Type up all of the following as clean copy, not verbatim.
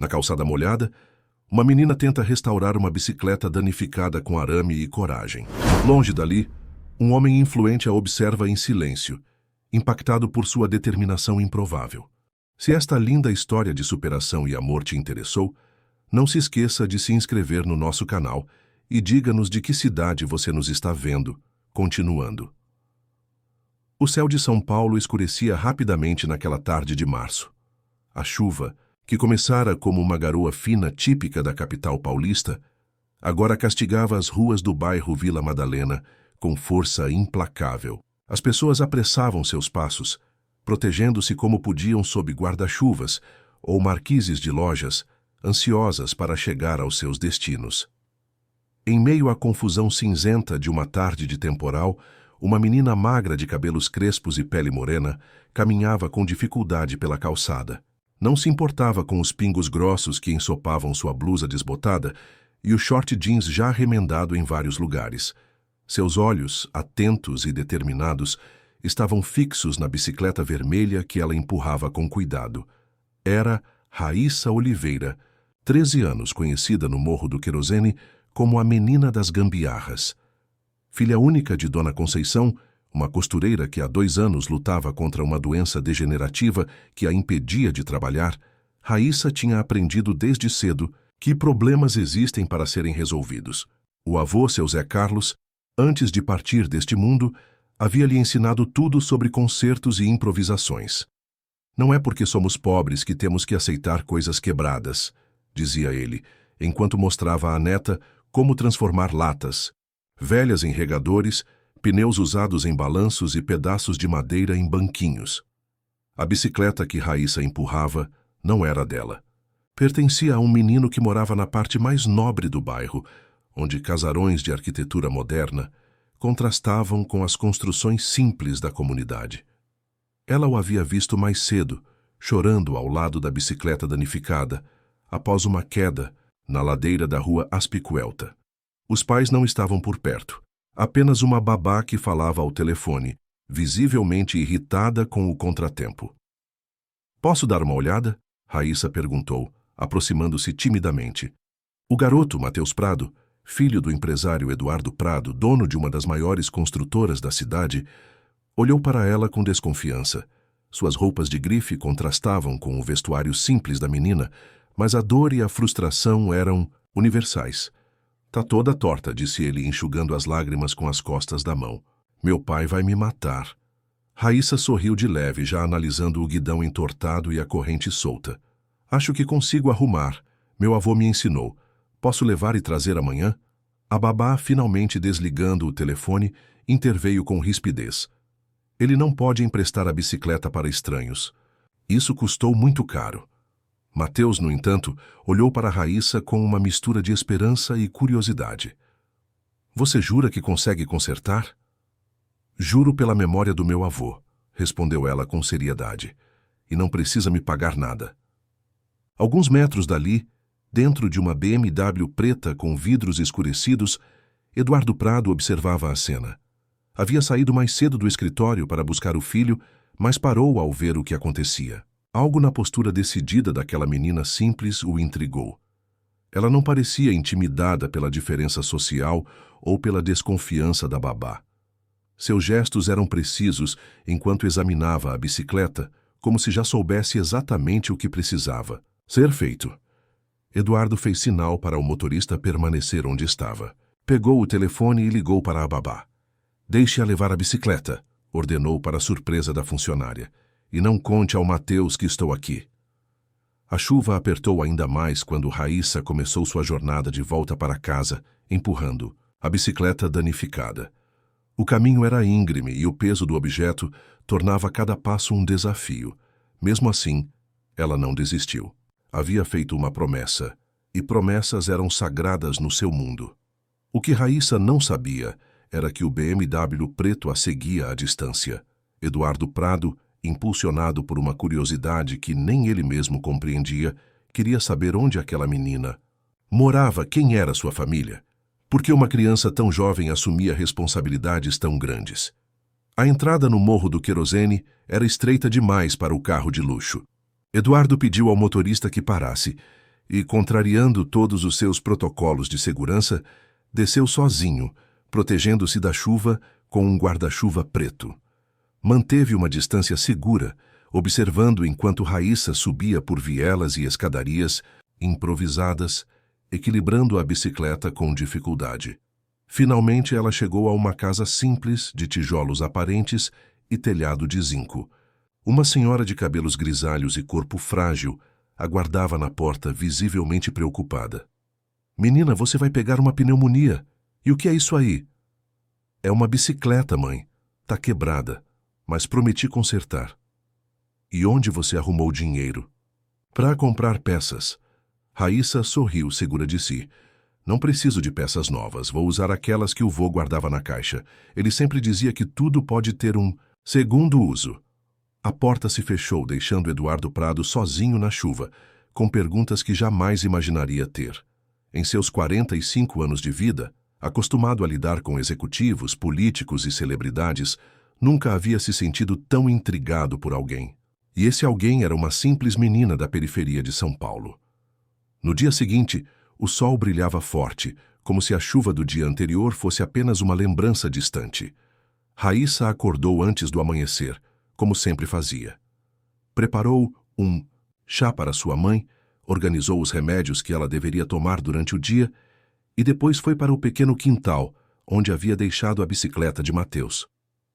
Na calçada molhada, uma menina tenta restaurar uma bicicleta danificada com arame e coragem. Longe dali, um homem influente a observa em silêncio, impactado por sua determinação improvável. Se esta linda história de superação e amor te interessou, não se esqueça de se inscrever no nosso canal e diga-nos de que cidade você nos está vendo, continuando. O céu de São Paulo escurecia rapidamente naquela tarde de março. A chuva, que começara como uma garoa fina típica da capital paulista, agora castigava as ruas do bairro Vila Madalena com força implacável. As pessoas apressavam seus passos, protegendo-se como podiam sob guarda-chuvas ou marquises de lojas, ansiosas para chegar aos seus destinos. Em meio à confusão cinzenta de uma tarde de temporal, uma menina magra de cabelos crespos e pele morena caminhava com dificuldade pela calçada. Não se importava com os pingos grossos que ensopavam sua blusa desbotada e o short jeans já remendado em vários lugares. Seus olhos, atentos e determinados, estavam fixos na bicicleta vermelha que ela empurrava com cuidado. Era Raíssa Oliveira, 13 anos, conhecida no Morro do Querosene como a Menina das Gambiarras. Filha única de Dona Conceição, uma costureira que há 2 anos lutava contra uma doença degenerativa que a impedia de trabalhar, Raíssa tinha aprendido desde cedo que problemas existem para serem resolvidos. O avô, seu Zé Carlos, antes de partir deste mundo, havia lhe ensinado tudo sobre concertos e improvisações. Não é porque somos pobres que temos que aceitar coisas quebradas, dizia ele, enquanto mostrava à neta como transformar latas, velhas em regadores, pneus usados em balanços e pedaços de madeira em banquinhos. A bicicleta que Raíssa empurrava não era dela. Pertencia a um menino que morava na parte mais nobre do bairro, onde casarões de arquitetura moderna contrastavam com as construções simples da comunidade. Ela o havia visto mais cedo, chorando ao lado da bicicleta danificada, após uma queda na ladeira da rua Aspicuelta. Os pais não estavam por perto. Apenas uma babá que falava ao telefone, visivelmente irritada com o contratempo. "Posso dar uma olhada?" Raíssa perguntou, aproximando-se timidamente. O garoto, Matheus Prado, filho do empresário Eduardo Prado, dono de uma das maiores construtoras da cidade, olhou para ela com desconfiança. Suas roupas de grife contrastavam com o vestuário simples da menina, mas a dor e a frustração eram universais. "Tá toda torta", disse ele, enxugando as lágrimas com as costas da mão. "Meu pai vai me matar." Raíssa sorriu de leve, já analisando o guidão entortado e a corrente solta. "Acho que consigo arrumar. Meu avô me ensinou. Posso levar e trazer amanhã?" A babá, finalmente desligando o telefone, interveio com rispidez. "Ele não pode emprestar a bicicleta para estranhos. Isso custou muito caro." Matheus, no entanto, olhou para Raíssa com uma mistura de esperança e curiosidade. "Você jura que consegue consertar?" "Juro pela memória do meu avô", respondeu ela com seriedade. "E não precisa me pagar nada." Alguns metros dali, dentro de uma BMW preta com vidros escurecidos, Eduardo Prado observava a cena. Havia saído mais cedo do escritório para buscar o filho, mas parou ao ver o que acontecia. Algo na postura decidida daquela menina simples o intrigou. Ela não parecia intimidada pela diferença social ou pela desconfiança da babá. Seus gestos eram precisos enquanto examinava a bicicleta, como se já soubesse exatamente o que precisava ser feito. Eduardo fez sinal para o motorista permanecer onde estava. Pegou o telefone e ligou para a babá. "Deixe-a levar a bicicleta", ordenou para a surpresa da funcionária. "E não conte ao Matheus que estou aqui." A chuva apertou ainda mais quando Raíssa começou sua jornada de volta para casa, empurrando a bicicleta danificada. O caminho era íngreme e o peso do objeto tornava cada passo um desafio. Mesmo assim, ela não desistiu. Havia feito uma promessa, e promessas eram sagradas no seu mundo. O que Raíssa não sabia era que o BMW preto a seguia à distância. Eduardo Prado, impulsionado por uma curiosidade que nem ele mesmo compreendia, queria saber onde aquela menina morava, quem era sua família. Por que uma criança tão jovem assumia responsabilidades tão grandes? A entrada no Morro do Querosene era estreita demais para o carro de luxo. Eduardo pediu ao motorista que parasse, e, contrariando todos os seus protocolos de segurança, desceu sozinho, protegendo-se da chuva com um guarda-chuva preto. Manteve uma distância segura, observando enquanto Raíssa subia por vielas e escadarias improvisadas, equilibrando a bicicleta com dificuldade. Finalmente ela chegou a uma casa simples, de tijolos aparentes e telhado de zinco. Uma senhora de cabelos grisalhos e corpo frágil aguardava na porta, visivelmente preocupada. "Menina, você vai pegar uma pneumonia. E o que é isso aí?" "É uma bicicleta, mãe. Tá quebrada, mas prometi consertar." "E onde você arrumou dinheiro?" "Para comprar peças." Raíssa sorriu, segura de si. "Não preciso de peças novas, vou usar aquelas que o vô guardava na caixa. Ele sempre dizia que tudo pode ter um segundo uso." A porta se fechou, deixando Eduardo Prado sozinho na chuva, com perguntas que jamais imaginaria ter. Em seus 45 anos de vida, acostumado a lidar com executivos, políticos e celebridades, nunca havia se sentido tão intrigado por alguém. E esse alguém era uma simples menina da periferia de São Paulo. No dia seguinte, o sol brilhava forte, como se a chuva do dia anterior fosse apenas uma lembrança distante. Raíssa acordou antes do amanhecer, como sempre fazia. Preparou um chá para sua mãe, organizou os remédios que ela deveria tomar durante o dia e depois foi para o pequeno quintal, onde havia deixado a bicicleta de Mateus.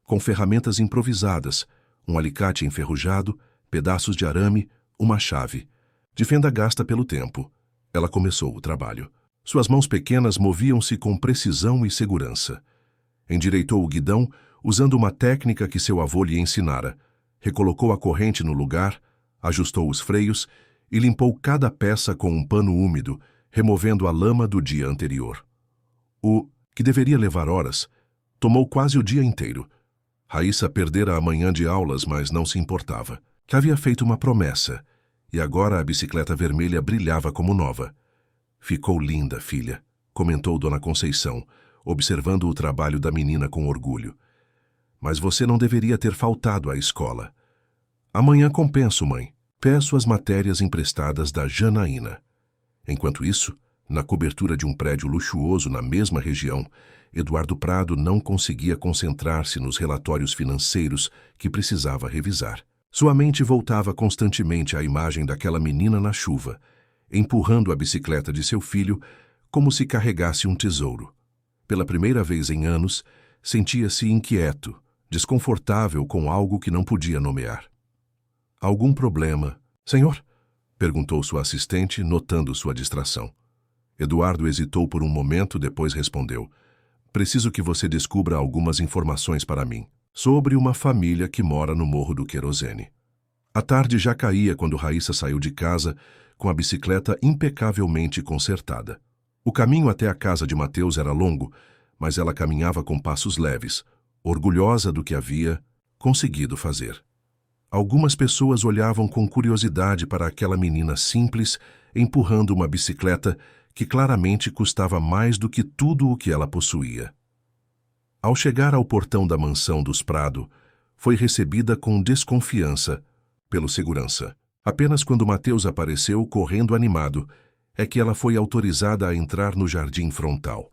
Com ferramentas improvisadas, um alicate enferrujado, pedaços de arame, uma chave. De fenda gasta pelo tempo, ela começou o trabalho. Suas mãos pequenas moviam-se com precisão e segurança. Endireitou o guidão, usando uma técnica que seu avô lhe ensinara. Recolocou a corrente no lugar, ajustou os freios e limpou cada peça com um pano úmido, removendo a lama do dia anterior. O que deveria levar horas tomou quase o dia inteiro. Raíssa perdera a manhã de aulas, mas não se importava. Que havia feito uma promessa, e agora a bicicleta vermelha brilhava como nova. "Ficou linda, filha", comentou Dona Conceição, observando o trabalho da menina com orgulho. "Mas você não deveria ter faltado à escola." "Amanhã compenso, mãe. Peço as matérias emprestadas da Janaína." Enquanto isso, na cobertura de um prédio luxuoso na mesma região, Eduardo Prado não conseguia concentrar-se nos relatórios financeiros que precisava revisar. Sua mente voltava constantemente à imagem daquela menina na chuva, empurrando a bicicleta de seu filho como se carregasse um tesouro. Pela primeira vez em anos, sentia-se inquieto, desconfortável com algo que não podia nomear. "Algum problema, senhor?" perguntou sua assistente, notando sua distração. Eduardo hesitou por um momento, depois respondeu: "Preciso que você descubra algumas informações para mim, sobre uma família que mora no Morro do Querosene." A tarde já caía quando Raíssa saiu de casa, com a bicicleta impecavelmente consertada. O caminho até a casa de Mateus era longo, mas ela caminhava com passos leves, orgulhosa do que havia conseguido fazer. Algumas pessoas olhavam com curiosidade para aquela menina simples, empurrando uma bicicleta que claramente custava mais do que tudo o que ela possuía. Ao chegar ao portão da mansão dos Prado, foi recebida com desconfiança pelo segurança. Apenas quando Mateus apareceu, correndo animado, é que ela foi autorizada a entrar no jardim frontal.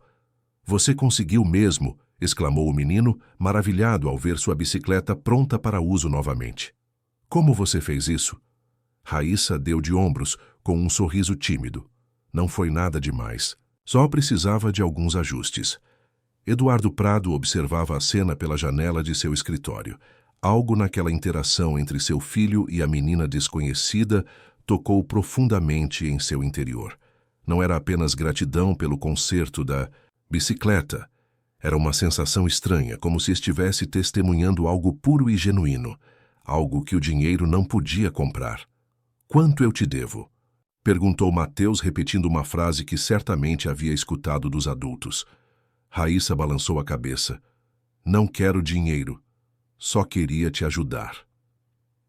"Você conseguiu mesmo!" exclamou o menino, maravilhado ao ver sua bicicleta pronta para uso novamente. "Como você fez isso?" Raíssa deu de ombros, com um sorriso tímido. Não foi nada demais. Só precisava de alguns ajustes. Eduardo Prado observava a cena pela janela de seu escritório. Algo naquela interação entre seu filho e a menina desconhecida tocou profundamente em seu interior. Não era apenas gratidão pelo conserto da bicicleta. Era uma sensação estranha, como se estivesse testemunhando algo puro e genuíno, algo que o dinheiro não podia comprar. "Quanto eu te devo?" perguntou Mateus, repetindo uma frase que certamente havia escutado dos adultos. Raíssa balançou a cabeça. "Não quero dinheiro. Só queria te ajudar."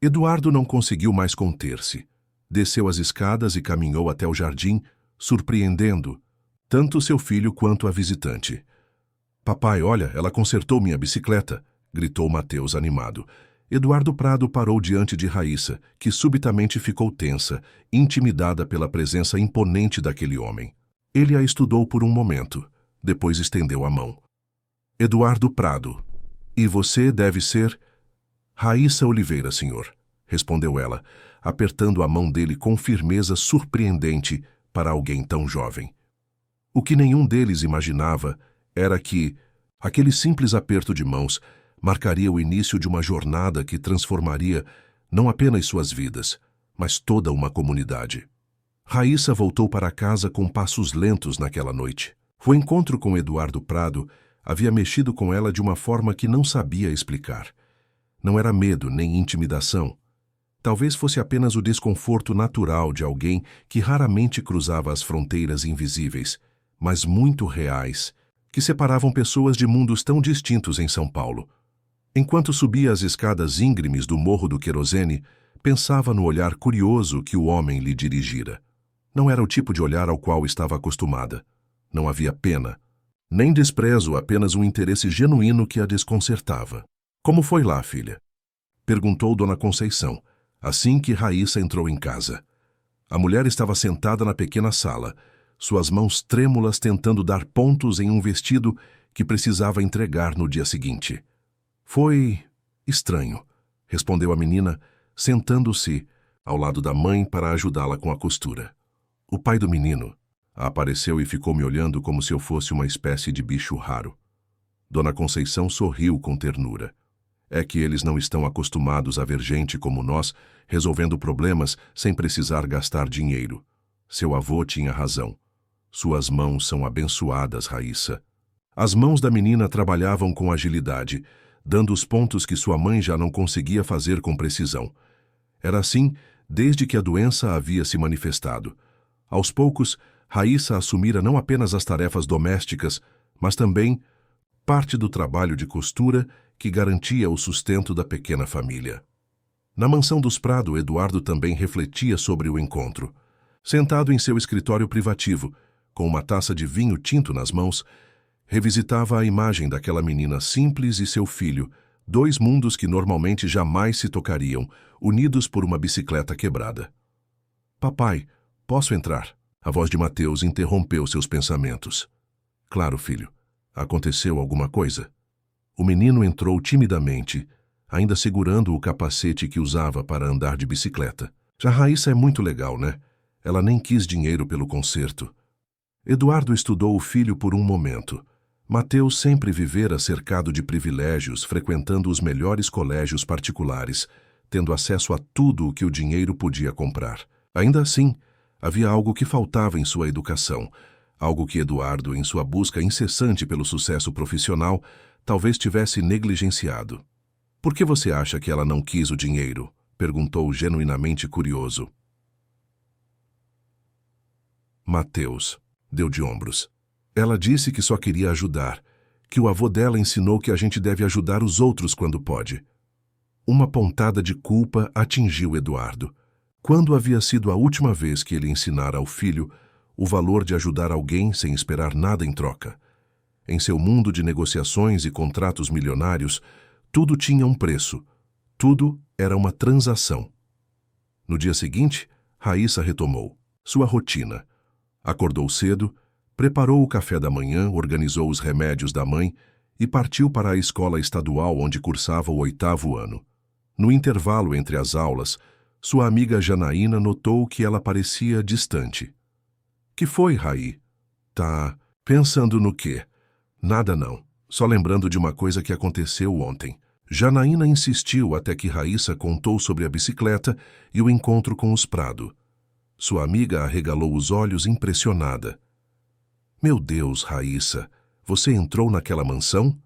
Eduardo não conseguiu mais conter-se. Desceu as escadas e caminhou até o jardim, surpreendendo tanto seu filho quanto a visitante. "Papai, olha, ela consertou minha bicicleta", gritou Mateus animado. Eduardo Prado parou diante de Raíssa, que subitamente ficou tensa, intimidada pela presença imponente daquele homem. Ele a estudou por um momento, depois estendeu a mão. Eduardo Prado. E você deve ser... Raíssa Oliveira, senhor, respondeu ela, apertando a mão dele com firmeza surpreendente para alguém tão jovem. O que nenhum deles imaginava era que aquele simples aperto de mãos marcaria o início de uma jornada que transformaria não apenas suas vidas, mas toda uma comunidade. Raíssa voltou para casa com passos lentos naquela noite. O encontro com Eduardo Prado havia mexido com ela de uma forma que não sabia explicar. Não era medo nem intimidação. Talvez fosse apenas o desconforto natural de alguém que raramente cruzava as fronteiras invisíveis, mas muito reais, que separavam pessoas de mundos tão distintos em São Paulo. Enquanto subia as escadas íngremes do Morro do Querosene, pensava no olhar curioso que o homem lhe dirigira. Não era o tipo de olhar ao qual estava acostumada. Não havia pena, nem desprezo, apenas um interesse genuíno que a desconcertava. Como foi lá, filha? Perguntou Dona Conceição, assim que Raíssa entrou em casa. A mulher estava sentada na pequena sala, suas mãos trêmulas tentando dar pontos em um vestido que precisava entregar no dia seguinte. Foi estranho, respondeu a menina, sentando-se ao lado da mãe para ajudá-la com a costura. O pai do menino apareceu e ficou me olhando como se eu fosse uma espécie de bicho raro. Dona Conceição sorriu com ternura. É que eles não estão acostumados a ver gente como nós resolvendo problemas sem precisar gastar dinheiro. Seu avô tinha razão. Suas mãos são abençoadas, Raíssa. As mãos da menina trabalhavam com agilidade, dando os pontos que sua mãe já não conseguia fazer com precisão. Era assim desde que a doença havia se manifestado. Aos poucos, Raíssa assumira não apenas as tarefas domésticas, mas também parte do trabalho de costura que garantia o sustento da pequena família. Na mansão dos Prado, Eduardo também refletia sobre o encontro. Sentado em seu escritório privativo, com uma taça de vinho tinto nas mãos, revisitava a imagem daquela menina simples e seu filho, dois mundos que normalmente jamais se tocariam, unidos por uma bicicleta quebrada. Papai, posso entrar? A voz de Mateus interrompeu seus pensamentos. Claro, filho. Aconteceu alguma coisa? O menino entrou timidamente, ainda segurando o capacete que usava para andar de bicicleta. Já Raíssa é muito legal, né? Ela nem quis dinheiro pelo concerto. Eduardo estudou o filho por um momento. Mateus sempre vivera cercado de privilégios, frequentando os melhores colégios particulares, tendo acesso a tudo o que o dinheiro podia comprar. Ainda assim, havia algo que faltava em sua educação, algo que Eduardo, em sua busca incessante pelo sucesso profissional, talvez tivesse negligenciado. Por que você acha que ela não quis o dinheiro? Perguntou genuinamente curioso. Mateus deu de ombros. Ela disse que só queria ajudar, que o avô dela ensinou que a gente deve ajudar os outros quando pode. Uma pontada de culpa atingiu Eduardo. Quando havia sido a última vez que ele ensinara ao filho o valor de ajudar alguém sem esperar nada em troca? Em seu mundo de negociações e contratos milionários, tudo tinha um preço. Tudo era uma transação. No dia seguinte, Raíssa retomou sua rotina. Acordou cedo, preparou o café da manhã, organizou os remédios da mãe e partiu para a escola estadual onde cursava o 8º ano. No intervalo entre as aulas, sua amiga Janaína notou que ela parecia distante. — Que foi, Raí? — Tá pensando no quê? — Nada não, só lembrando de uma coisa que aconteceu ontem. Janaína insistiu até que Raíssa contou sobre a bicicleta e o encontro com os Prado. Sua amiga arregalou os olhos impressionada. — Meu Deus, Raíssa, você entrou naquela mansão?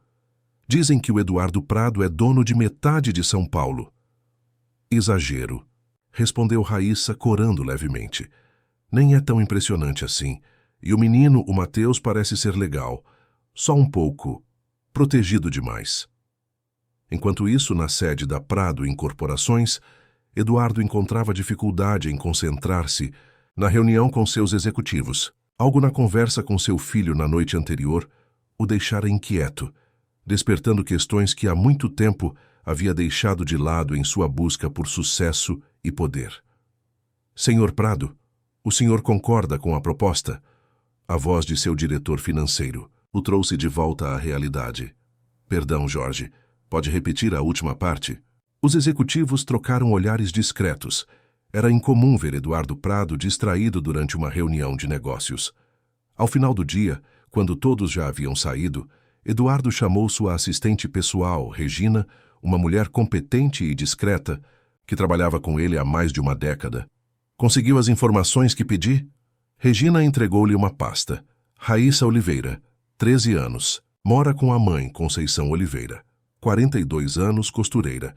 Dizem que o Eduardo Prado é dono de metade de São Paulo. — Exagero, respondeu Raíssa corando levemente. Nem é tão impressionante assim. E o menino, o Mateus, parece ser legal. Só um pouco protegido demais. Enquanto isso, na sede da Prado Incorporações, Eduardo encontrava dificuldade em concentrar-se na reunião com seus executivos. Algo na conversa com seu filho na noite anterior o deixara inquieto, despertando questões que há muito tempo havia deixado de lado em sua busca por sucesso e poder. Senhor Prado, o senhor concorda com a proposta? A voz de seu diretor financeiro o trouxe de volta à realidade. Perdão, Jorge. Pode repetir a última parte? Os executivos trocaram olhares discretos. Era incomum ver Eduardo Prado distraído durante uma reunião de negócios. Ao final do dia, quando todos já haviam saído, Eduardo chamou sua assistente pessoal, Regina, uma mulher competente e discreta, que trabalhava com ele há mais de uma década. Conseguiu as informações que pedi? Regina entregou-lhe uma pasta. Raíssa Oliveira, 13 anos, mora com a mãe, Conceição Oliveira, 42 anos, costureira,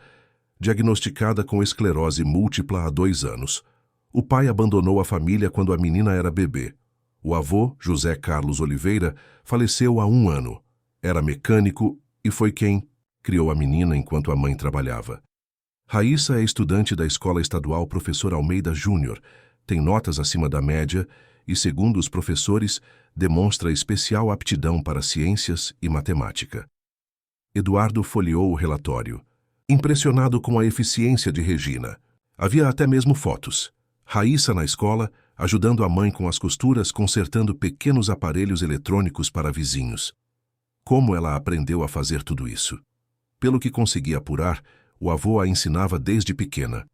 diagnosticada com esclerose múltipla há 2 anos. O pai abandonou a família quando a menina era bebê. O avô, José Carlos Oliveira, faleceu há 1 ano. Era mecânico e foi quem criou a menina enquanto a mãe trabalhava. Raíssa é estudante da Escola Estadual Professor Almeida Júnior, tem notas acima da média e, segundo os professores, demonstra especial aptidão para ciências e matemática. Eduardo folheou o relatório, impressionado com a eficiência de Regina. Havia até mesmo fotos. Raíssa na escola, ajudando a mãe com as costuras, consertando pequenos aparelhos eletrônicos para vizinhos. Como ela aprendeu a fazer tudo isso? Pelo que consegui apurar, o avô a ensinava desde pequena.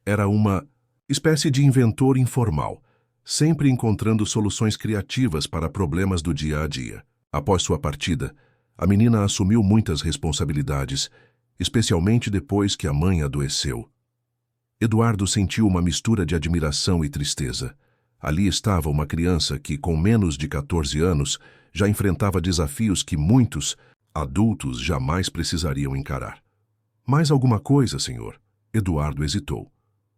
Era uma espécie de inventor informal, sempre encontrando soluções criativas para problemas do dia a dia. Após sua partida, a menina assumiu muitas responsabilidades, especialmente depois que a mãe adoeceu. Eduardo sentiu uma mistura de admiração e tristeza. Ali estava uma criança que, com menos de 14 anos, já enfrentava desafios que muitos adultos jamais precisariam encarar. Mais alguma coisa, senhor? Eduardo hesitou.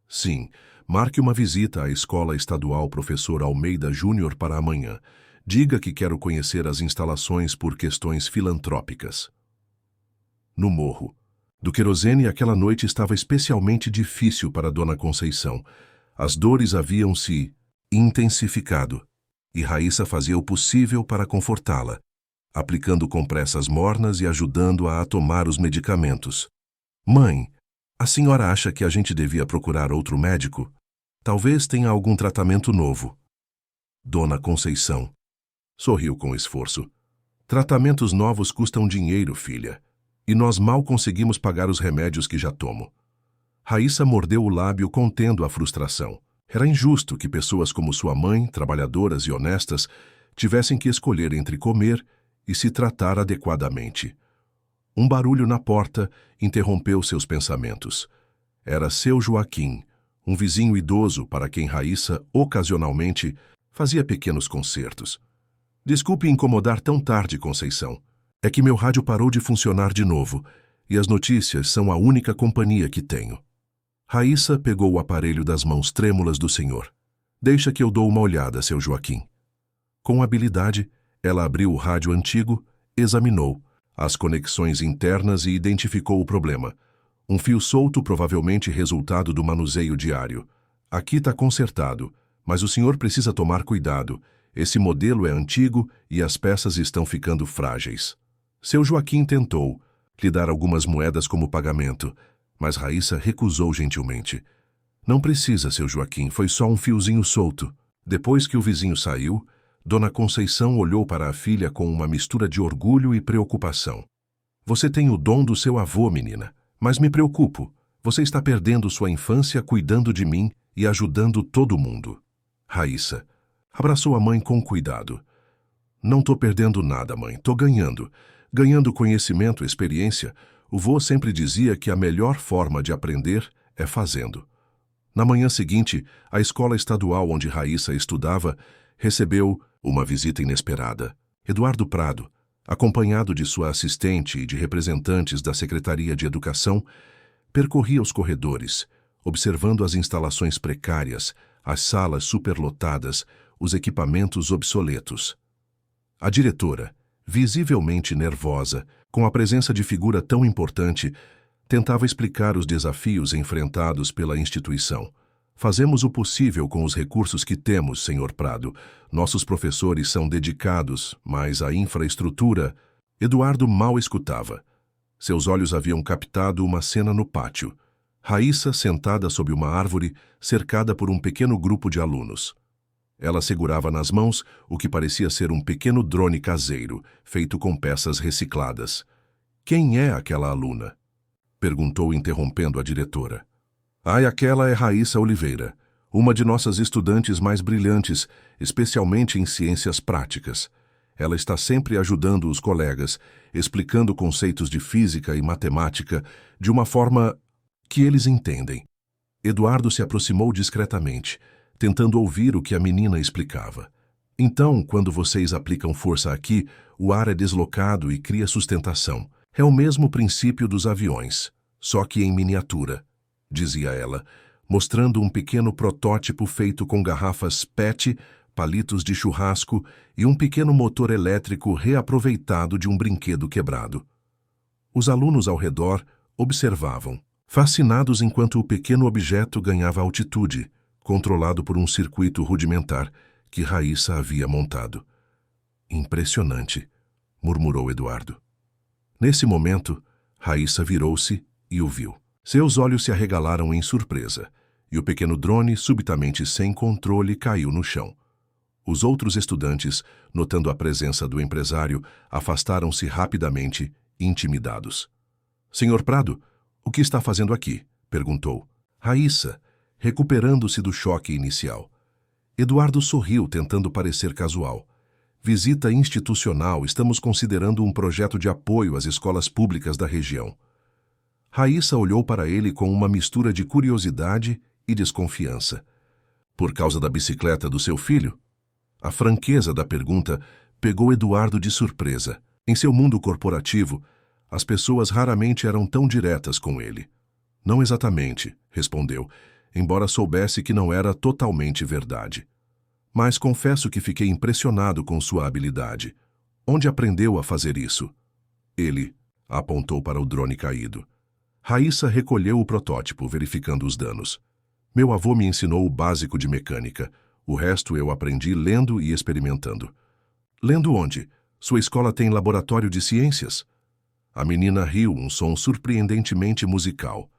Sim, marque uma visita à Escola Estadual Professor Almeida Júnior para amanhã. Diga que quero conhecer as instalações por questões filantrópicas. No morro do querosene, aquela noite estava especialmente difícil para Dona Conceição. As dores haviam se intensificado e Raíssa fazia o possível para confortá-la, aplicando compressas mornas e ajudando-a a tomar os medicamentos. Mãe, a senhora acha que a gente devia procurar outro médico? Talvez tenha algum tratamento novo. Dona Conceição sorriu com esforço. Tratamentos novos custam dinheiro, filha, e nós mal conseguimos pagar os remédios que já tomo. Raíssa mordeu o lábio, contendo a frustração. Era injusto que pessoas como sua mãe, trabalhadoras e honestas, tivessem que escolher entre comer e se tratar adequadamente. Um barulho na porta interrompeu seus pensamentos. Era seu Joaquim, um vizinho idoso para quem Raíssa, ocasionalmente, fazia pequenos concertos. Desculpe incomodar tão tarde, Conceição. É que meu rádio parou de funcionar de novo, e as notícias são a única companhia que tenho. Raíssa pegou o aparelho das mãos trêmulas do senhor. Deixa que eu dou uma olhada, seu Joaquim. Com habilidade, ela abriu o rádio antigo, examinou as conexões internas e identificou o problema. Um fio solto, provavelmente resultado do manuseio diário. Aqui está consertado, mas o senhor precisa tomar cuidado. Esse modelo é antigo e as peças estão ficando frágeis. Seu Joaquim tentou lhe dar algumas moedas como pagamento, mas Raíssa recusou gentilmente. Não precisa, seu Joaquim, foi só um fiozinho solto. Depois que o vizinho saiu, Dona Conceição olhou para a filha com uma mistura de orgulho e preocupação. Você tem o dom do seu avô, menina, mas me preocupo. Você está perdendo sua infância cuidando de mim e ajudando todo mundo. Raíssa abraçou a mãe com cuidado. Não tô perdendo nada, mãe, tô ganhando. Ganhando conhecimento e experiência. O vô sempre dizia que a melhor forma de aprender é fazendo. Na manhã seguinte, a escola estadual onde Raíssa estudava recebeu uma visita inesperada. Eduardo Prado, acompanhado de sua assistente e de representantes da Secretaria de Educação, percorria os corredores, observando as instalações precárias, as salas superlotadas, os equipamentos obsoletos. A diretora, visivelmente nervosa, com a presença de figura tão importante, tentava explicar os desafios enfrentados pela instituição. Fazemos o possível com os recursos que temos, senhor Prado. Nossos professores são dedicados, mas a infraestrutura... Eduardo mal escutava. Seus olhos haviam captado uma cena no pátio. Raíssa sentada sob uma árvore, cercada por um pequeno grupo de alunos. Ela segurava nas mãos o que parecia ser um pequeno drone caseiro, feito com peças recicladas. Quem é aquela aluna? Perguntou interrompendo a diretora. Aquela é Raíssa Oliveira, uma de nossas estudantes mais brilhantes, especialmente em ciências práticas. Ela está sempre ajudando os colegas, explicando conceitos de física e matemática de uma forma que eles entendem. Eduardo se aproximou discretamente, tentando ouvir o que a menina explicava. Então, quando vocês aplicam força aqui, o ar é deslocado e cria sustentação. É o mesmo princípio dos aviões, só que em miniatura, dizia ela, mostrando um pequeno protótipo feito com garrafas PET, palitos de churrasco e um pequeno motor elétrico reaproveitado de um brinquedo quebrado. Os alunos ao redor observavam, fascinados enquanto o pequeno objeto ganhava altitude, controlado por um circuito rudimentar que Raíssa havia montado. Impressionante, murmurou Eduardo. Nesse momento, Raíssa virou-se e o viu. Seus olhos se arregalaram em surpresa, e o pequeno drone, subitamente sem controle, caiu no chão. Os outros estudantes, notando a presença do empresário, afastaram-se rapidamente, intimidados. Senhor Prado, o que está fazendo aqui? Perguntou. Raíssa, recuperando-se do choque inicial. Eduardo sorriu, tentando parecer casual. Visita institucional, estamos considerando um projeto de apoio às escolas públicas da região. Raíssa olhou para ele com uma mistura de curiosidade e desconfiança. Por causa da bicicleta do seu filho? A franqueza da pergunta pegou Eduardo de surpresa. Em seu mundo corporativo, as pessoas raramente eram tão diretas com ele. Não exatamente, respondeu, embora soubesse que não era totalmente verdade. Mas confesso que fiquei impressionado com sua habilidade. Onde aprendeu a fazer isso? Ele apontou para o drone caído. Raíssa recolheu o protótipo, verificando os danos. Meu avô me ensinou o básico de mecânica. O resto eu aprendi lendo e experimentando. Lendo onde? Sua escola tem laboratório de ciências? A menina riu, um som surpreendentemente musical.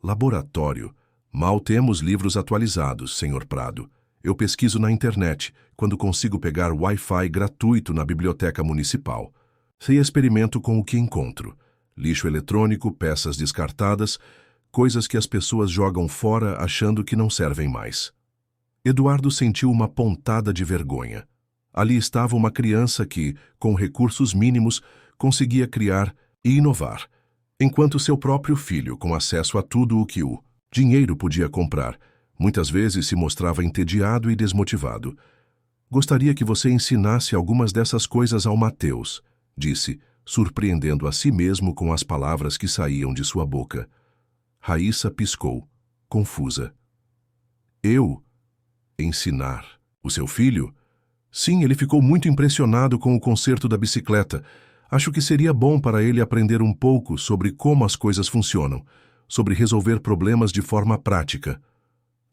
Laboratório? Mal temos livros atualizados, Sr. Prado. Eu pesquiso na internet, quando consigo pegar Wi-Fi gratuito na biblioteca municipal. E experimento com o que encontro. Lixo eletrônico, peças descartadas, coisas que as pessoas jogam fora achando que não servem mais. Eduardo sentiu uma pontada de vergonha. Ali estava uma criança que, com recursos mínimos, conseguia criar e inovar, enquanto seu próprio filho, com acesso a tudo o que o dinheiro podia comprar, muitas vezes se mostrava entediado e desmotivado. Gostaria que você ensinasse algumas dessas coisas ao Mateus, disse, surpreendendo a si mesmo com as palavras que saíam de sua boca. Raíssa piscou, confusa. Eu? Ensinar? O seu filho? Sim, ele ficou muito impressionado com o concerto da bicicleta. Acho que seria bom para ele aprender um pouco sobre como as coisas funcionam, sobre resolver problemas de forma prática.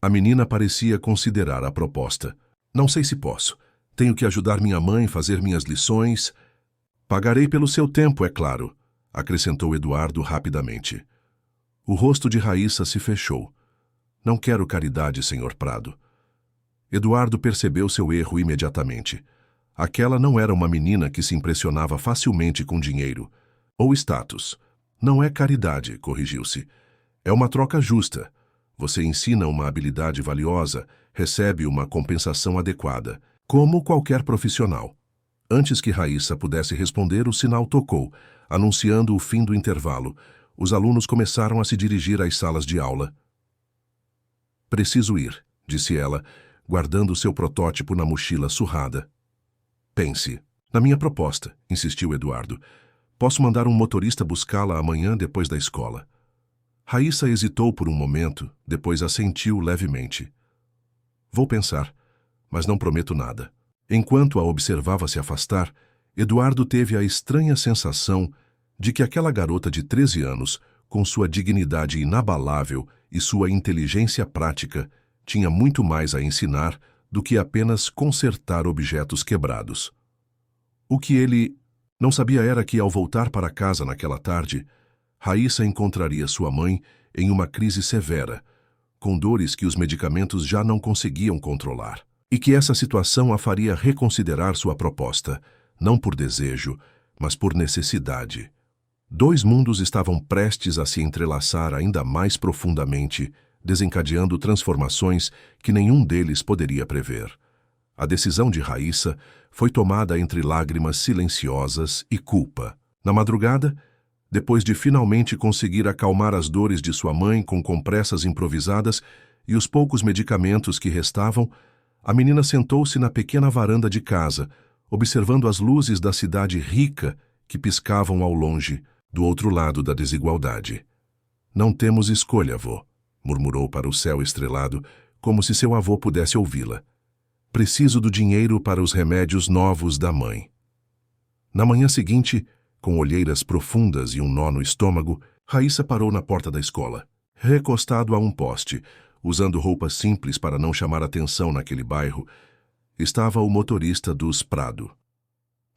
A menina parecia considerar a proposta. Não sei se posso. Tenho que ajudar minha mãe a fazer minhas lições. Pagarei pelo seu tempo, é claro, acrescentou Eduardo rapidamente. O rosto de Raíssa se fechou. Não quero caridade, Sr. Prado. Eduardo percebeu seu erro imediatamente. Aquela não era uma menina que se impressionava facilmente com dinheiro ou status. Não é caridade, corrigiu-se. É uma troca justa. Você ensina uma habilidade valiosa, recebe uma compensação adequada, como qualquer profissional. Antes que Raíssa pudesse responder, o sinal tocou, anunciando o fim do intervalo. Os alunos começaram a se dirigir às salas de aula. Preciso ir, disse ela, guardando seu protótipo na mochila surrada. Pense. Na minha proposta, insistiu Eduardo. Posso mandar um motorista buscá-la amanhã depois da escola. Raíssa hesitou por um momento, depois assentiu levemente. Vou pensar, mas não prometo nada. Enquanto a observava se afastar, Eduardo teve a estranha sensação de que aquela garota de 13 anos, com sua dignidade inabalável e sua inteligência prática, tinha muito mais a ensinar do que apenas consertar objetos quebrados. O que ele Não sabia era que, ao voltar para casa naquela tarde, Raíssa encontraria sua mãe em uma crise severa, com dores que os medicamentos já não conseguiam controlar, e que essa situação a faria reconsiderar sua proposta, não por desejo, mas por necessidade. Dois mundos estavam prestes a se entrelaçar ainda mais profundamente, desencadeando transformações que nenhum deles poderia prever. A decisão de Raíssa foi tomada entre lágrimas silenciosas e culpa. Na madrugada, depois de finalmente conseguir acalmar as dores de sua mãe com compressas improvisadas e os poucos medicamentos que restavam, a menina sentou-se na pequena varanda de casa, observando as luzes da cidade rica que piscavam ao longe, do outro lado da desigualdade. "Não temos escolha, avô", murmurou para o céu estrelado, como se seu avô pudesse ouvi-la. "Preciso do dinheiro para os remédios novos da mãe." Na manhã seguinte, com olheiras profundas e um nó no estômago, Raíssa parou na porta da escola, recostado a um poste, usando roupas simples para não chamar atenção naquele bairro. Estava o motorista dos Prado.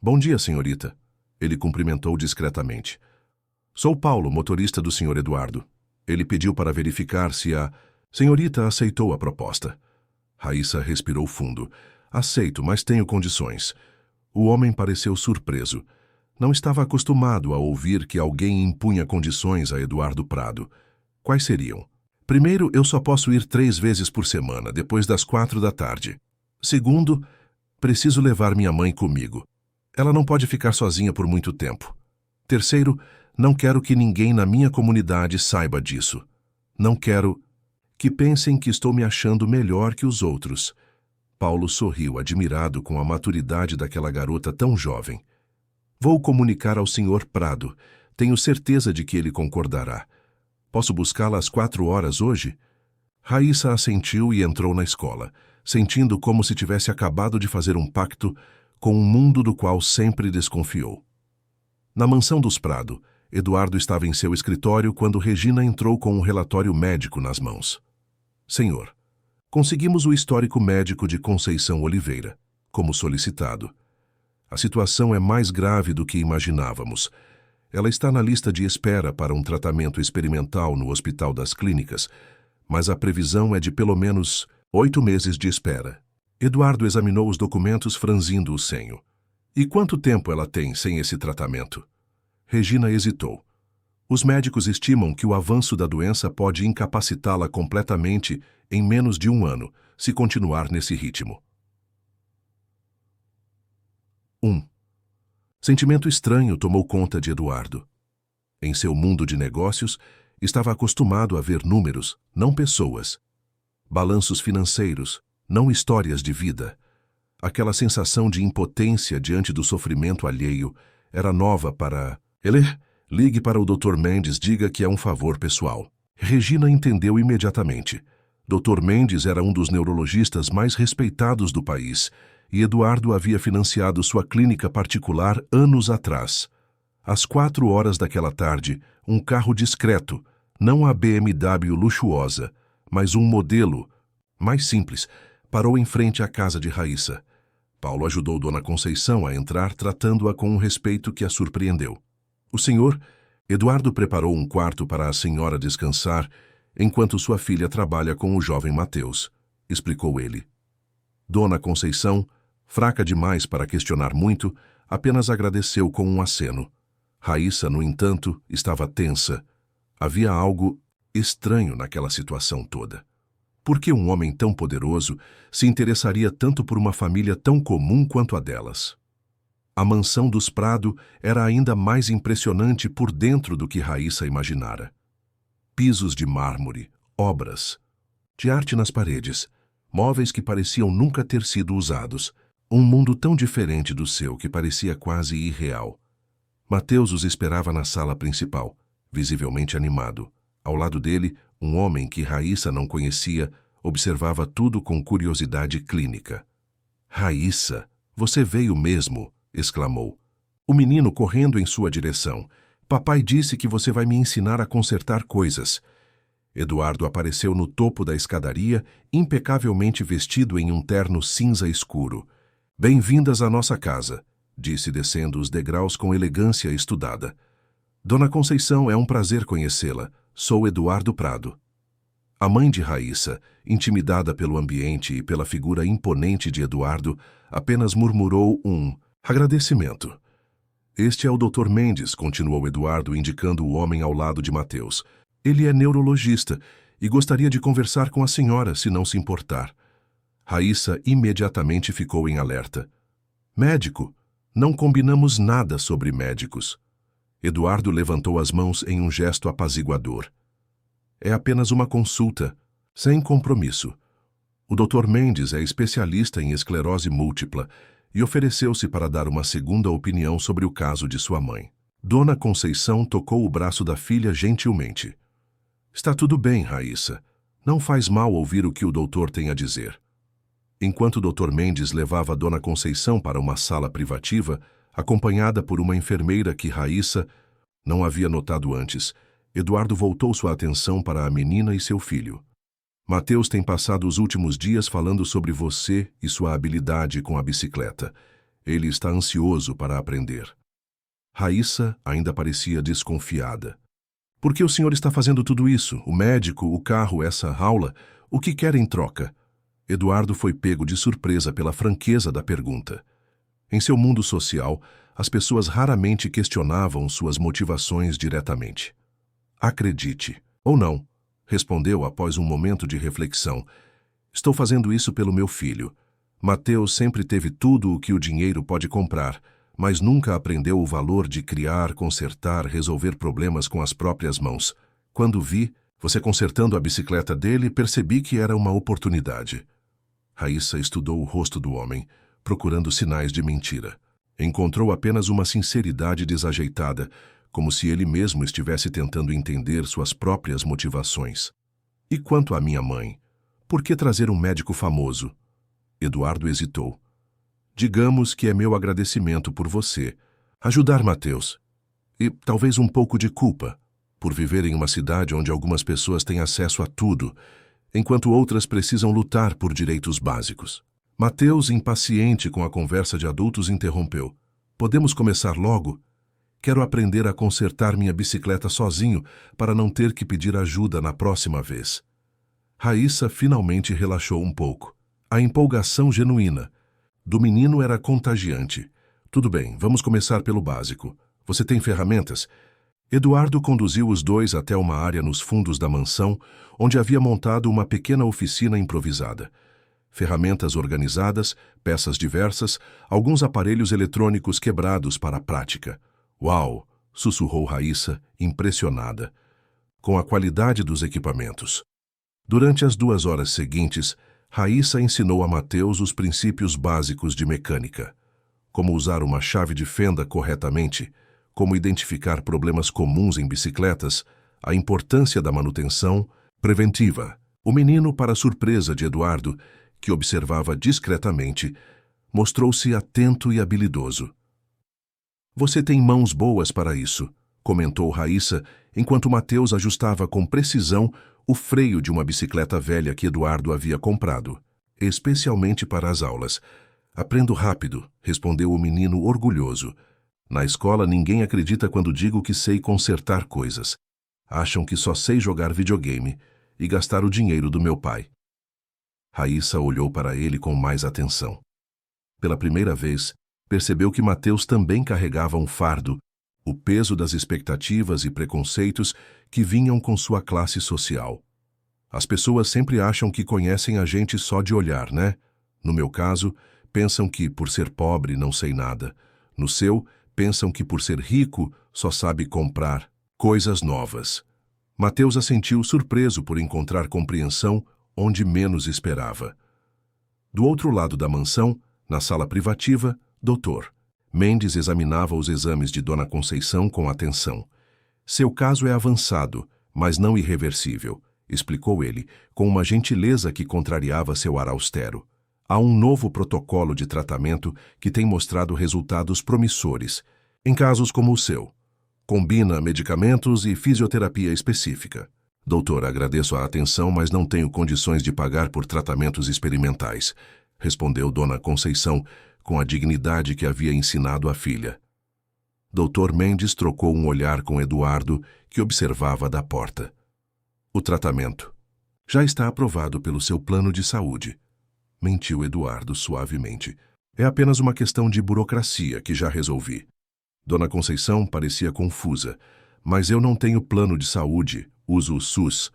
"Bom dia, senhorita." Ele cumprimentou discretamente. "Sou Paulo, motorista do senhor Eduardo. Ele pediu para verificar se a senhorita aceitou a proposta." Raíssa respirou fundo. "Aceito, mas tenho condições." O homem pareceu surpreso. Não estava acostumado a ouvir que alguém impunha condições a Eduardo Prado. Quais seriam? "Primeiro, eu só posso ir 3 vezes por semana, depois das 4 da tarde. Segundo, preciso levar minha mãe comigo. Ela não pode ficar sozinha por muito tempo. Terceiro, não quero que ninguém na minha comunidade saiba disso. Não quero que pensem que estou me achando melhor que os outros." Paulo sorriu, admirado com a maturidade daquela garota tão jovem. "Vou comunicar ao Sr. Prado. Tenho certeza de que ele concordará. Posso buscá-la às 4 horas hoje?" Raíssa assentiu e entrou na escola, sentindo como se tivesse acabado de fazer um pacto com um mundo do qual sempre desconfiou. Na mansão dos Prado, Eduardo estava em seu escritório quando Regina entrou com um relatório médico nas mãos. "Senhor, conseguimos o histórico médico de Conceição Oliveira, como solicitado. A situação é mais grave do que imaginávamos. Ela está na lista de espera para um tratamento experimental no Hospital das Clínicas, mas a previsão é de pelo menos 8 meses de espera." Eduardo examinou os documentos franzindo o senho. "E quanto tempo ela tem sem esse tratamento?" Regina hesitou. "Os médicos estimam que o avanço da doença pode incapacitá-la completamente em menos de 1 ano, se continuar nesse ritmo." Sentimento estranho tomou conta de Eduardo. Em seu mundo de negócios, estava acostumado a ver números, não pessoas. Balanços financeiros, não histórias de vida. Aquela sensação de impotência diante do sofrimento alheio era nova para... "Ele, ligue para o Dr. Mendes, diga que é um favor pessoal." Regina entendeu imediatamente. Dr. Mendes era um dos neurologistas mais respeitados do país, e Eduardo havia financiado sua clínica particular anos atrás. Às 4 horas daquela tarde, um carro discreto, não a BMW luxuosa, mas um modelo mais simples, parou em frente à casa de Raíssa. Paulo ajudou Dona Conceição a entrar, tratando-a com um respeito que a surpreendeu. "O senhor..." Eduardo preparou um quarto para a senhora descansar, enquanto sua filha trabalha com o jovem Mateus, explicou ele. Dona Conceição, fraca demais para questionar muito, apenas agradeceu com um aceno. Raíssa, no entanto, estava tensa. Havia algo estranho naquela situação toda. Por que um homem tão poderoso se interessaria tanto por uma família tão comum quanto a delas? A mansão dos Prado era ainda mais impressionante por dentro do que Raíssa imaginara. Pisos de mármore, obras, de arte nas paredes, móveis que pareciam nunca ter sido usados, um mundo tão diferente do seu que parecia quase irreal. Mateus os esperava na sala principal, visivelmente animado. Ao lado dele, um homem que Raíssa não conhecia observava tudo com curiosidade clínica. "Raíssa, você veio mesmo!" exclamou. O menino correndo em sua direção. "Papai disse que você vai me ensinar a consertar coisas." Eduardo apareceu no topo da escadaria, impecavelmente vestido em um terno cinza escuro. "Bem-vindas à nossa casa", disse descendo os degraus com elegância estudada. Dona Conceição, é um prazer conhecê-la. Sou Eduardo Prado. A mãe de Raíssa, intimidada pelo ambiente e pela figura imponente de Eduardo, apenas murmurou um agradecimento. Este é o Dr. Mendes, continuou Eduardo, indicando o homem ao lado de Mateus. Ele é neurologista e gostaria de conversar com a senhora, se não se importar. Raíssa imediatamente ficou em alerta. Médico? Não combinamos nada sobre médicos. Eduardo levantou as mãos em um gesto apaziguador. É apenas uma consulta, sem compromisso. O Dr. Mendes é especialista em esclerose múltipla e ofereceu-se para dar uma segunda opinião sobre o caso de sua mãe. Dona Conceição tocou o braço da filha gentilmente. Está tudo bem, Raíssa. Não faz mal ouvir o que o doutor tem a dizer. Enquanto o Dr. Mendes levava Dona Conceição para uma sala privativa, acompanhada por uma enfermeira que Raíssa não havia notado antes, Eduardo voltou sua atenção para a menina e seu filho. Mateus tem passado os últimos dias falando sobre você e sua habilidade com a bicicleta. Ele está ansioso para aprender. Raíssa ainda parecia desconfiada. Por que o senhor está fazendo tudo isso? O médico, o carro, essa aula? O que quer em troca? Eduardo foi pego de surpresa pela franqueza da pergunta. Em seu mundo social, as pessoas raramente questionavam suas motivações diretamente. Acredite, ou não, respondeu após um momento de reflexão. Estou fazendo isso pelo meu filho. Mateus sempre teve tudo o que o dinheiro pode comprar, mas nunca aprendeu o valor de criar, consertar, resolver problemas com as próprias mãos. Quando vi você consertando a bicicleta dele, percebi que era uma oportunidade. Raíssa estudou o rosto do homem, procurando sinais de mentira. Encontrou apenas uma sinceridade desajeitada, como se ele mesmo estivesse tentando entender suas próprias motivações. E quanto à minha mãe? Por que trazer um médico famoso? Eduardo hesitou. Digamos que é meu agradecimento por você. Ajudar Mateus. E talvez um pouco de culpa, por viver em uma cidade onde algumas pessoas têm acesso a tudo, enquanto outras precisam lutar por direitos básicos. Mateus, impaciente com a conversa de adultos, interrompeu. Podemos começar logo? Quero aprender a consertar minha bicicleta sozinho para não ter que pedir ajuda na próxima vez. Raíssa finalmente relaxou um pouco. A empolgação genuína do menino era contagiante. Tudo bem, vamos começar pelo básico. Você tem ferramentas? Eduardo conduziu os dois até uma área nos fundos da mansão, onde havia montado uma pequena oficina improvisada. Ferramentas organizadas, peças diversas, alguns aparelhos eletrônicos quebrados para a prática. Uau! Sussurrou Raíssa, impressionada com a qualidade dos equipamentos. Durante as 2 horas seguintes, Raíssa ensinou a Mateus os princípios básicos de mecânica. Como usar uma chave de fenda corretamente, como identificar problemas comuns em bicicletas, a importância da manutenção preventiva. O menino, para surpresa de Eduardo, que observava discretamente, mostrou-se atento e habilidoso. Você tem mãos boas para isso, comentou Raíssa, enquanto Mateus ajustava com precisão o freio de uma bicicleta velha que Eduardo havia comprado, especialmente para as aulas. Aprendo rápido, respondeu o menino orgulhoso. Na escola ninguém acredita quando digo que sei consertar coisas. Acham que só sei jogar videogame e gastar o dinheiro do meu pai. Raíssa olhou para ele com mais atenção. Pela primeira vez, percebeu que Mateus também carregava um fardo, o peso das expectativas e preconceitos que vinham com sua classe social. As pessoas sempre acham que conhecem a gente só de olhar, né? No meu caso, pensam que por ser pobre não sei nada. No seu, pensam que por ser rico só sabe comprar coisas novas. Mateus assentiu surpreso por encontrar compreensão onde menos esperava. Do outro lado da mansão, na sala privativa, Dr. Mendes examinava os exames de Dona Conceição com atenção. Seu caso é avançado, mas não irreversível, explicou ele, com uma gentileza que contrariava seu ar austero. Há um novo protocolo de tratamento que tem mostrado resultados promissores, em casos como o seu. Combina medicamentos e fisioterapia específica. Doutor, agradeço a atenção, mas não tenho condições de pagar por tratamentos experimentais, respondeu Dona Conceição, com a dignidade que havia ensinado à filha. Dr. Mendes trocou um olhar com Eduardo, que observava da porta. O tratamento já está aprovado pelo seu plano de saúde, mentiu Eduardo suavemente. É apenas uma questão de burocracia que já resolvi. Dona Conceição parecia confusa. Mas eu não tenho plano de saúde, uso o SUS.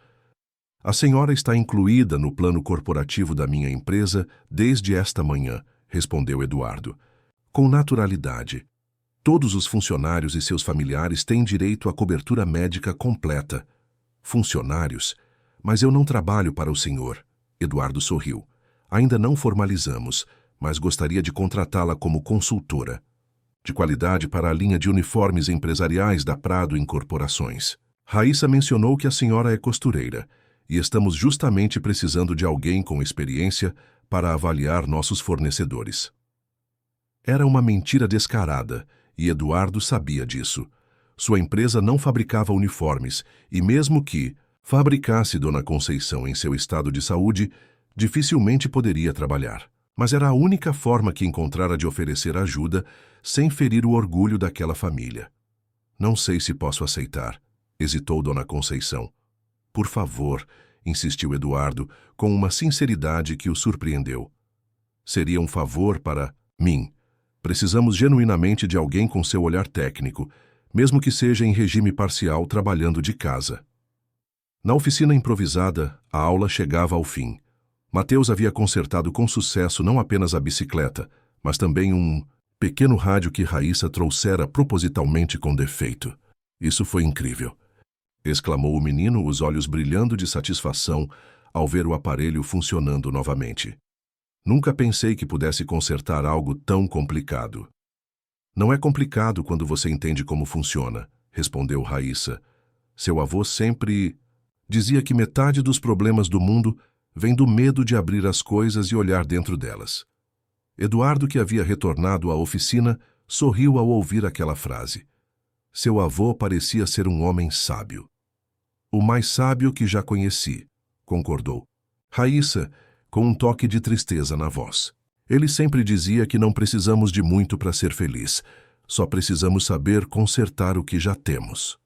A senhora está incluída no plano corporativo da minha empresa desde esta manhã, respondeu Eduardo. Com naturalidade. Todos os funcionários e seus familiares têm direito à cobertura médica completa. Funcionários? Mas eu não trabalho para o senhor. Eduardo sorriu. Ainda não formalizamos, mas gostaria de contratá-la como consultora. De qualidade para a linha de uniformes empresariais da Prado Incorporações. Raíssa mencionou que a senhora é costureira e estamos justamente precisando de alguém com experiência para avaliar nossos fornecedores. Era uma mentira descarada e Eduardo sabia disso. Sua empresa não fabricava uniformes e mesmo que fabricasse Dona Conceição em seu estado de saúde, dificilmente poderia trabalhar. Mas era a única forma que encontrara de oferecer ajuda sem ferir o orgulho daquela família. Não sei se posso aceitar, hesitou Dona Conceição. Por favor, insistiu Eduardo, com uma sinceridade que o surpreendeu. Seria um favor para mim. Precisamos genuinamente de alguém com seu olhar técnico, mesmo que seja em regime parcial trabalhando de casa. Na oficina improvisada, a aula chegava ao fim. Mateus havia consertado com sucesso não apenas a bicicleta, mas também um pequeno rádio que Raíssa trouxera propositalmente com defeito. Isso foi incrível, exclamou o menino, os olhos brilhando de satisfação ao ver o aparelho funcionando novamente. Nunca pensei que pudesse consertar algo tão complicado. Não é complicado quando você entende como funciona, respondeu Raíssa. Seu avô sempre dizia que metade dos problemas do mundo vem do medo de abrir as coisas e olhar dentro delas. Eduardo, que havia retornado à oficina, sorriu ao ouvir aquela frase. Seu avô parecia ser um homem sábio. O mais sábio que já conheci, concordou Raíssa, com um toque de tristeza na voz. Ele sempre dizia que não precisamos de muito para ser feliz, só precisamos saber consertar o que já temos.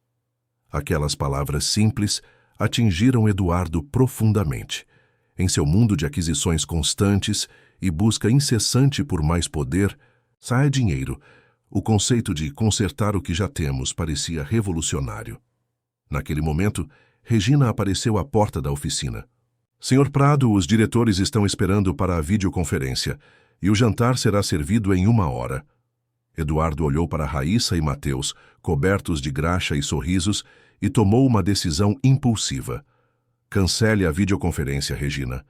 Aquelas palavras simples atingiram Eduardo profundamente. Em seu mundo de aquisições constantes e busca incessante por mais poder, sai dinheiro, o conceito de consertar o que já temos parecia revolucionário. Naquele momento, Regina apareceu à porta da oficina. Senhor Prado, os diretores estão esperando para a videoconferência e o jantar será servido em 1 hora. Eduardo olhou para Raíssa e Mateus, cobertos de graxa e sorrisos, e tomou uma decisão impulsiva. Cancele a videoconferência, Regina.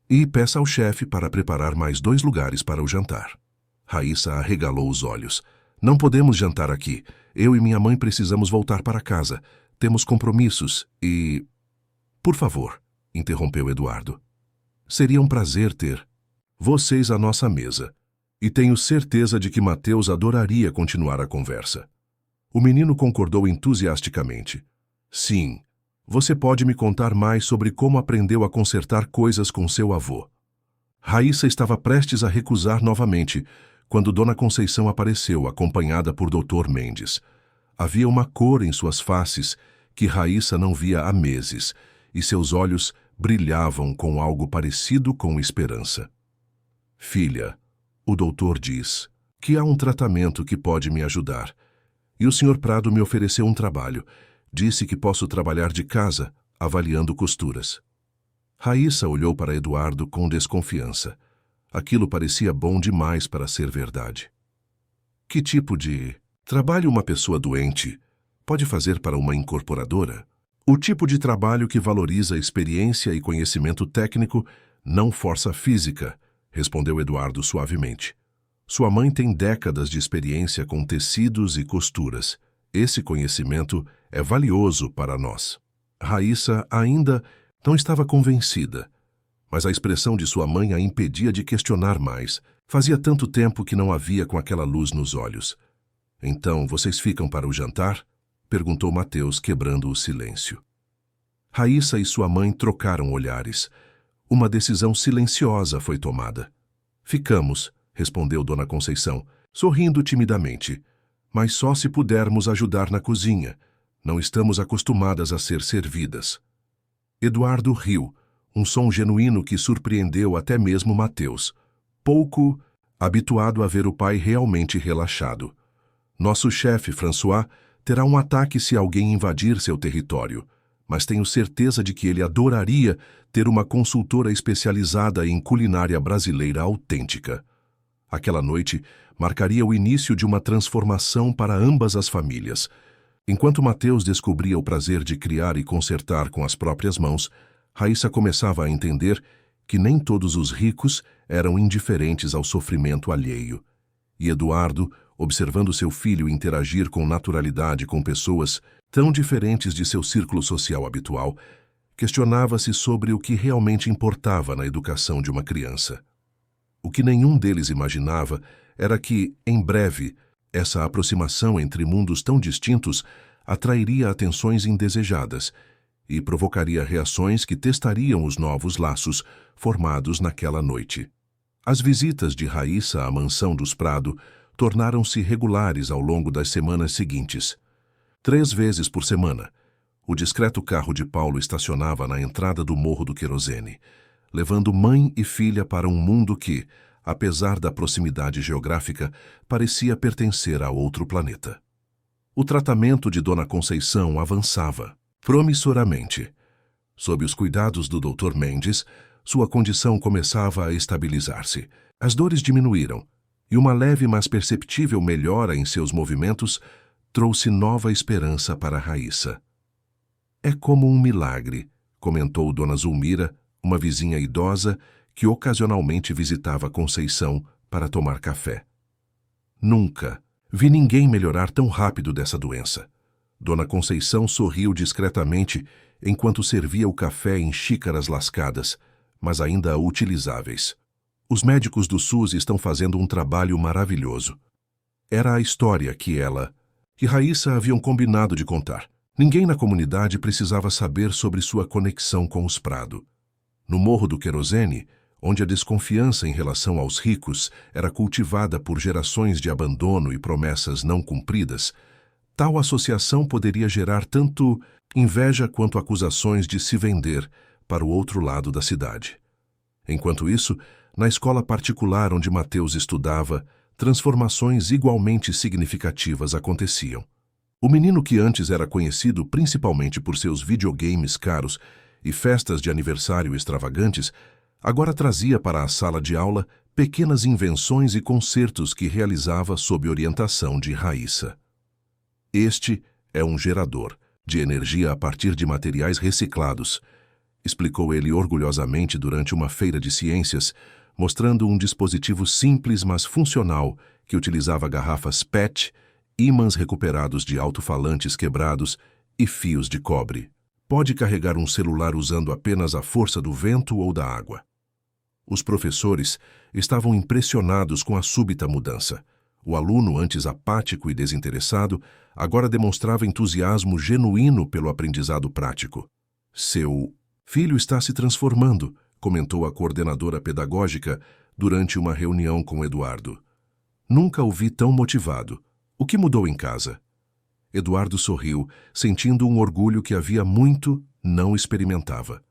E peça ao chefe para preparar mais 2 lugares para o jantar. Raíssa arregalou os olhos. Não podemos jantar aqui. Eu e minha mãe precisamos voltar para casa. Temos compromissos e... Por favor, interrompeu Eduardo. Seria um prazer ter vocês à nossa mesa. E tenho certeza de que Mateus adoraria continuar a conversa. O menino concordou entusiasticamente. Sim. Você pode me contar mais sobre como aprendeu a consertar coisas com seu avô? Raíssa estava prestes a recusar novamente, quando Dona Conceição apareceu, acompanhada por Dr. Mendes. Havia uma cor em suas faces que Raíssa não via há meses, e seus olhos brilhavam com algo parecido com esperança. Filha, o doutor diz que há um tratamento que pode me ajudar. E o Sr. Prado me ofereceu um trabalho. Disse que posso trabalhar de casa, avaliando costuras. Raíssa olhou para Eduardo com desconfiança. Aquilo parecia bom demais para ser verdade. Que tipo de trabalho uma pessoa doente pode fazer para uma incorporadora? O tipo de trabalho que valoriza experiência e conhecimento técnico, não força física, respondeu Eduardo suavemente. Sua mãe tem décadas de experiência com tecidos e costuras. Esse conhecimento é valioso para nós. Raíssa ainda não estava convencida, mas a expressão de sua mãe a impedia de questionar mais. Fazia tanto tempo que não a via com aquela luz nos olhos. Então, vocês ficam para o jantar? Perguntou Mateus, quebrando o silêncio. Raíssa e sua mãe trocaram olhares. Uma decisão silenciosa foi tomada. Ficamos, respondeu Dona Conceição, sorrindo timidamente. Mas só se pudermos ajudar na cozinha. Não estamos acostumadas a ser servidas. Eduardo riu, um som genuíno que surpreendeu até mesmo Mateus, pouco habituado a ver o pai realmente relaxado. Nosso chefe, François, terá um ataque se alguém invadir seu território, mas tenho certeza de que ele adoraria ter uma consultora especializada em culinária brasileira autêntica. Aquela noite marcaria o início de uma transformação para ambas as famílias. Enquanto Mateus descobria o prazer de criar e consertar com as próprias mãos, Raíssa começava a entender que nem todos os ricos eram indiferentes ao sofrimento alheio. E Eduardo, observando seu filho interagir com naturalidade com pessoas tão diferentes de seu círculo social habitual, questionava-se sobre o que realmente importava na educação de uma criança. O que nenhum deles imaginava era que, em breve, essa aproximação entre mundos tão distintos atrairia atenções indesejadas e provocaria reações que testariam os novos laços formados naquela noite. As visitas de Raíssa à mansão dos Prado tornaram-se regulares ao longo das semanas seguintes. 3 vezes por semana, o discreto carro de Paulo estacionava na entrada do Morro do Querosene, levando mãe e filha para um mundo que, apesar da proximidade geográfica, parecia pertencer a outro planeta. O tratamento de Dona Conceição avançava, promissoramente. Sob os cuidados do Dr. Mendes, sua condição começava a estabilizar-se. As dores diminuíram, e uma leve mas perceptível melhora em seus movimentos trouxe nova esperança para Raíssa. É como um milagre, comentou Dona Zulmira, uma vizinha idosa que ocasionalmente visitava Conceição para tomar café. Nunca vi ninguém melhorar tão rápido dessa doença. Dona Conceição sorriu discretamente enquanto servia o café em xícaras lascadas, mas ainda utilizáveis. Os médicos do SUS estão fazendo um trabalho maravilhoso. Era a história que ela e Raíssa haviam combinado de contar. Ninguém na comunidade precisava saber sobre sua conexão com os Prado. No Morro do Querosene, onde a desconfiança em relação aos ricos era cultivada por gerações de abandono e promessas não cumpridas, tal associação poderia gerar tanto inveja quanto acusações de se vender para o outro lado da cidade. Enquanto isso, na escola particular onde Mateus estudava, transformações igualmente significativas aconteciam. O menino, que antes era conhecido principalmente por seus videogames caros e festas de aniversário extravagantes, agora trazia para a sala de aula pequenas invenções e concertos que realizava sob orientação de Raíssa. Este é um gerador de energia a partir de materiais reciclados, explicou ele orgulhosamente durante uma feira de ciências, mostrando um dispositivo simples mas funcional que utilizava garrafas PET, ímãs recuperados de alto-falantes quebrados e fios de cobre. Pode carregar um celular usando apenas a força do vento ou da água. Os professores estavam impressionados com a súbita mudança. O aluno, antes apático e desinteressado, agora demonstrava entusiasmo genuíno pelo aprendizado prático. Seu filho está se transformando, comentou a coordenadora pedagógica durante uma reunião com Eduardo. Nunca o vi tão motivado. O que mudou em casa? Eduardo sorriu, sentindo um orgulho que havia muito não experimentava.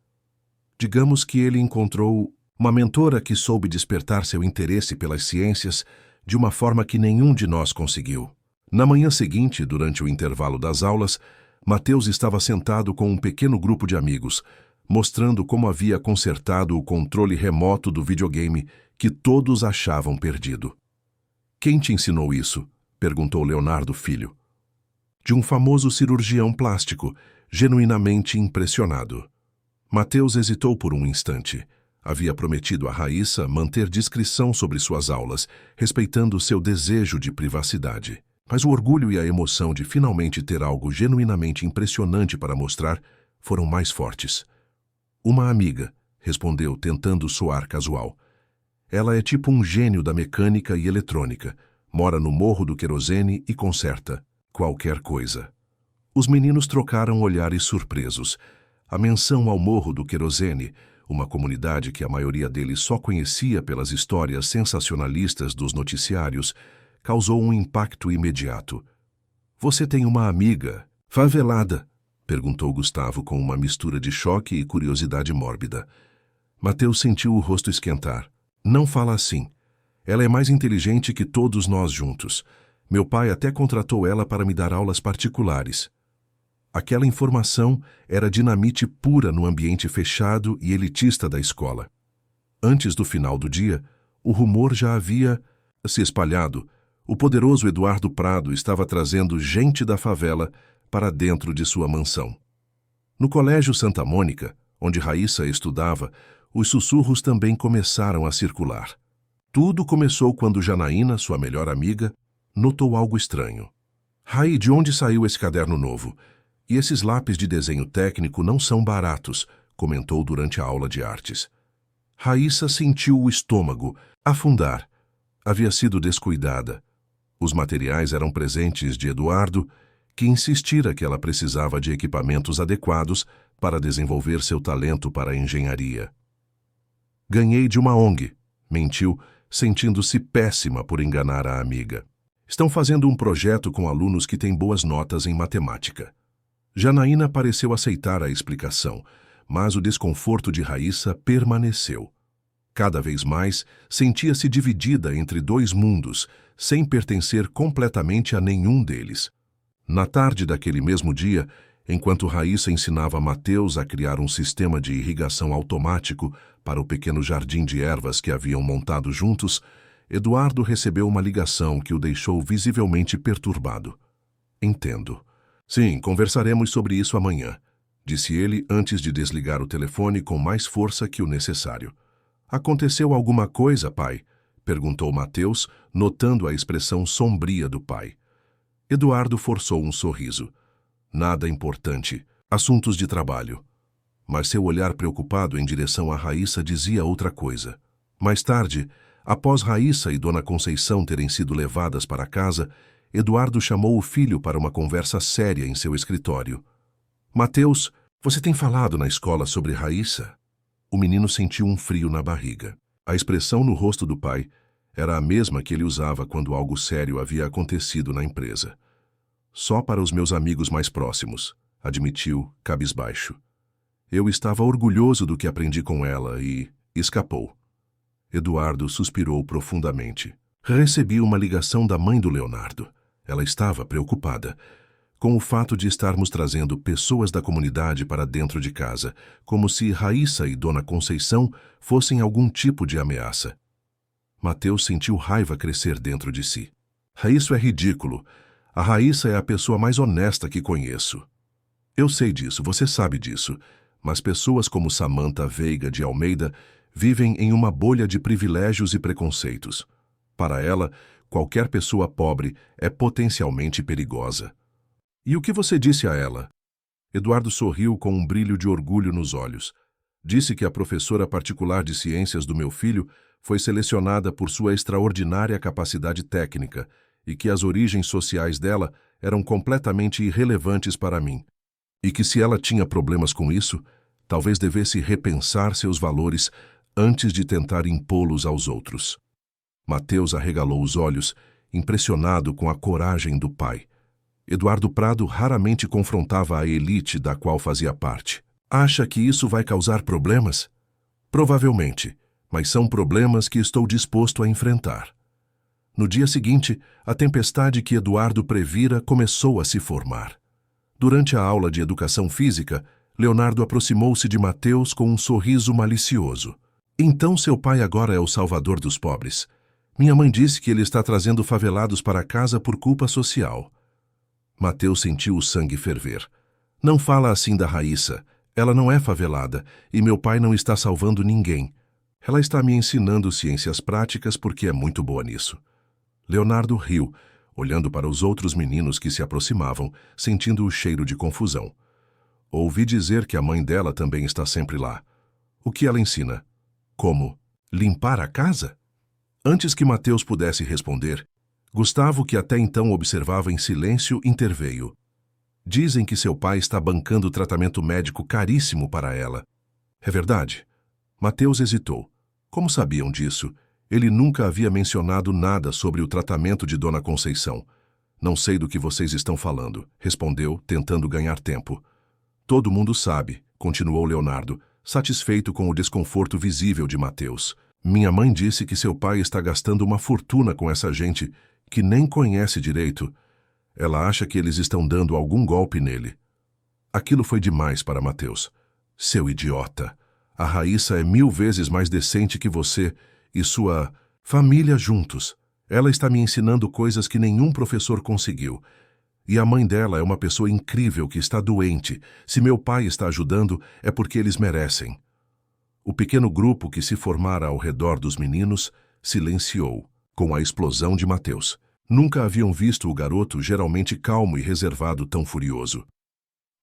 Digamos que ele encontrou uma mentora que soube despertar seu interesse pelas ciências de uma forma que nenhum de nós conseguiu. Na manhã seguinte, durante o intervalo das aulas, Mateus estava sentado com um pequeno grupo de amigos, mostrando como havia consertado o controle remoto do videogame que todos achavam perdido. Quem te ensinou isso? Perguntou Leonardo Filho. De um famoso cirurgião plástico, genuinamente impressionado. Mateus hesitou por um instante. Havia prometido a Raíssa manter discrição sobre suas aulas, respeitando seu desejo de privacidade. Mas o orgulho e a emoção de finalmente ter algo genuinamente impressionante para mostrar foram mais fortes. Uma amiga, respondeu, tentando soar casual. Ela é tipo um gênio da mecânica e eletrônica. Mora no Morro do Querosene e conserta qualquer coisa. Os meninos trocaram olhares surpresos. A menção ao Morro do Querosene, uma comunidade que a maioria deles só conhecia pelas histórias sensacionalistas dos noticiários, causou um impacto imediato. "Você tem uma amiga favelada?" perguntou Gustavo com uma mistura de choque e curiosidade mórbida. Mateus sentiu o rosto esquentar. "Não fala assim. Ela é mais inteligente que todos nós juntos. Meu pai até contratou ela para me dar aulas particulares." Aquela informação era dinamite pura no ambiente fechado e elitista da escola. Antes do final do dia, o rumor já havia se espalhado. O poderoso Eduardo Prado estava trazendo gente da favela para dentro de sua mansão. No Colégio Santa Mônica, onde Raíssa estudava, os sussurros também começaram a circular. Tudo começou quando Janaína, sua melhor amiga, notou algo estranho. "Raí, de onde saiu esse caderno novo? E esses lápis de desenho técnico não são baratos", comentou durante a aula de artes. Raíssa sentiu o estômago afundar. Havia sido descuidada. Os materiais eram presentes de Eduardo, que insistira que ela precisava de equipamentos adequados para desenvolver seu talento para a engenharia. "Ganhei de uma ONG", mentiu, sentindo-se péssima por enganar a amiga. "Estão fazendo um projeto com alunos que têm boas notas em matemática." Janaína pareceu aceitar a explicação, mas o desconforto de Raíssa permaneceu. Cada vez mais, sentia-se dividida entre dois mundos, sem pertencer completamente a nenhum deles. Na tarde daquele mesmo dia, enquanto Raíssa ensinava Mateus a criar um sistema de irrigação automático para o pequeno jardim de ervas que haviam montado juntos, Eduardo recebeu uma ligação que o deixou visivelmente perturbado. "Entendo. Sim, conversaremos sobre isso amanhã", disse ele antes de desligar o telefone com mais força que o necessário. "Aconteceu alguma coisa, pai?" perguntou Mateus, notando a expressão sombria do pai. Eduardo forçou um sorriso. "Nada importante. Assuntos de trabalho." Mas seu olhar preocupado em direção a Raíssa dizia outra coisa. Mais tarde, após Raíssa e Dona Conceição terem sido levadas para casa, Eduardo chamou o filho para uma conversa séria em seu escritório. "Mateus, você tem falado na escola sobre Raíssa?" O menino sentiu um frio na barriga. A expressão no rosto do pai era a mesma que ele usava quando algo sério havia acontecido na empresa. "Só para os meus amigos mais próximos", admitiu, cabisbaixo. "Eu estava orgulhoso do que aprendi com ela e escapou." Eduardo suspirou profundamente. "Recebi uma ligação da mãe do Leonardo. Ela estava preocupada com o fato de estarmos trazendo pessoas da comunidade para dentro de casa, como se Raíssa e Dona Conceição fossem algum tipo de ameaça." Mateus sentiu raiva crescer dentro de si. "Isso é ridículo. A Raíssa é a pessoa mais honesta que conheço." "Eu sei disso, você sabe disso, mas pessoas como Samantha Veiga de Almeida vivem em uma bolha de privilégios e preconceitos. Para ela, qualquer pessoa pobre é potencialmente perigosa." "E o que você disse a ela?" Eduardo sorriu com um brilho de orgulho nos olhos. "Disse que a professora particular de ciências do meu filho foi selecionada por sua extraordinária capacidade técnica e que as origens sociais dela eram completamente irrelevantes para mim. E que se ela tinha problemas com isso, talvez devesse repensar seus valores antes de tentar impô-los aos outros." Mateus arregalou os olhos, impressionado com a coragem do pai. Eduardo Prado raramente confrontava a elite da qual fazia parte. "Acha que isso vai causar problemas?" "Provavelmente, mas são problemas que estou disposto a enfrentar." No dia seguinte, a tempestade que Eduardo previra começou a se formar. Durante a aula de educação física, Leonardo aproximou-se de Mateus com um sorriso malicioso. "Então seu pai agora é o salvador dos pobres. Minha mãe disse que ele está trazendo favelados para casa por culpa social." Mateus sentiu o sangue ferver. "Não fala assim da Raíssa. Ela não é favelada e meu pai não está salvando ninguém. Ela está me ensinando ciências práticas porque é muito boa nisso." Leonardo riu, olhando para os outros meninos que se aproximavam, sentindo o cheiro de confusão. "Ouvi dizer que a mãe dela também está sempre lá. O que ela ensina? Como? Limpar a casa?" Antes que Mateus pudesse responder, Gustavo, que até então observava em silêncio, interveio. "Dizem que seu pai está bancando tratamento médico caríssimo para ela. É verdade?" Mateus hesitou. Como sabiam disso? Ele nunca havia mencionado nada sobre o tratamento de Dona Conceição. Não sei do que vocês estão falando, respondeu, tentando ganhar tempo. Todo mundo sabe, continuou Leonardo, satisfeito com o desconforto visível de Mateus. Minha mãe disse que seu pai está gastando uma fortuna com essa gente que nem conhece direito. Ela acha que eles estão dando algum golpe nele. Aquilo foi demais para Mateus. Seu idiota! A Raíssa é 1000 vezes mais decente que você e sua família juntos. Ela está me ensinando coisas que nenhum professor conseguiu. E a mãe dela é uma pessoa incrível que está doente. Se meu pai está ajudando, é porque eles merecem. O pequeno grupo que se formara ao redor dos meninos silenciou, com a explosão de Mateus. Nunca haviam visto o garoto geralmente calmo e reservado tão furioso.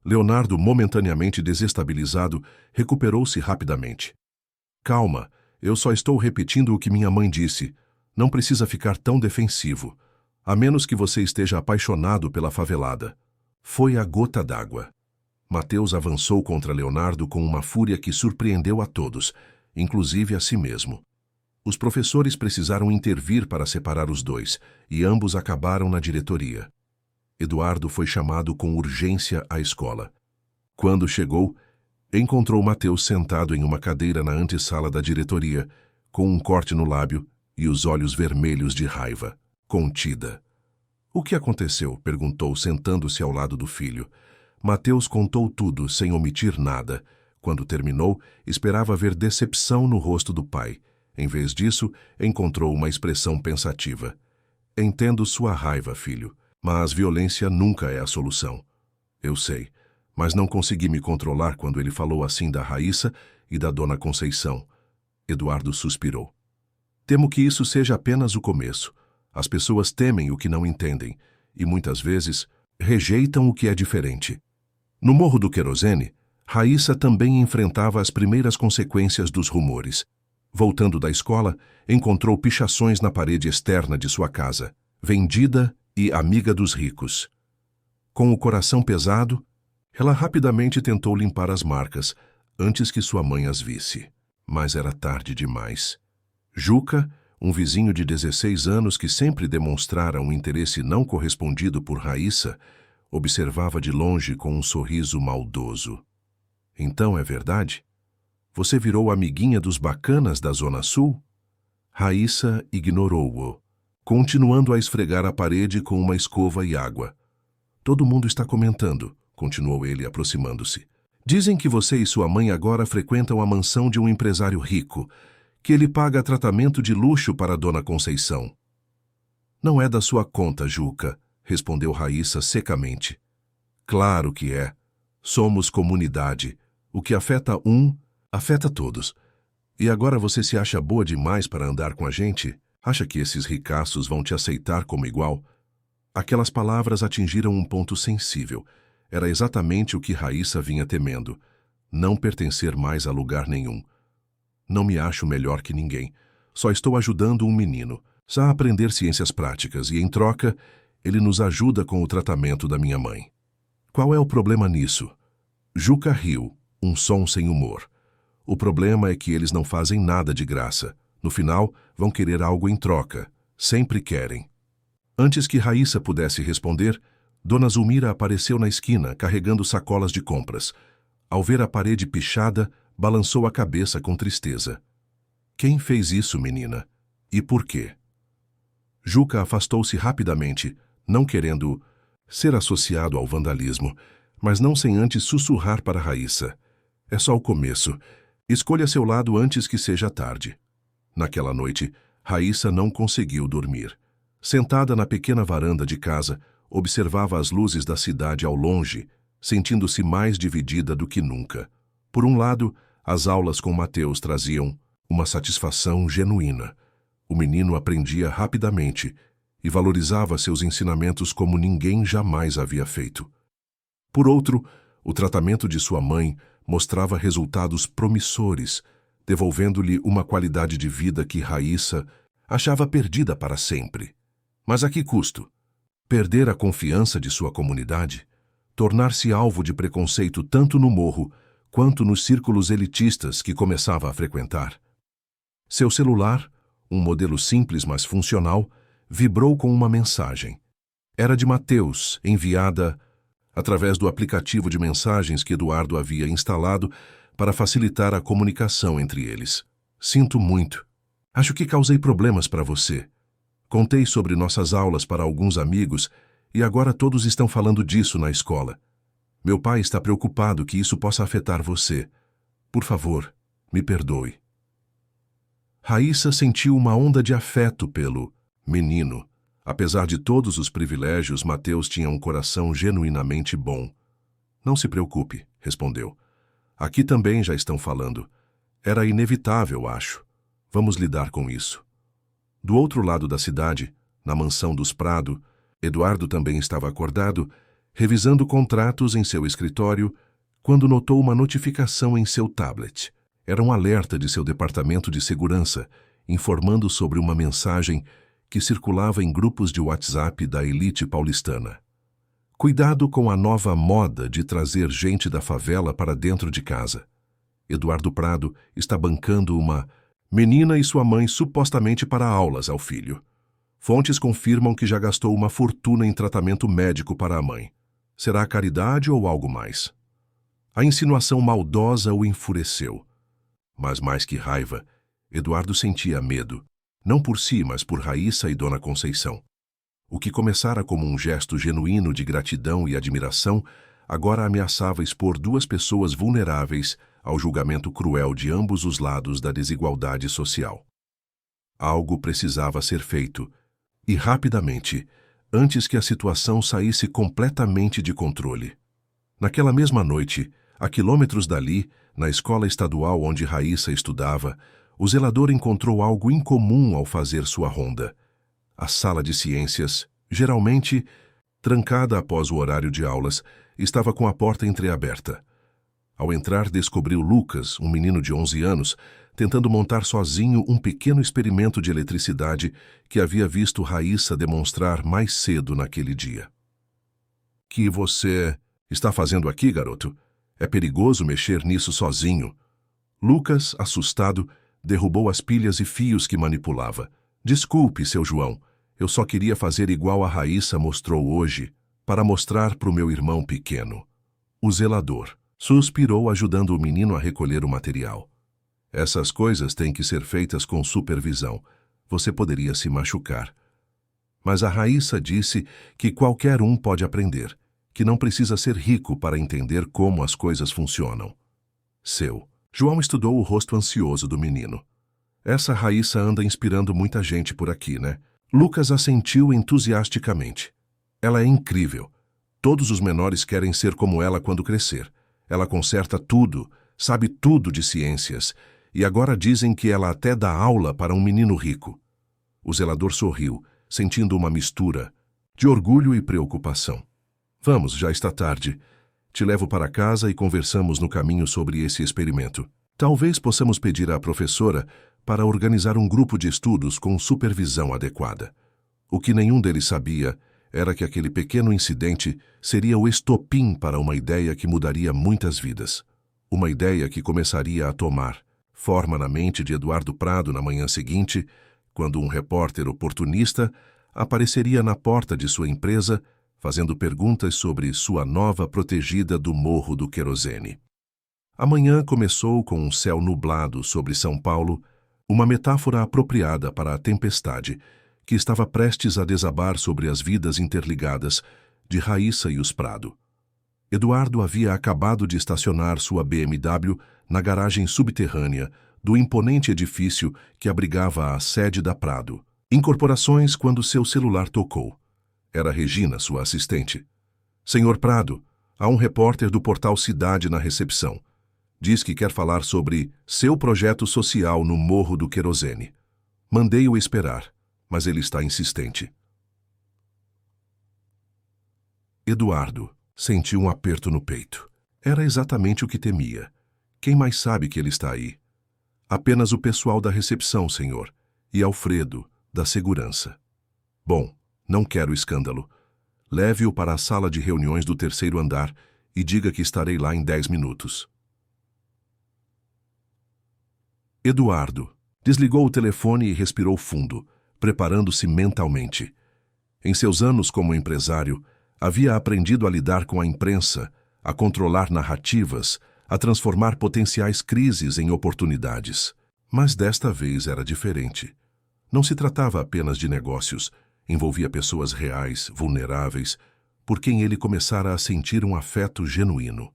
Leonardo, momentaneamente desestabilizado, recuperou-se rapidamente. Calma, eu só estou repetindo o que minha mãe disse. Não precisa ficar tão defensivo, a menos que você esteja apaixonado pela favelada. Foi a gota d'água. Mateus avançou contra Leonardo com uma fúria que surpreendeu a todos, inclusive a si mesmo. Os professores precisaram intervir para separar os dois, e ambos acabaram na diretoria. Eduardo foi chamado com urgência à escola. Quando chegou, encontrou Mateus sentado em uma cadeira na antessala da diretoria, com um corte no lábio e os olhos vermelhos de raiva, contida. O que aconteceu? Perguntou, sentando-se ao lado do filho. Mateus contou tudo, sem omitir nada. Quando terminou, esperava ver decepção no rosto do pai. Em vez disso, encontrou uma expressão pensativa. Entendo sua raiva, filho, mas violência nunca é a solução. Eu sei, mas não consegui me controlar quando ele falou assim da Raíssa e da Dona Conceição. Eduardo suspirou. Temo que isso seja apenas o começo. As pessoas temem o que não entendem e, muitas vezes, rejeitam o que é diferente. No Morro do Querosene, Raíssa também enfrentava as primeiras consequências dos rumores. Voltando da escola, encontrou pichações na parede externa de sua casa, vendida e amiga dos ricos. Com o coração pesado, ela rapidamente tentou limpar as marcas, antes que sua mãe as visse. Mas era tarde demais. Juca, um vizinho de 16 anos que sempre demonstrara um interesse não correspondido por Raíssa, observava de longe com um sorriso maldoso. Então é verdade? Você virou amiguinha dos bacanas da Zona Sul? Raíssa ignorou-o, continuando a esfregar a parede com uma escova e água. Todo mundo está comentando, continuou ele, aproximando-se. Dizem que você e sua mãe agora frequentam a mansão de um empresário rico, que ele paga tratamento de luxo para Dona Conceição. Não é da sua conta, Juca, respondeu Raíssa secamente. Claro que é. Somos comunidade. O que afeta um, afeta todos. E agora você se acha boa demais para andar com a gente? Acha que esses ricaços vão te aceitar como igual? Aquelas palavras atingiram um ponto sensível. Era exatamente o que Raíssa vinha temendo. Não pertencer mais a lugar nenhum. Não me acho melhor que ninguém. Só estou ajudando um menino a aprender ciências práticas e, em troca, ele nos ajuda com o tratamento da minha mãe. Qual é o problema nisso? Juca riu, um som sem humor. O problema é que eles não fazem nada de graça. No final, vão querer algo em troca. Sempre querem. Antes que Raíssa pudesse responder, Dona Zulmira apareceu na esquina, carregando sacolas de compras. Ao ver a parede pichada, balançou a cabeça com tristeza. Quem fez isso, menina? E por quê? Juca afastou-se rapidamente, não querendo ser associado ao vandalismo, mas não sem antes sussurrar para Raíssa. É só o começo. Escolha seu lado antes que seja tarde. Naquela noite, Raíssa não conseguiu dormir. Sentada na pequena varanda de casa, observava as luzes da cidade ao longe, sentindo-se mais dividida do que nunca. Por um lado, as aulas com Mateus traziam uma satisfação genuína. O menino aprendia rapidamente e valorizava seus ensinamentos como ninguém jamais havia feito. Por outro, o tratamento de sua mãe mostrava resultados promissores, devolvendo-lhe uma qualidade de vida que Raíssa achava perdida para sempre. Mas a que custo? Perder a confiança de sua comunidade? Tornar-se alvo de preconceito tanto no morro quanto nos círculos elitistas que começava a frequentar. Seu celular, um modelo simples mas funcional, vibrou com uma mensagem. Era de Mateus, enviada através do aplicativo de mensagens que Eduardo havia instalado para facilitar a comunicação entre eles. Sinto muito. Acho que causei problemas para você. Contei sobre nossas aulas para alguns amigos e agora todos estão falando disso na escola. Meu pai está preocupado que isso possa afetar você. Por favor, me perdoe. Raíssa sentiu uma onda de afeto pelo menino. Apesar de todos os privilégios, Mateus tinha um coração genuinamente bom. Não se preocupe, respondeu. Aqui também já estão falando. Era inevitável, acho. Vamos lidar com isso. Do outro lado da cidade, na mansão dos Prado, Eduardo também estava acordado, revisando contratos em seu escritório, quando notou uma notificação em seu tablet. Era um alerta de seu departamento de segurança, informando sobre uma mensagem que circulava em grupos de WhatsApp da elite paulistana. Cuidado com a nova moda de trazer gente da favela para dentro de casa. Eduardo Prado está bancando uma menina e sua mãe supostamente para aulas ao filho. Fontes confirmam que já gastou uma fortuna em tratamento médico para a mãe. Será caridade ou algo mais? A insinuação maldosa o enfureceu. Mas mais que raiva, Eduardo sentia medo. Não por si, mas por Raíssa e Dona Conceição. O que começara como um gesto genuíno de gratidão e admiração, agora ameaçava expor duas pessoas vulneráveis ao julgamento cruel de ambos os lados da desigualdade social. Algo precisava ser feito, e rapidamente, antes que a situação saísse completamente de controle. Naquela mesma noite, a quilômetros dali, na escola estadual onde Raíssa estudava, o zelador encontrou algo incomum ao fazer sua ronda. A sala de ciências, geralmente trancada após o horário de aulas, estava com a porta entreaberta. Ao entrar, descobriu Lucas, um menino de 11 anos, tentando montar sozinho um pequeno experimento de eletricidade que havia visto Raíssa demonstrar mais cedo naquele dia. — Que você está fazendo aqui, garoto? É perigoso mexer nisso sozinho. Lucas, assustado, derrubou as pilhas e fios que manipulava. — Desculpe, seu João, eu só queria fazer igual a Raíssa mostrou hoje, para mostrar para o meu irmão pequeno. O zelador suspirou, ajudando o menino a recolher o material. Essas coisas têm que ser feitas com supervisão. Você poderia se machucar. Mas a Raíssa disse que qualquer um pode aprender, que não precisa ser rico para entender como as coisas funcionam. João estudou o rosto ansioso do menino. Essa Raíssa anda inspirando muita gente por aqui, né? Lucas assentiu entusiasticamente. Ela é incrível. Todos os menores querem ser como ela quando crescer. Ela conserta tudo, sabe tudo de ciências, e agora dizem que ela até dá aula para um menino rico. O zelador sorriu, sentindo uma mistura de orgulho e preocupação. Vamos, já está tarde. Te levo para casa e conversamos no caminho sobre esse experimento. Talvez possamos pedir à professora para organizar um grupo de estudos com supervisão adequada. O que nenhum deles sabia era que aquele pequeno incidente seria o estopim para uma ideia que mudaria muitas vidas. Uma ideia que começaria a tomar forma na mente de Eduardo Prado na manhã seguinte, quando um repórter oportunista apareceria na porta de sua empresa fazendo perguntas sobre sua nova protegida do Morro do Querosene. A manhã começou com um céu nublado sobre São Paulo, uma metáfora apropriada para a tempestade que estava prestes a desabar sobre as vidas interligadas de Raíssa e os Prado. Eduardo havia acabado de estacionar sua BMW na garagem subterrânea do imponente edifício que abrigava a sede da Prado. Incorporações quando seu celular tocou. Era Regina, sua assistente. — Senhor Prado, há um repórter do portal Cidade na recepção. Diz que quer falar sobre seu projeto social no Morro do Querosene. Mandei-o esperar, mas ele está insistente. Eduardo sentiu um aperto no peito. Era exatamente o que temia. Quem mais sabe que ele está aí? Apenas o pessoal da recepção, senhor, e Alfredo, da segurança. Bom, não quero escândalo. Leve-o para a sala de reuniões do 3º andar e diga que estarei lá em 10 minutos. Eduardo desligou o telefone e respirou fundo, preparando-se mentalmente. Em seus anos como empresário, havia aprendido a lidar com a imprensa, a controlar narrativas, a transformar potenciais crises em oportunidades. Mas desta vez era diferente. Não se tratava apenas de negócios, envolvia pessoas reais, vulneráveis, por quem ele começara a sentir um afeto genuíno.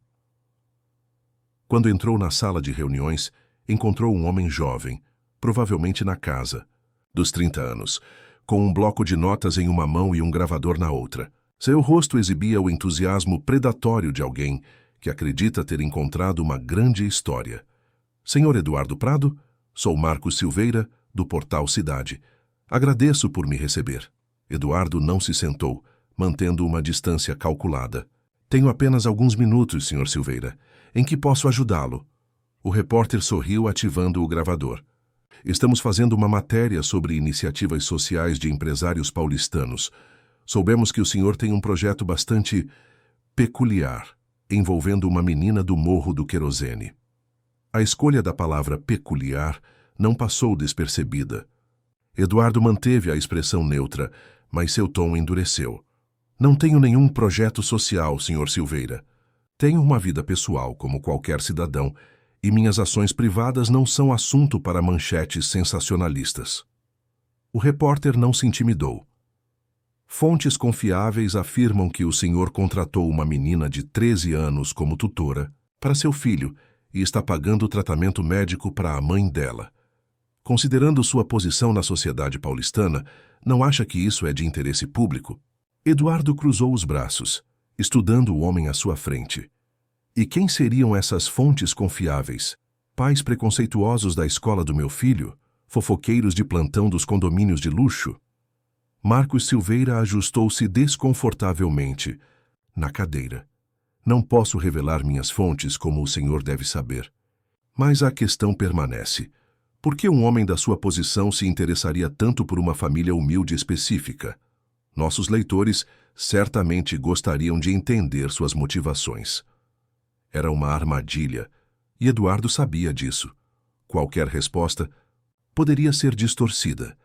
Quando entrou na sala de reuniões, encontrou um homem jovem, provavelmente na casa, dos 30 anos, com um bloco de notas em uma mão e um gravador na outra. Seu rosto exibia o entusiasmo predatório de alguém que acredita ter encontrado uma grande história. Senhor Eduardo Prado, sou Marcos Silveira, do Portal Cidade. Agradeço por me receber. Eduardo não se sentou, mantendo uma distância calculada. Tenho apenas alguns minutos, Sr. Silveira. Em que posso ajudá-lo? O repórter sorriu ativando o gravador. Estamos fazendo uma matéria sobre iniciativas sociais de empresários paulistanos. Soubemos que o senhor tem um projeto bastante peculiar, envolvendo uma menina do Morro do Querosene. A escolha da palavra peculiar não passou despercebida. Eduardo manteve a expressão neutra, mas seu tom endureceu. Não tenho nenhum projeto social, Sr. Silveira. Tenho uma vida pessoal como qualquer cidadão, e minhas ações privadas não são assunto para manchetes sensacionalistas. O repórter não se intimidou. Fontes confiáveis afirmam que o senhor contratou uma menina de 13 anos como tutora para seu filho e está pagando o tratamento médico para a mãe dela. Considerando sua posição na sociedade paulistana, não acha que isso é de interesse público? Eduardo cruzou os braços, estudando o homem à sua frente. E quem seriam essas fontes confiáveis? Pais preconceituosos da escola do meu filho? Fofoqueiros de plantão dos condomínios de luxo? Marcos Silveira ajustou-se desconfortavelmente na cadeira. Não posso revelar minhas fontes, como o senhor deve saber. Mas a questão permanece. Por que um homem da sua posição se interessaria tanto por uma família humilde específica? Nossos leitores certamente gostariam de entender suas motivações. Era uma armadilha, e Eduardo sabia disso. Qualquer resposta poderia ser distorcida.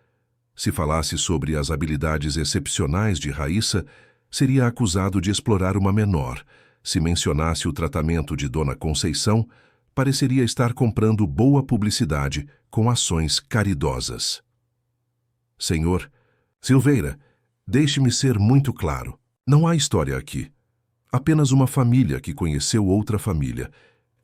Se falasse sobre as habilidades excepcionais de Raíssa, seria acusado de explorar uma menor. Se mencionasse o tratamento de Dona Conceição, pareceria estar comprando boa publicidade com ações caridosas. Senhor Silveira, deixe-me ser muito claro. Não há história aqui. Apenas uma família que conheceu outra família,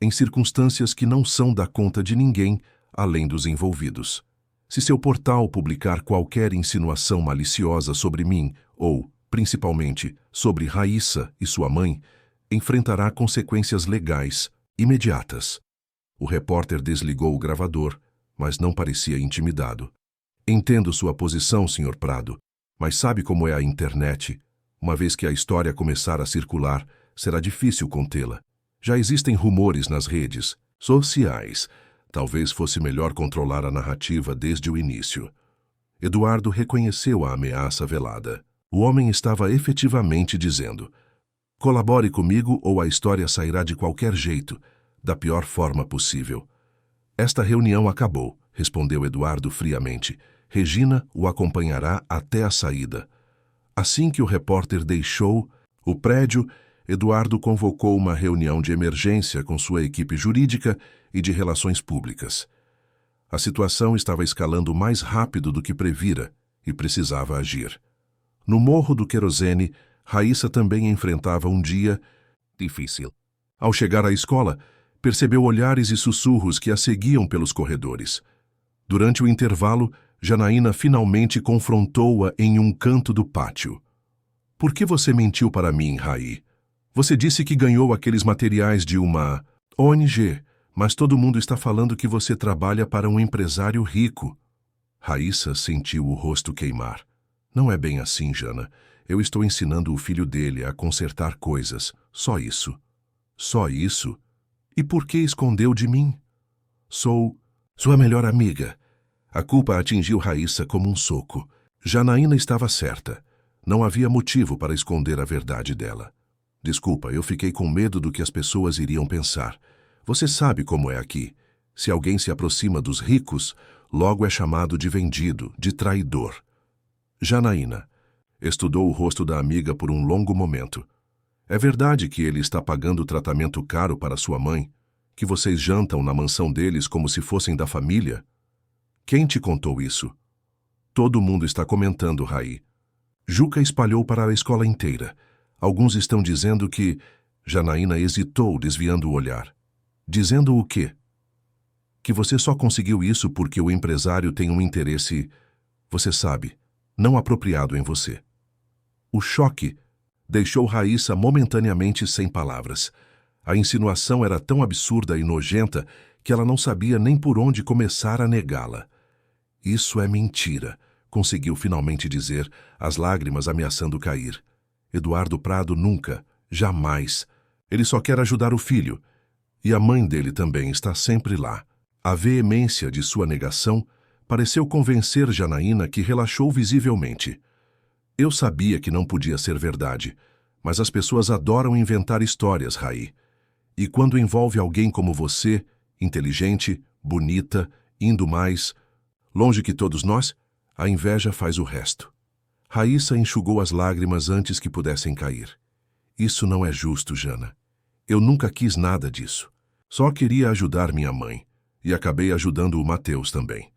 em circunstâncias que não são da conta de ninguém além dos envolvidos. Se seu portal publicar qualquer insinuação maliciosa sobre mim, ou, principalmente, sobre Raíssa e sua mãe, enfrentará consequências legais imediatas. O repórter desligou o gravador, mas não parecia intimidado. Entendo sua posição, Sr. Prado, mas sabe como é a internet? Uma vez que a história começar a circular, será difícil contê-la. Já existem rumores nas redes sociais. Talvez fosse melhor controlar a narrativa desde o início. Eduardo reconheceu a ameaça velada. O homem estava efetivamente dizendo: colabore comigo ou a história sairá de qualquer jeito, da pior forma possível. Esta reunião acabou, respondeu Eduardo friamente. Regina o acompanhará até a saída. Assim que o repórter deixou o prédio, Eduardo convocou uma reunião de emergência com sua equipe jurídica e de relações públicas. A situação estava escalando mais rápido do que previra e precisava agir. No Morro do Querosene, Raíssa também enfrentava um dia difícil. Ao chegar à escola, percebeu olhares e sussurros que a seguiam pelos corredores. Durante o intervalo, Janaína finalmente confrontou-a em um canto do pátio. Por que você mentiu para mim, Raí? Você disse que ganhou aqueles materiais de uma ONG, mas todo mundo está falando que você trabalha para um empresário rico. Raíssa sentiu o rosto queimar. Não é bem assim, Jana. Eu estou ensinando o filho dele a consertar coisas. Só isso. Só isso? E por que escondeu de mim? Sou sua melhor amiga. A culpa atingiu Raíssa como um soco. Janaína estava certa. Não havia motivo para esconder a verdade dela. Desculpa, eu fiquei com medo do que as pessoas iriam pensar. Você sabe como é aqui. Se alguém se aproxima dos ricos, logo é chamado de vendido, de traidor. Janaína estudou o rosto da amiga por um longo momento. É verdade que ele está pagando tratamento caro para sua mãe? Que vocês jantam na mansão deles como se fossem da família? Quem te contou isso? Todo mundo está comentando, Raí. Juca espalhou para a escola inteira. Alguns estão dizendo que... Janaína hesitou, desviando o olhar. Dizendo o quê? Que você só conseguiu isso porque o empresário tem um interesse, você sabe, não apropriado em você. O choque deixou Raíssa momentaneamente sem palavras. A insinuação era tão absurda e nojenta que ela não sabia nem por onde começar a negá-la. Isso é mentira, conseguiu finalmente dizer, as lágrimas ameaçando cair. Eduardo Prado nunca, jamais. Ele só quer ajudar o filho. E a mãe dele também está sempre lá. A veemência de sua negação pareceu convencer Janaína, que relaxou visivelmente. Eu sabia que não podia ser verdade, mas as pessoas adoram inventar histórias, Raí. E quando envolve alguém como você, inteligente, bonita, indo mais, longe que todos nós, a inveja faz o resto. Raíssa enxugou as lágrimas antes que pudessem cair. Isso não é justo, Jana. Eu nunca quis nada disso. Só queria ajudar minha mãe. E acabei ajudando o Mateus também.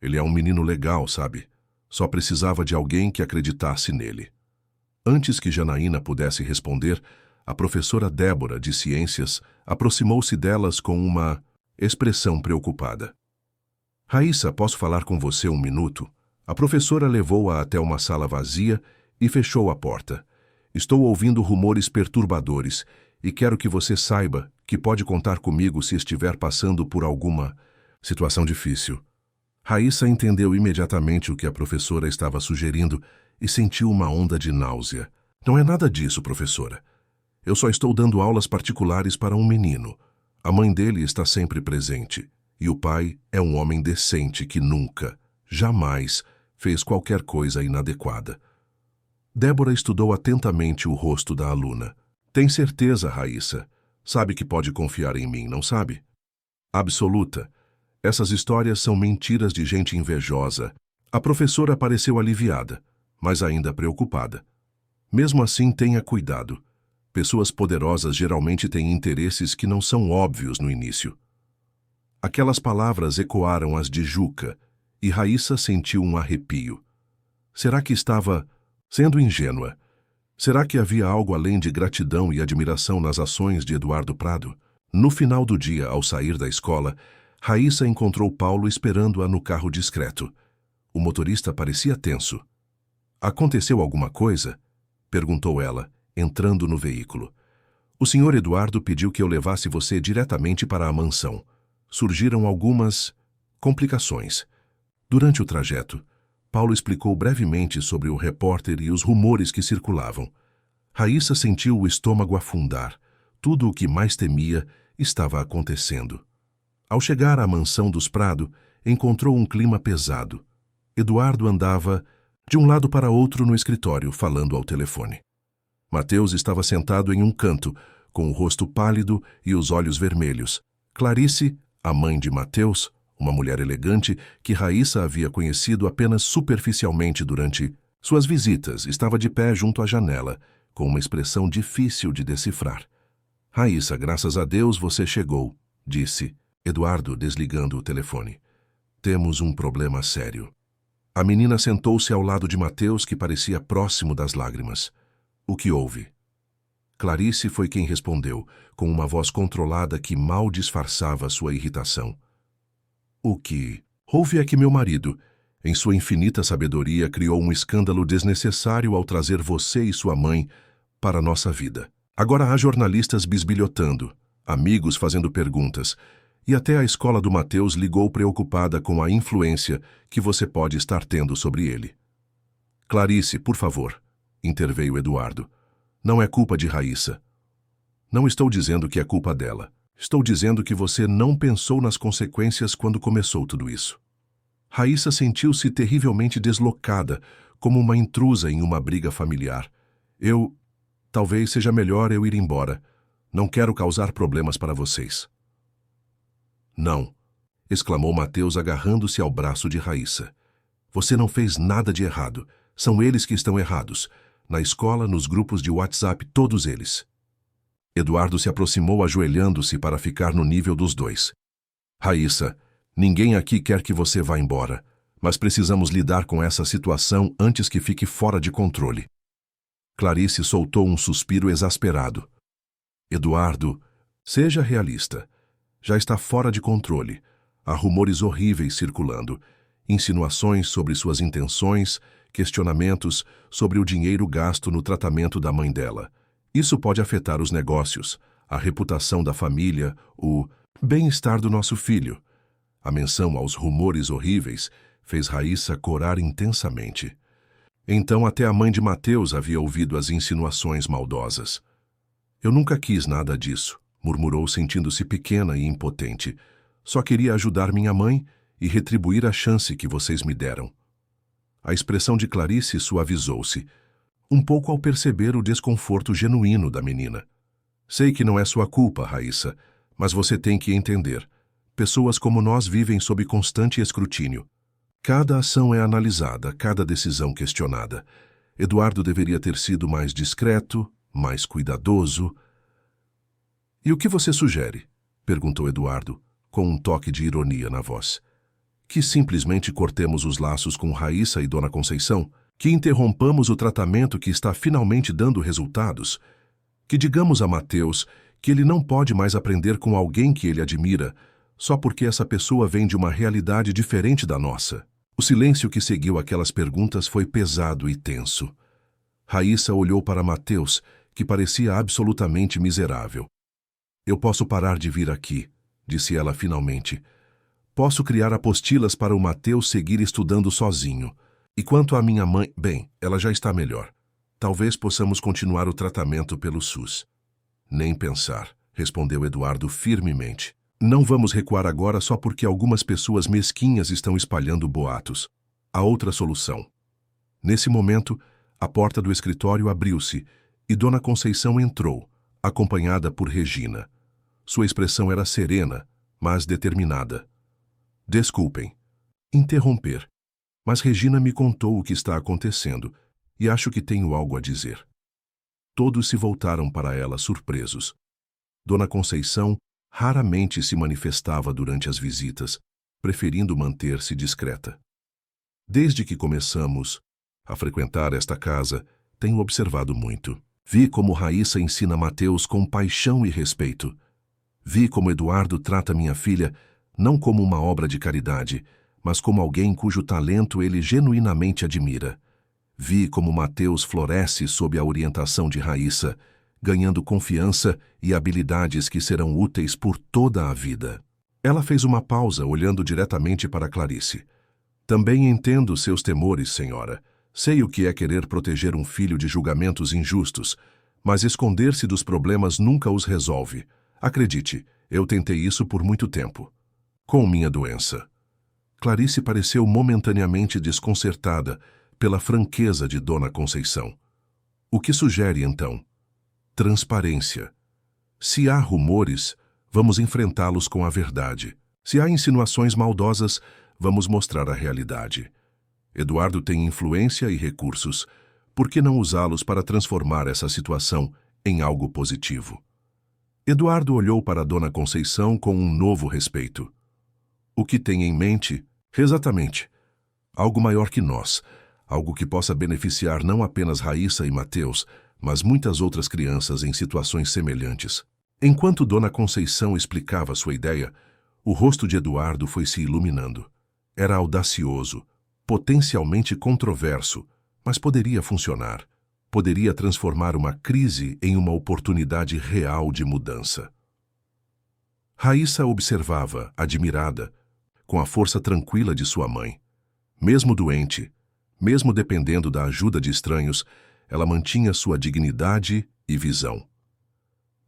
Ele é um menino legal, sabe? Só precisava de alguém que acreditasse nele. Antes que Janaína pudesse responder, a professora Débora, de Ciências, aproximou-se delas com uma expressão preocupada. Raíssa, posso falar com você um minuto? A professora levou-a até uma sala vazia e fechou a porta. Estou ouvindo rumores perturbadores e quero que você saiba que pode contar comigo se estiver passando por alguma situação difícil. Raíssa entendeu imediatamente o que a professora estava sugerindo e sentiu uma onda de náusea. Não é nada disso, professora. Eu só estou dando aulas particulares para um menino. A mãe dele está sempre presente. E o pai é um homem decente que nunca, jamais, fez qualquer coisa inadequada. Débora estudou atentamente o rosto da aluna. Tem certeza, Raíssa? Sabe que pode confiar em mim, não sabe? Absoluta. Essas histórias são mentiras de gente invejosa. A professora pareceu aliviada, mas ainda preocupada. Mesmo assim, tenha cuidado. Pessoas poderosas geralmente têm interesses que não são óbvios no início. Aquelas palavras ecoaram as de Juca, e Raíssa sentiu um arrepio. Será que estava sendo ingênua? Será que havia algo além de gratidão e admiração nas ações de Eduardo Prado? No final do dia, ao sair da escola, Raíssa encontrou Paulo esperando-a no carro discreto. O motorista parecia tenso. Aconteceu alguma coisa? Perguntou ela, entrando no veículo. O senhor Eduardo pediu que eu levasse você diretamente para a mansão. Surgiram algumas complicações. Durante o trajeto, Paulo explicou brevemente sobre o repórter e os rumores que circulavam. Raíssa sentiu o estômago afundar. Tudo o que mais temia estava acontecendo. Ao chegar à mansão dos Prado, encontrou um clima pesado. Eduardo andava de um lado para outro no escritório, falando ao telefone. Mateus estava sentado em um canto, com o rosto pálido e os olhos vermelhos. Clarice, a mãe de Mateus, uma mulher elegante que Raíssa havia conhecido apenas superficialmente durante suas visitas, estava de pé junto à janela, com uma expressão difícil de decifrar. Raíssa, graças a Deus você chegou, disse Eduardo, desligando o telefone. Temos um problema sério. A menina sentou-se ao lado de Mateus, que parecia próximo das lágrimas. O que houve? Clarice foi quem respondeu, com uma voz controlada que mal disfarçava sua irritação. O que houve é que meu marido, em sua infinita sabedoria, criou um escândalo desnecessário ao trazer você e sua mãe para a nossa vida. Agora há jornalistas bisbilhotando, amigos fazendo perguntas, e até a escola do Mateus ligou preocupada com a influência que você pode estar tendo sobre ele. Clarice, por favor, interveio Eduardo. Não é culpa de Raíssa. Não estou dizendo que é culpa dela. Estou dizendo que você não pensou nas consequências quando começou tudo isso. Raíssa sentiu-se terrivelmente deslocada, como uma intrusa em uma briga familiar. Talvez seja melhor eu ir embora. Não quero causar problemas para vocês. Não, exclamou Mateus agarrando-se ao braço de Raíssa. Você não fez nada de errado. São eles que estão errados. Na escola, nos grupos de WhatsApp, todos eles. Eduardo se aproximou ajoelhando-se para ficar no nível dos dois. Raíssa, ninguém aqui quer que você vá embora, mas precisamos lidar com essa situação antes que fique fora de controle. Clarice soltou um suspiro exasperado. Eduardo, seja realista. Já está fora de controle. Há rumores horríveis circulando, insinuações sobre suas intenções, questionamentos sobre o dinheiro gasto no tratamento da mãe dela. Isso pode afetar os negócios, a reputação da família, o bem-estar do nosso filho. A menção aos rumores horríveis fez Raíssa corar intensamente. Então até a mãe de Mateus havia ouvido as insinuações maldosas. Eu nunca quis nada disso, murmurou sentindo-se pequena e impotente. Só queria ajudar minha mãe e retribuir a chance que vocês me deram. A expressão de Clarice suavizou-se, um pouco ao perceber o desconforto genuíno da menina. Sei que não é sua culpa, Raíssa, mas você tem que entender. Pessoas como nós vivem sob constante escrutínio. Cada ação é analisada, cada decisão questionada. Eduardo deveria ter sido mais discreto, mais cuidadoso. E o que você sugere? Perguntou Eduardo, com um toque de ironia na voz. Que simplesmente cortemos os laços com Raíssa e Dona Conceição? Que interrompamos o tratamento que está finalmente dando resultados? Que digamos a Mateus que ele não pode mais aprender com alguém que ele admira, só porque essa pessoa vem de uma realidade diferente da nossa? O silêncio que seguiu aquelas perguntas foi pesado e tenso. Raíssa olhou para Mateus, que parecia absolutamente miserável. Eu posso parar de vir aqui, disse ela finalmente. Posso criar apostilas para o Mateus seguir estudando sozinho. E quanto à minha mãe, bem, ela já está melhor. Talvez possamos continuar o tratamento pelo SUS. Nem pensar, respondeu Eduardo firmemente. Não vamos recuar agora só porque algumas pessoas mesquinhas estão espalhando boatos. Há outra solução. Nesse momento, a porta do escritório abriu-se e Dona Conceição entrou, acompanhada por Regina. Sua expressão era serena, mas determinada. Desculpem. Interromper. Mas Regina me contou o que está acontecendo e acho que tenho algo a dizer. Todos se voltaram para ela surpresos. Dona Conceição raramente se manifestava durante as visitas, preferindo manter-se discreta. Desde que começamos a frequentar esta casa, tenho observado muito. Vi como Raíssa ensina Mateus com paixão e respeito. Vi como Eduardo trata minha filha não como uma obra de caridade, mas como alguém cujo talento ele genuinamente admira. Vi como Mateus floresce sob a orientação de Raíssa, ganhando confiança e habilidades que serão úteis por toda a vida. Ela fez uma pausa, olhando diretamente para Clarice. Também entendo seus temores, senhora. Sei o que é querer proteger um filho de julgamentos injustos, mas esconder-se dos problemas nunca os resolve. Acredite, eu tentei isso por muito tempo. Com minha doença. Clarice pareceu momentaneamente desconcertada pela franqueza de Dona Conceição. O que sugere, então? Transparência. Se há rumores, vamos enfrentá-los com a verdade. Se há insinuações maldosas, vamos mostrar a realidade. Eduardo tem influência e recursos. Por que não usá-los para transformar essa situação em algo positivo? Eduardo olhou para Dona Conceição com um novo respeito. O que tem em mente? Exatamente. Algo maior que nós. Algo que possa beneficiar não apenas Raíssa e Mateus, mas muitas outras crianças em situações semelhantes. Enquanto Dona Conceição explicava sua ideia, o rosto de Eduardo foi se iluminando. Era audacioso, potencialmente controverso, mas poderia funcionar. Poderia transformar uma crise em uma oportunidade real de mudança. Raíssa observava, admirada, com a força tranquila de sua mãe. Mesmo doente, mesmo dependendo da ajuda de estranhos, ela mantinha sua dignidade e visão.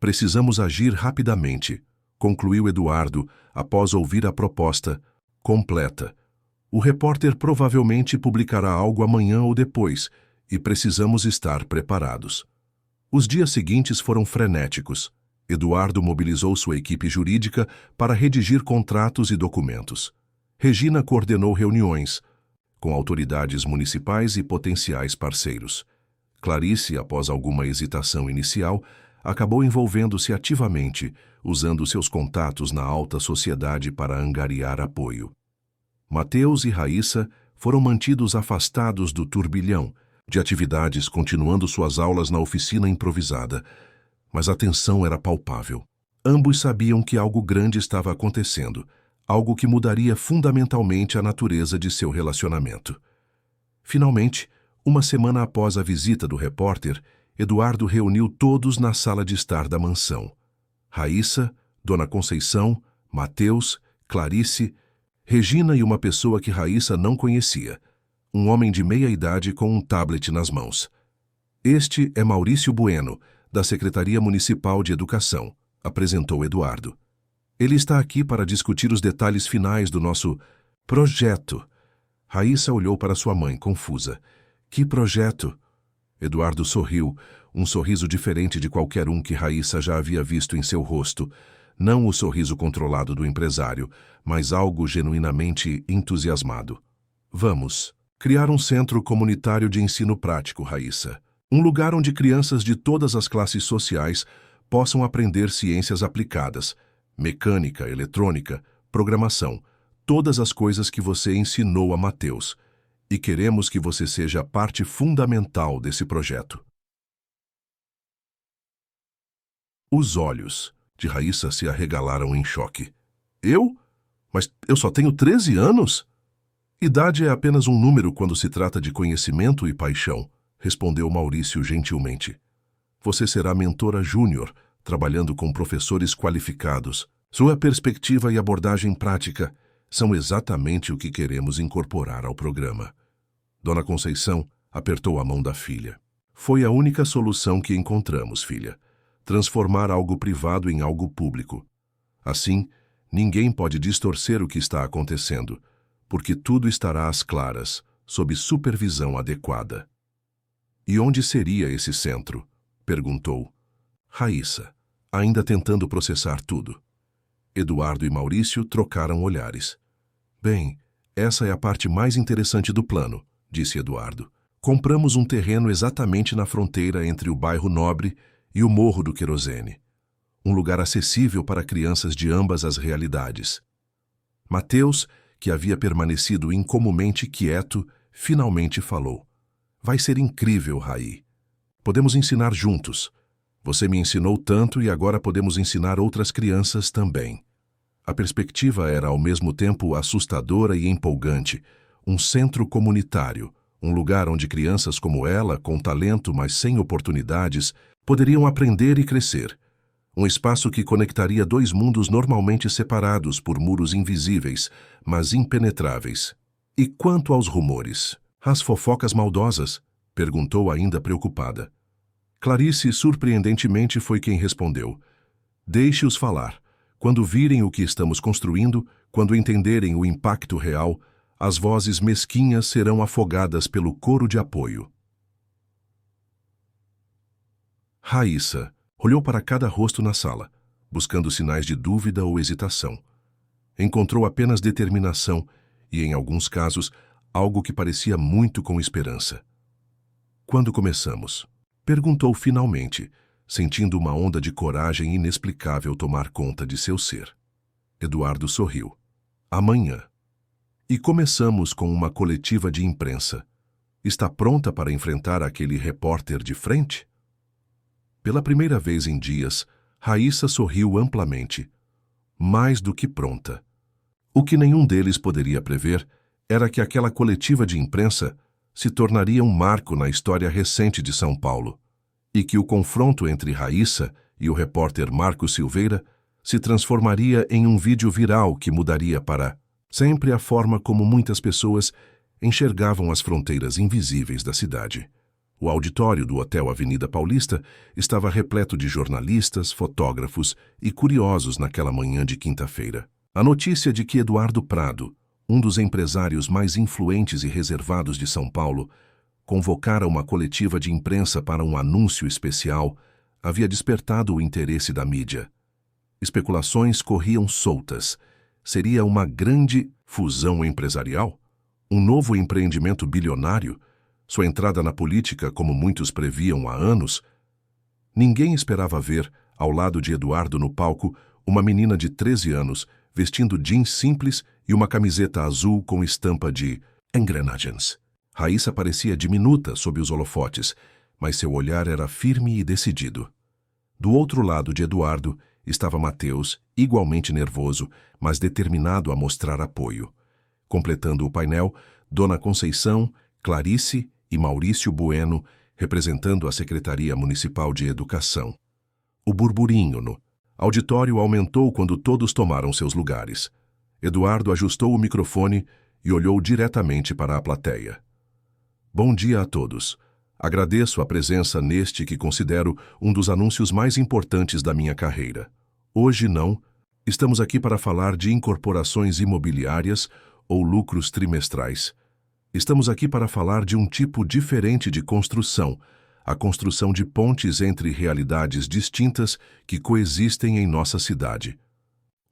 Precisamos agir rapidamente, concluiu Eduardo após ouvir a proposta completa. O repórter provavelmente publicará algo amanhã ou depois, e precisamos estar preparados. Os dias seguintes foram frenéticos. Eduardo mobilizou sua equipe jurídica para redigir contratos e documentos. Regina coordenou reuniões com autoridades municipais e potenciais parceiros. Clarice, após alguma hesitação inicial, acabou envolvendo-se ativamente, usando seus contatos na alta sociedade para angariar apoio. Mateus e Raíssa foram mantidos afastados do turbilhão de atividades, continuando suas aulas na oficina improvisada, mas a tensão era palpável. Ambos sabiam que algo grande estava acontecendo, algo que mudaria fundamentalmente a natureza de seu relacionamento. Finalmente, uma semana após a visita do repórter, Eduardo reuniu todos na sala de estar da mansão. Raíssa, Dona Conceição, Mateus, Clarice, Regina e uma pessoa que Raíssa não conhecia, um homem de meia-idade com um tablet nas mãos. Este é Maurício Bueno, da Secretaria Municipal de Educação, apresentou Eduardo. Ele está aqui para discutir os detalhes finais do nosso projeto. Raíssa olhou para sua mãe, confusa. Que projeto? Eduardo sorriu, um sorriso diferente de qualquer um que Raíssa já havia visto em seu rosto. Não o sorriso controlado do empresário, mas algo genuinamente entusiasmado. Vamos criar um centro comunitário de ensino prático, Raíssa. Um lugar onde crianças de todas as classes sociais possam aprender ciências aplicadas, mecânica, eletrônica, programação, todas as coisas que você ensinou a Mateus. E queremos que você seja parte fundamental desse projeto. Os olhos de Raíssa se arregalaram em choque. Eu? Mas eu só tenho 13 anos? Idade é apenas um número quando se trata de conhecimento e paixão, respondeu Maurício gentilmente. Você será mentora júnior, trabalhando com professores qualificados. Sua perspectiva e abordagem prática são exatamente o que queremos incorporar ao programa. Dona Conceição apertou a mão da filha. Foi a única solução que encontramos, filha. Transformar algo privado em algo público. Assim, ninguém pode distorcer o que está acontecendo, porque tudo estará às claras, sob supervisão adequada. E onde seria esse centro? Perguntou Raíssa, ainda tentando processar tudo. Eduardo e Maurício trocaram olhares. Bem, essa é a parte mais interessante do plano, disse Eduardo. Compramos um terreno exatamente na fronteira entre o bairro Nobre e o Morro do Querosene. Um lugar acessível para crianças de ambas as realidades. Mateus, que havia permanecido incomumente quieto, finalmente falou. Vai ser incrível, Raí. Podemos ensinar juntos. Você me ensinou tanto e agora podemos ensinar outras crianças também. A perspectiva era ao mesmo tempo assustadora e empolgante. Um centro comunitário, um lugar onde crianças como ela, com talento mas sem oportunidades, poderiam aprender e crescer. Um espaço que conectaria dois mundos normalmente separados por muros invisíveis, mas impenetráveis. E quanto aos rumores? As fofocas maldosas? Perguntou ainda preocupada. Clarice, surpreendentemente, foi quem respondeu. Deixe-os falar. Quando virem o que estamos construindo, quando entenderem o impacto real, as vozes mesquinhas serão afogadas pelo coro de apoio. Raíssa olhou para cada rosto na sala, buscando sinais de dúvida ou hesitação. Encontrou apenas determinação e, em alguns casos, algo que parecia muito com esperança. Quando começamos? Perguntou finalmente, sentindo uma onda de coragem inexplicável tomar conta de seu ser. Eduardo sorriu. Amanhã. E começamos com uma coletiva de imprensa. Está pronta para enfrentar aquele repórter de frente? Pela primeira vez em dias, Raíssa sorriu amplamente. Mais do que pronta. O que nenhum deles poderia prever era que aquela coletiva de imprensa se tornaria um marco na história recente de São Paulo, e que o confronto entre Raíssa e o repórter Marcos Silveira se transformaria em um vídeo viral que mudaria para sempre a forma como muitas pessoas enxergavam as fronteiras invisíveis da cidade. O auditório do Hotel Avenida Paulista estava repleto de jornalistas, fotógrafos e curiosos naquela manhã de quinta-feira. A notícia de que Eduardo Prado, um dos empresários mais influentes e reservados de São Paulo, convocara uma coletiva de imprensa para um anúncio especial, havia despertado o interesse da mídia. Especulações corriam soltas. Seria uma grande fusão empresarial? Um novo empreendimento bilionário? Sua entrada na política, como muitos previam há anos? Ninguém esperava ver, ao lado de Eduardo no palco, uma menina de 13 anos, vestindo jeans simples e uma camiseta azul com estampa de engrenagens. Raíssa parecia diminuta sob os holofotes, mas seu olhar era firme e decidido. Do outro lado de Eduardo estava Mateus, igualmente nervoso, mas determinado a mostrar apoio. Completando o painel, Dona Conceição, Clarice e Maurício Bueno, representando a Secretaria Municipal de Educação. O burburinho no auditório aumentou quando todos tomaram seus lugares. Eduardo ajustou o microfone e olhou diretamente para a plateia. Bom dia a todos. Agradeço a presença neste que considero um dos anúncios mais importantes da minha carreira. Hoje não, estamos aqui para falar de incorporações imobiliárias ou lucros trimestrais. Estamos aqui para falar de um tipo diferente de construção, a construção de pontes entre realidades distintas que coexistem em nossa cidade.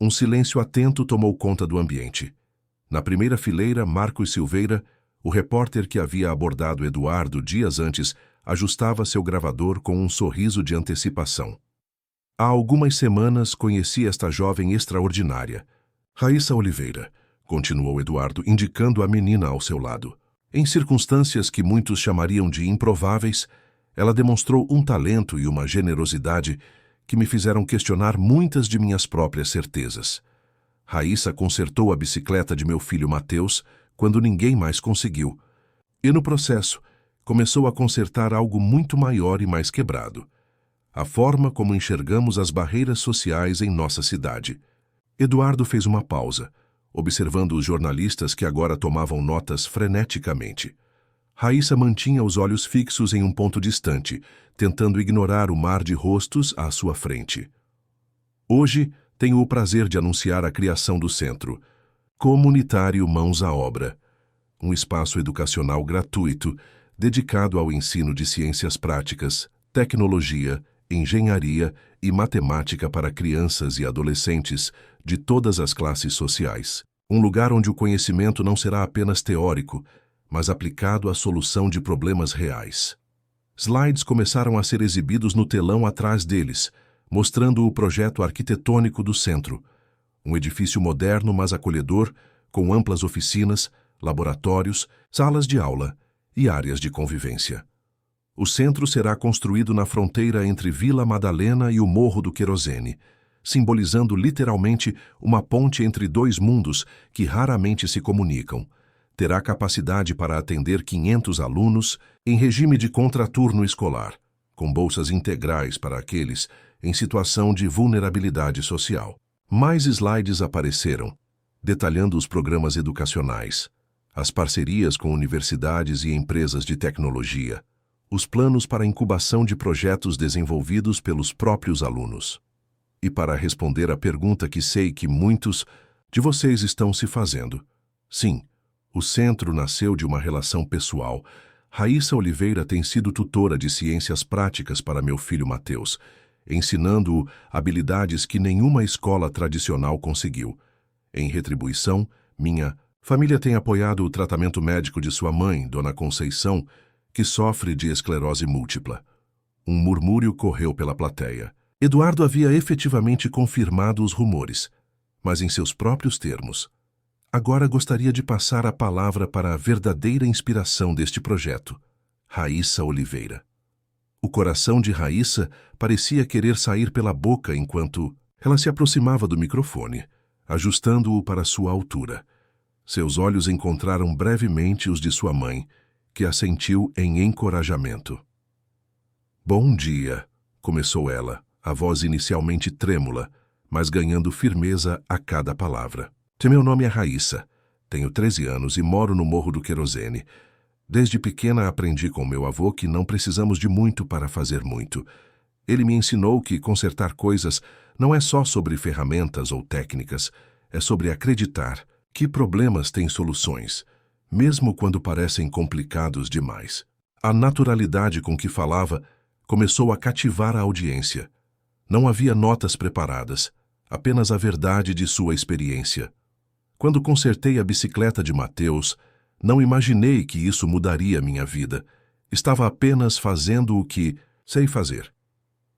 Um silêncio atento tomou conta do ambiente. Na primeira fileira, Marcos Silveira, o repórter que havia abordado Eduardo dias antes, ajustava seu gravador com um sorriso de antecipação. Há algumas semanas conheci esta jovem extraordinária. Raíssa Oliveira, continuou Eduardo, indicando a menina ao seu lado. Em circunstâncias que muitos chamariam de improváveis, ela demonstrou um talento e uma generosidade que me fizeram questionar muitas de minhas próprias certezas. Raíssa consertou a bicicleta de meu filho Mateus quando ninguém mais conseguiu. E no processo, começou a consertar algo muito maior e mais quebrado. A forma como enxergamos as barreiras sociais em nossa cidade. Eduardo fez uma pausa, observando os jornalistas que agora tomavam notas freneticamente. Raíssa mantinha os olhos fixos em um ponto distante, tentando ignorar o mar de rostos à sua frente. Hoje, tenho o prazer de anunciar a criação do Centro Comunitário Mãos à Obra, um espaço educacional gratuito dedicado ao ensino de ciências práticas, tecnologia, engenharia e matemática para crianças e adolescentes de todas as classes sociais. Um lugar onde o conhecimento não será apenas teórico, mas aplicado à solução de problemas reais. Slides começaram a ser exibidos no telão atrás deles, mostrando o projeto arquitetônico do centro. Um edifício moderno, mas acolhedor, com amplas oficinas, laboratórios, salas de aula e áreas de convivência. O centro será construído na fronteira entre Vila Madalena e o Morro do Querosene, simbolizando literalmente uma ponte entre dois mundos que raramente se comunicam. Terá capacidade para atender 500 alunos em regime de contraturno escolar, com bolsas integrais para aqueles em situação de vulnerabilidade social. Mais slides apareceram, detalhando os programas educacionais, as parcerias com universidades e empresas de tecnologia, os planos para a incubação de projetos desenvolvidos pelos próprios alunos. E para responder à pergunta que sei que muitos de vocês estão se fazendo, sim, o centro nasceu de uma relação pessoal. Raíssa Oliveira tem sido tutora de ciências práticas para meu filho Mateus, ensinando-o habilidades que nenhuma escola tradicional conseguiu. Em retribuição, minha família tem apoiado o tratamento médico de sua mãe, Dona Conceição, que sofre de esclerose múltipla. Um murmúrio correu pela plateia. Eduardo havia efetivamente confirmado os rumores, mas em seus próprios termos. Agora gostaria de passar a palavra para a verdadeira inspiração deste projeto, Raíssa Oliveira. O coração de Raíssa parecia querer sair pela boca enquanto ela se aproximava do microfone, ajustando-o para sua altura. Seus olhos encontraram brevemente os de sua mãe, que assentiu em encorajamento. Bom dia, começou ela, a voz inicialmente trêmula, mas ganhando firmeza a cada palavra. Meu nome é Raíssa, tenho 13 anos e moro no Morro do Querosene. Desde pequena aprendi com meu avô que não precisamos de muito para fazer muito. Ele me ensinou que consertar coisas não é só sobre ferramentas ou técnicas, é sobre acreditar que problemas têm soluções, mesmo quando parecem complicados demais. A naturalidade com que falava começou a cativar a audiência. Não havia notas preparadas, apenas a verdade de sua experiência. Quando consertei a bicicleta de Mateus, não imaginei que isso mudaria minha vida. Estava apenas fazendo o que sei fazer.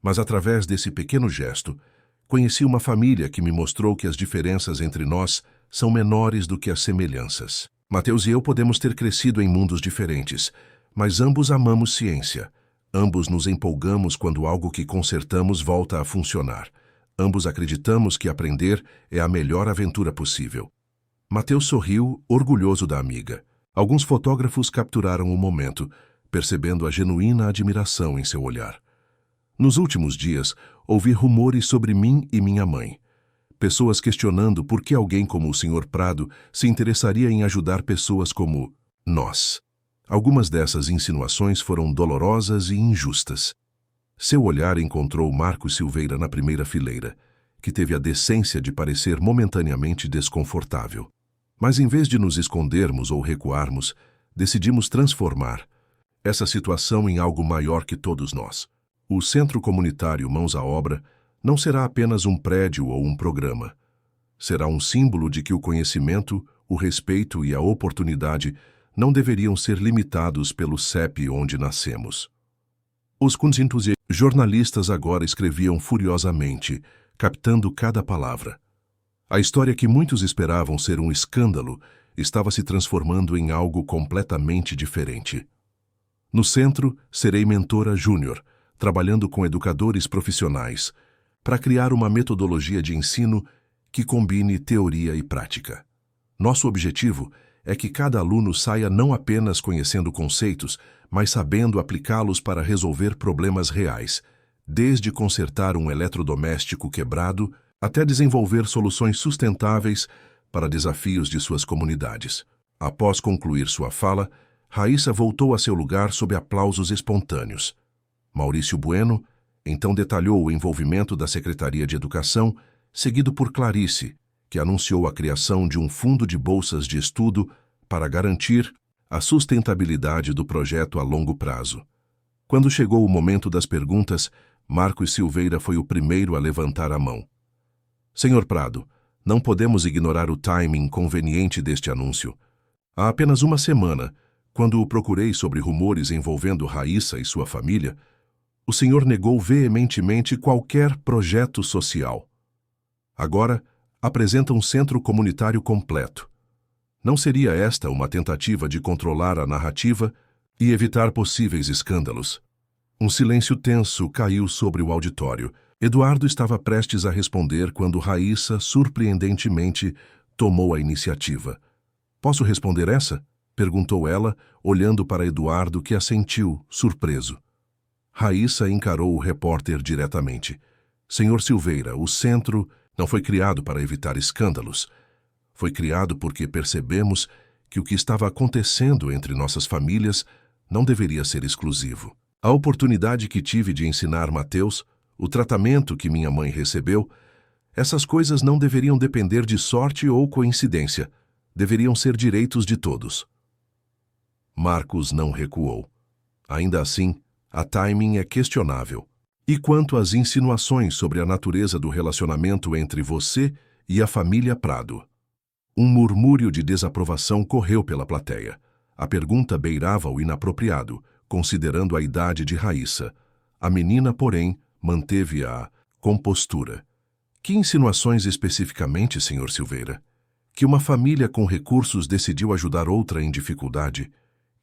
Mas através desse pequeno gesto, conheci uma família que me mostrou que as diferenças entre nós são menores do que as semelhanças. Mateus e eu podemos ter crescido em mundos diferentes, mas ambos amamos ciência. Ambos nos empolgamos quando algo que consertamos volta a funcionar. Ambos acreditamos que aprender é a melhor aventura possível. Mateus sorriu, orgulhoso da amiga. Alguns fotógrafos capturaram o momento, percebendo a genuína admiração em seu olhar. Nos últimos dias, ouvi rumores sobre mim e minha mãe. Pessoas questionando por que alguém como o Sr. Prado se interessaria em ajudar pessoas como nós. Algumas dessas insinuações foram dolorosas e injustas. Seu olhar encontrou Marcos Silveira na primeira fileira, que teve a decência de parecer momentaneamente desconfortável. Mas em vez de nos escondermos ou recuarmos, decidimos transformar essa situação em algo maior que todos nós. O Centro Comunitário Mãos à Obra não será apenas um prédio ou um programa. Será um símbolo de que o conhecimento, o respeito e a oportunidade não deveriam ser limitados pelo CEP onde nascemos. Os jornalistas agora escreviam furiosamente, captando cada palavra. A história que muitos esperavam ser um escândalo estava se transformando em algo completamente diferente. No centro, serei mentora júnior, trabalhando com educadores profissionais, para criar uma metodologia de ensino que combine teoria e prática. Nosso objetivo é que cada aluno saia não apenas conhecendo conceitos, mas sabendo aplicá-los para resolver problemas reais, desde consertar um eletrodoméstico quebrado até desenvolver soluções sustentáveis para desafios de suas comunidades. Após concluir sua fala, Raíssa voltou a seu lugar sob aplausos espontâneos. Maurício Bueno então detalhou o envolvimento da Secretaria de Educação, seguido por Clarice, que anunciou a criação de um fundo de bolsas de estudo para garantir a sustentabilidade do projeto a longo prazo. Quando chegou o momento das perguntas, Marcos Silveira foi o primeiro a levantar a mão. Senhor Prado, não podemos ignorar o timing conveniente deste anúncio. Há apenas uma semana, quando o procurei sobre rumores envolvendo Raíssa e sua família, o senhor negou veementemente qualquer projeto social. Agora, apresenta um centro comunitário completo. Não seria esta uma tentativa de controlar a narrativa e evitar possíveis escândalos? Um silêncio tenso caiu sobre o auditório. Eduardo estava prestes a responder quando Raíssa, surpreendentemente, tomou a iniciativa. Posso responder essa? Perguntou ela, olhando para Eduardo, que assentiu, surpreso. Raíssa encarou o repórter diretamente. Senhor Silveira, o centro não foi criado para evitar escândalos. Foi criado porque percebemos que o que estava acontecendo entre nossas famílias não deveria ser exclusivo. A oportunidade que tive de ensinar Mateus, o tratamento que minha mãe recebeu, essas coisas não deveriam depender de sorte ou coincidência. Deveriam ser direitos de todos. Marcos não recuou. Ainda assim, a timing é questionável. E quanto às insinuações sobre a natureza do relacionamento entre você e a família Prado? Um murmúrio de desaprovação correu pela plateia. A pergunta beirava o inapropriado, considerando a idade de Raíssa. A menina, porém, manteve a compostura. Que insinuações especificamente, Sr. Silveira? Que uma família com recursos decidiu ajudar outra em dificuldade?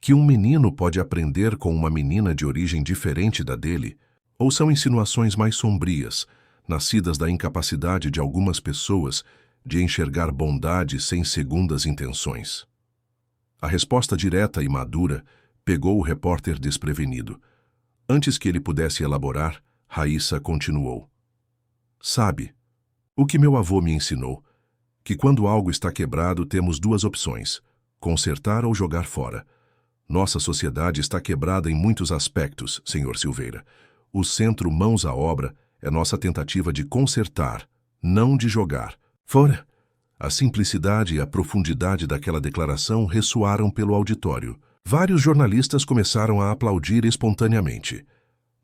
Que um menino pode aprender com uma menina de origem diferente da dele? Ou são insinuações mais sombrias, nascidas da incapacidade de algumas pessoas de enxergar bondade sem segundas intenções? A resposta direta e madura pegou o repórter desprevenido. Antes que ele pudesse elaborar, Raíssa continuou. Sabe, o que meu avô me ensinou, que quando algo está quebrado temos duas opções, consertar ou jogar fora. Nossa sociedade está quebrada em muitos aspectos, Sr. Silveira. O Centro Mãos à Obra é nossa tentativa de consertar, não de jogar fora. A simplicidade e a profundidade daquela declaração ressoaram pelo auditório. Vários jornalistas começaram a aplaudir espontaneamente.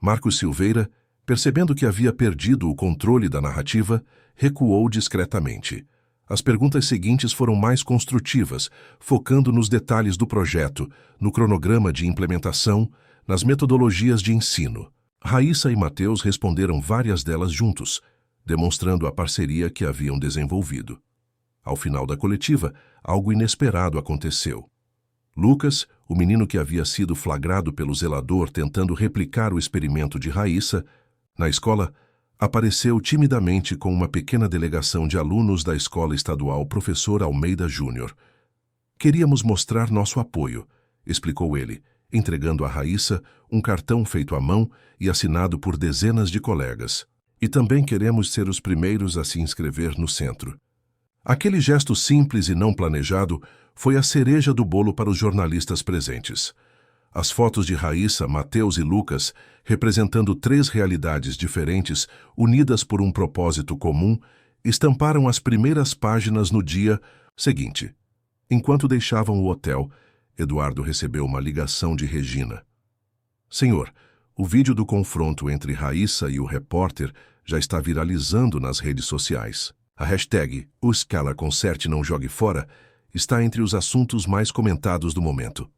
Marcos Silveira, percebendo que havia perdido o controle da narrativa, recuou discretamente. As perguntas seguintes foram mais construtivas, focando nos detalhes do projeto, no cronograma de implementação, nas metodologias de ensino. Raíssa e Mateus responderam várias delas juntos, demonstrando a parceria que haviam desenvolvido. Ao final da coletiva, algo inesperado aconteceu. Lucas, o menino que havia sido flagrado pelo zelador tentando replicar o experimento de Raíssa, na escola, apareceu timidamente com uma pequena delegação de alunos da Escola Estadual Professor Almeida Júnior. Queríamos mostrar nosso apoio, explicou ele, entregando a Raíssa um cartão feito à mão e assinado por dezenas de colegas. E também queremos ser os primeiros a se inscrever no centro. Aquele gesto simples e não planejado foi a cereja do bolo para os jornalistas presentes. As fotos de Raíssa, Mateus e Lucas, representando 3 realidades diferentes, unidas por um propósito comum, estamparam as primeiras páginas no dia seguinte. Enquanto deixavam o hotel, Eduardo recebeu uma ligação de Regina. Senhor, o vídeo do confronto entre Raíssa e o repórter já está viralizando nas redes sociais. A hashtag #OsCalaConserte-Não-Jogue-Fora está entre os assuntos mais comentados do momento.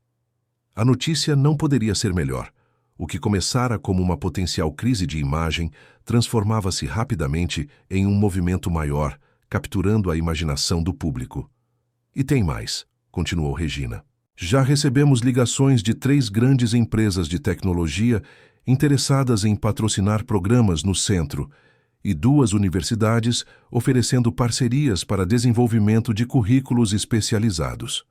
A notícia não poderia ser melhor. O que começara como uma potencial crise de imagem transformava-se rapidamente em um movimento maior, capturando a imaginação do público. E tem mais, continuou Regina. Já recebemos ligações de 3 grandes empresas de tecnologia interessadas em patrocinar programas no centro e 2 universidades oferecendo parcerias para desenvolvimento de currículos especializados.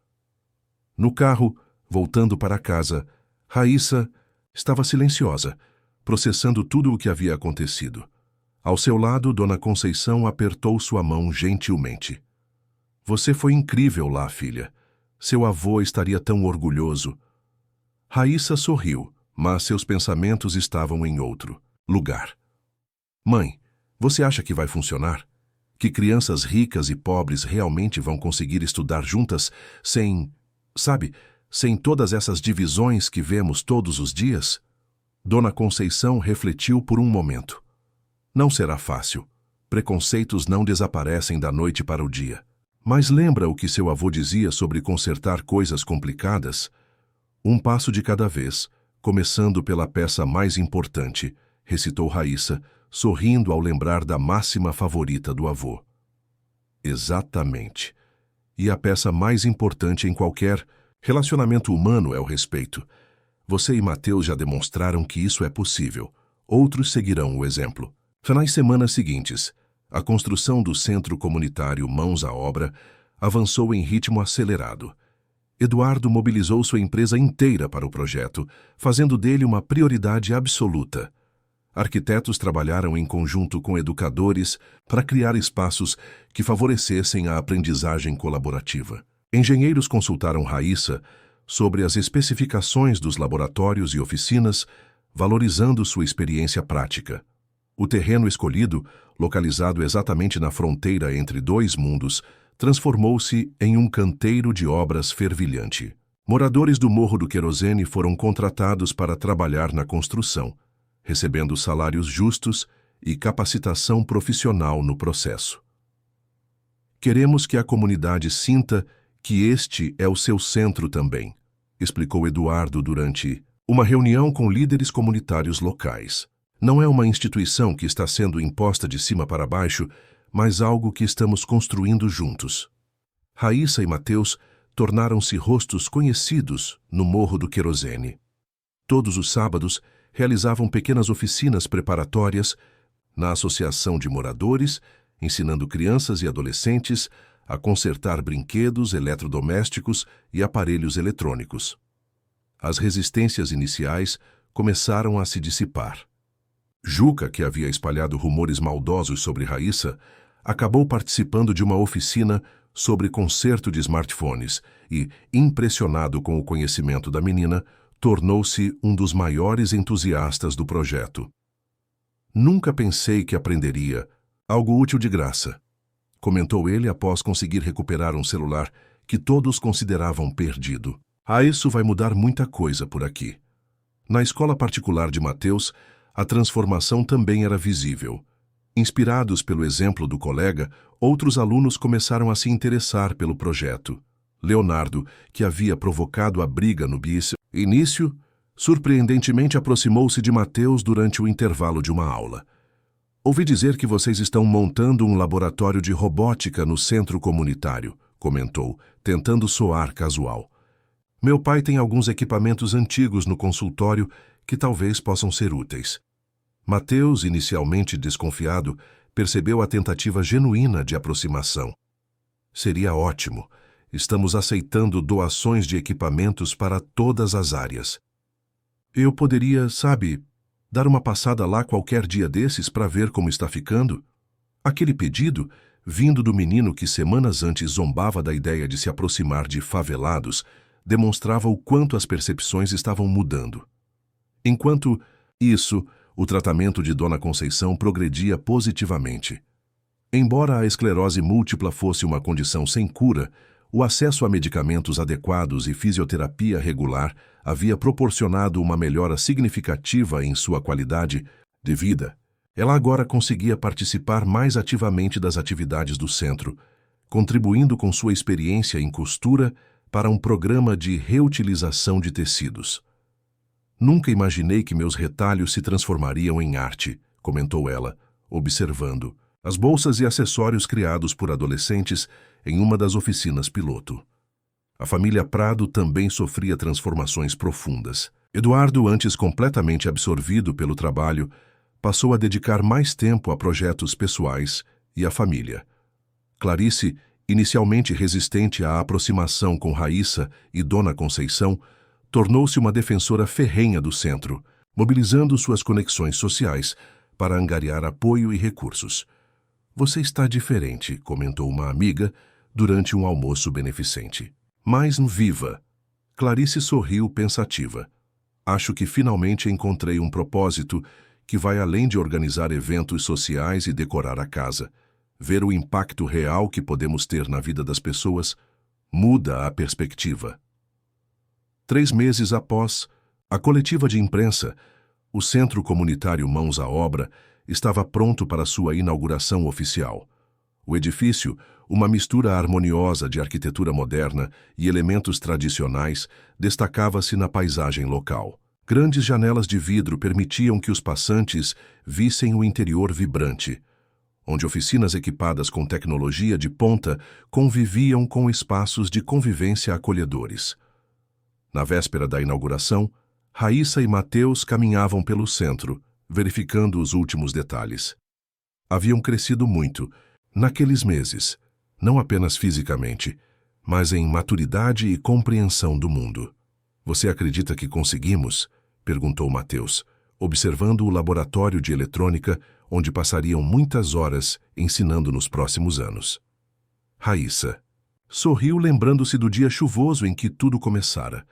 No carro, voltando para casa, Raíssa estava silenciosa, processando tudo o que havia acontecido. Ao seu lado, Dona Conceição apertou sua mão gentilmente. Você foi incrível lá, filha. Seu avô estaria tão orgulhoso. Raíssa sorriu, mas seus pensamentos estavam em outro lugar. Mãe, você acha que vai funcionar? Que crianças ricas e pobres realmente vão conseguir estudar juntas sem, sem todas essas divisões que vemos todos os dias? Dona Conceição refletiu por um momento. Não será fácil. Preconceitos não desaparecem da noite para o dia. Mas lembra o que seu avô dizia sobre consertar coisas complicadas? Um passo de cada vez, começando pela peça mais importante, recitou Raíssa, sorrindo ao lembrar da máxima favorita do avô. Exatamente. E a peça mais importante em qualquer relacionamento humano é o respeito. Você e Mateus já demonstraram que isso é possível. Outros seguirão o exemplo. Nas semanas seguintes, a construção do Centro Comunitário Mãos à Obra avançou em ritmo acelerado. Eduardo mobilizou sua empresa inteira para o projeto, fazendo dele uma prioridade absoluta. Arquitetos trabalharam em conjunto com educadores para criar espaços que favorecessem a aprendizagem colaborativa. Engenheiros consultaram Raíssa sobre as especificações dos laboratórios e oficinas, valorizando sua experiência prática. O terreno escolhido, localizado exatamente na fronteira entre 2 mundos, transformou-se em um canteiro de obras fervilhante. Moradores do Morro do Querosene foram contratados para trabalhar na construção, recebendo salários justos e capacitação profissional no processo. Queremos que a comunidade sinta que este é o seu centro também, explicou Eduardo durante uma reunião com líderes comunitários locais. Não é uma instituição que está sendo imposta de cima para baixo, mas algo que estamos construindo juntos. Raíssa e Mateus tornaram-se rostos conhecidos no Morro do Querosene. Todos os sábados, realizavam pequenas oficinas preparatórias na associação de moradores, ensinando crianças e adolescentes a consertar brinquedos, eletrodomésticos e aparelhos eletrônicos. As resistências iniciais começaram a se dissipar. Juca, que havia espalhado rumores maldosos sobre Raíssa, acabou participando de uma oficina sobre conserto de smartphones e, impressionado com o conhecimento da menina, tornou-se um dos maiores entusiastas do projeto. Nunca pensei que aprenderia algo útil de graça, comentou ele após conseguir recuperar um celular que todos consideravam perdido. Isso vai mudar muita coisa por aqui. Na escola particular de Mateus, A transformação também era visível. Inspirados pelo exemplo do colega, outros alunos começaram a se interessar pelo projeto. Leonardo, que havia provocado a briga no início, surpreendentemente aproximou-se de Mateus durante o intervalo de uma aula. Ouvi dizer que vocês estão montando um laboratório de robótica no centro comunitário, comentou, tentando soar casual. Meu pai tem alguns equipamentos antigos no consultório que talvez possam ser úteis. Mateus, inicialmente desconfiado, percebeu a tentativa genuína de aproximação. Seria ótimo. Estamos aceitando doações de equipamentos para todas as áreas. Eu poderia, dar uma passada lá qualquer dia desses para ver como está ficando? Aquele pedido, vindo do menino que semanas antes zombava da ideia de se aproximar de favelados, demonstrava o quanto as percepções estavam mudando. Enquanto isso, o tratamento de Dona Conceição progredia positivamente. Embora a esclerose múltipla fosse uma condição sem cura, o acesso a medicamentos adequados e fisioterapia regular havia proporcionado uma melhora significativa em sua qualidade de vida. Ela agora conseguia participar mais ativamente das atividades do centro, contribuindo com sua experiência em costura para um programa de reutilização de tecidos. Nunca imaginei que meus retalhos se transformariam em arte, comentou ela, observando as bolsas e acessórios criados por adolescentes em uma das oficinas piloto. A família Prado também sofria transformações profundas. Eduardo, antes completamente absorvido pelo trabalho, passou a dedicar mais tempo a projetos pessoais e à família. Clarice, inicialmente resistente à aproximação com Raíssa e Dona Conceição, tornou-se uma defensora ferrenha do centro, mobilizando suas conexões sociais para angariar apoio e recursos. Você está diferente, comentou uma amiga durante um almoço beneficente. Mais viva. Clarice sorriu pensativa. Acho que finalmente encontrei um propósito que vai além de organizar eventos sociais e decorar a casa. Ver o impacto real que podemos ter na vida das pessoas muda a perspectiva. 3 meses após a coletiva de imprensa, o Centro Comunitário Mãos à Obra estava pronto para sua inauguração oficial. O edifício, uma mistura harmoniosa de arquitetura moderna e elementos tradicionais, destacava-se na paisagem local. Grandes janelas de vidro permitiam que os passantes vissem o interior vibrante, onde oficinas equipadas com tecnologia de ponta conviviam com espaços de convivência acolhedores. Na véspera da inauguração, Raíssa e Mateus caminhavam pelo centro, verificando os últimos detalhes. Haviam crescido muito naqueles meses, não apenas fisicamente, mas em maturidade e compreensão do mundo. Você acredita que conseguimos? Perguntou Mateus, observando o laboratório de eletrônica onde passariam muitas horas ensinando nos próximos anos. Raíssa sorriu, lembrando-se do dia chuvoso em que tudo começara.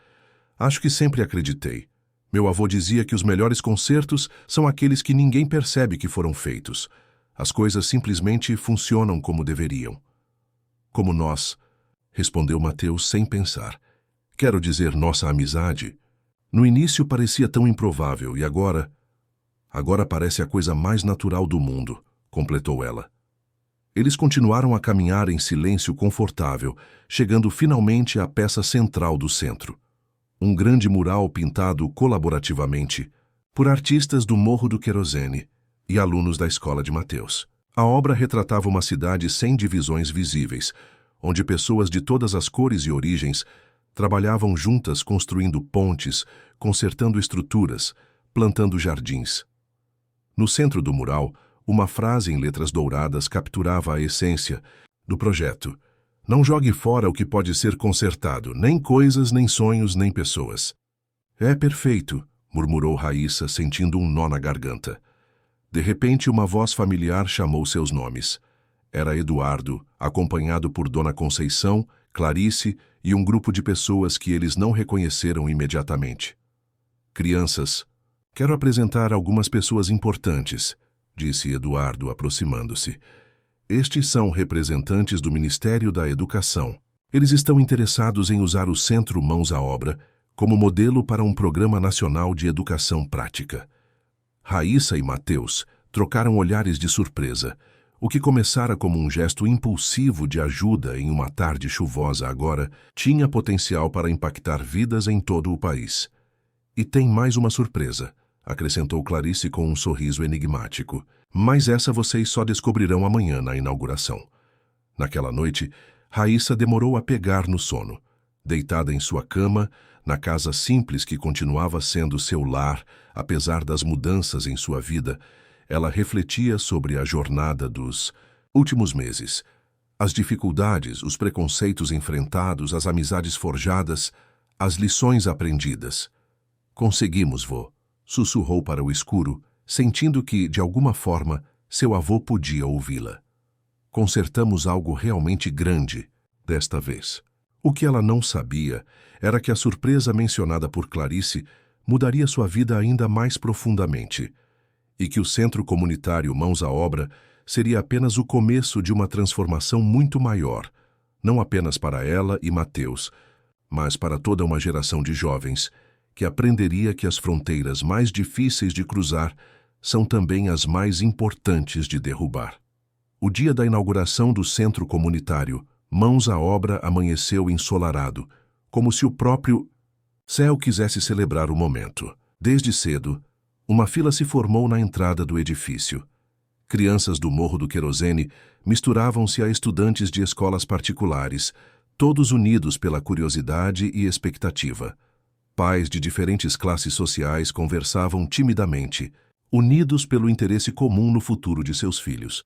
Acho que sempre acreditei. Meu avô dizia que os melhores concertos são aqueles que ninguém percebe que foram feitos. As coisas simplesmente funcionam como deveriam. Como nós, respondeu Mateus sem pensar. Quero dizer, nossa amizade. No início parecia tão improvável e agora parece a coisa mais natural do mundo, completou ela. Eles continuaram a caminhar em silêncio confortável, chegando finalmente à peça central do centro. Um grande mural pintado colaborativamente por artistas do Morro do Querosene e alunos da escola de Mateus. A obra retratava uma cidade sem divisões visíveis, onde pessoas de todas as cores e origens trabalhavam juntas construindo pontes, consertando estruturas, plantando jardins. No centro do mural, uma frase em letras douradas capturava a essência do projeto. Não jogue fora o que pode ser consertado, nem coisas, nem sonhos, nem pessoas. É perfeito, murmurou Raíssa, sentindo um nó na garganta. De repente, uma voz familiar chamou seus nomes. Era Eduardo, acompanhado por Dona Conceição, Clarice e um grupo de pessoas que eles não reconheceram imediatamente. Crianças, quero apresentar algumas pessoas importantes, disse Eduardo, aproximando-se. Estes são representantes do Ministério da Educação. Eles estão interessados em usar o Centro Mãos à Obra como modelo para um programa nacional de educação prática. Raíssa e Mateus trocaram olhares de surpresa. O que começara como um gesto impulsivo de ajuda em uma tarde chuvosa agora tinha potencial para impactar vidas em todo o país. E tem mais uma surpresa, acrescentou Clarice com um sorriso enigmático. Mas essa vocês só descobrirão amanhã na inauguração. Naquela noite, Raíssa demorou a pegar no sono. Deitada em sua cama, na casa simples que continuava sendo seu lar, apesar das mudanças em sua vida, ela refletia sobre a jornada dos últimos meses. As dificuldades, os preconceitos enfrentados, as amizades forjadas, as lições aprendidas. Conseguimos, vô, sussurrou para o escuro, sentindo que, de alguma forma, seu avô podia ouvi-la. Consertamos algo realmente grande, desta vez. O que ela não sabia era que a surpresa mencionada por Clarice mudaria sua vida ainda mais profundamente, e que o Centro Comunitário Mãos à Obra seria apenas o começo de uma transformação muito maior, não apenas para ela e Mateus, mas para toda uma geração de jovens que aprenderia que as fronteiras mais difíceis de cruzar são também as mais importantes de derrubar. O dia da inauguração do Centro Comunitário Mãos à Obra amanheceu ensolarado, como se o próprio céu quisesse celebrar o momento. Desde cedo, uma fila se formou na entrada do edifício. Crianças do Morro do Querosene misturavam-se a estudantes de escolas particulares, todos unidos pela curiosidade e expectativa. Pais de diferentes classes sociais conversavam timidamente, unidos pelo interesse comum no futuro de seus filhos.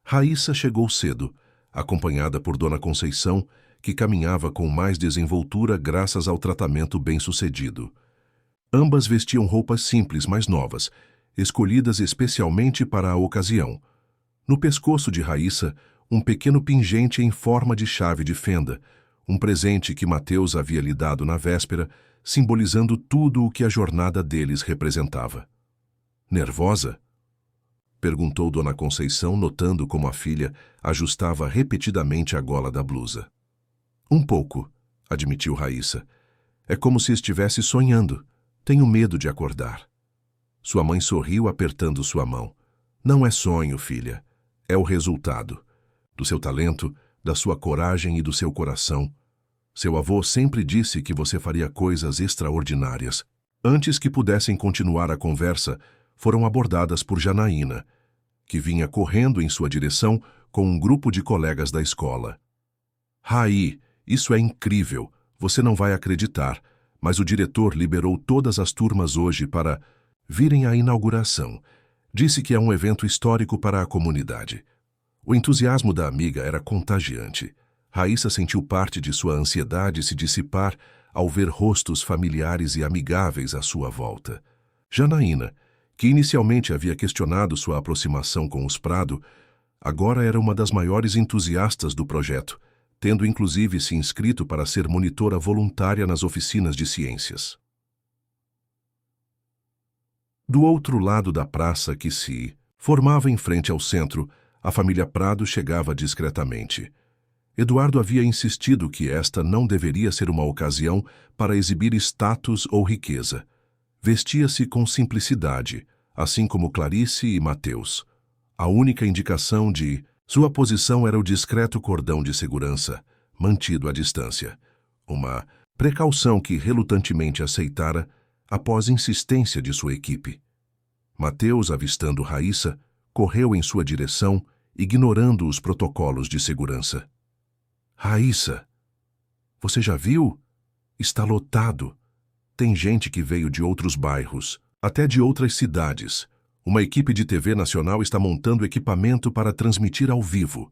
Raíssa chegou cedo, acompanhada por Dona Conceição, que caminhava com mais desenvoltura graças ao tratamento bem-sucedido. Ambas vestiam roupas simples, mas novas, escolhidas especialmente para a ocasião. No pescoço de Raíssa, um pequeno pingente em forma de chave de fenda, um presente que Mateus havia lhe dado na véspera, simbolizando tudo o que a jornada deles representava. Nervosa? Perguntou Dona Conceição, notando como a filha ajustava repetidamente a gola da blusa. Um pouco, admitiu Raíssa. É como se estivesse sonhando. Tenho medo de acordar. Sua mãe sorriu apertando sua mão. Não é sonho, filha. É o resultado. Do seu talento, da sua coragem e do seu coração. Seu avô sempre disse que você faria coisas extraordinárias. Antes que pudessem continuar a conversa, foram abordadas por Janaína, que vinha correndo em sua direção com um grupo de colegas da escola. Raí, isso é incrível. Você não vai acreditar, mas o diretor liberou todas as turmas hoje para virem à inauguração. Disse que é um evento histórico para a comunidade. O entusiasmo da amiga era contagiante. Raíssa sentiu parte de sua ansiedade se dissipar ao ver rostos familiares e amigáveis à sua volta. Janaína, que inicialmente havia questionado sua aproximação com os Prado, agora era uma das maiores entusiastas do projeto, tendo inclusive se inscrito para ser monitora voluntária nas oficinas de ciências. Do outro lado da praça que se formava em frente ao centro, a família Prado chegava discretamente. Eduardo havia insistido que esta não deveria ser uma ocasião para exibir status ou riqueza. Vestia-se com simplicidade, assim como Clarice e Mateus. A única indicação de sua posição era o discreto cordão de segurança, mantido à distância. Uma precaução que relutantemente aceitara após insistência de sua equipe. Mateus, avistando Raíssa, correu em sua direção, ignorando os protocolos de segurança. Raíssa, você já viu? Está lotado. Tem gente que veio de outros bairros, até de outras cidades. Uma equipe de TV nacional está montando equipamento para transmitir ao vivo.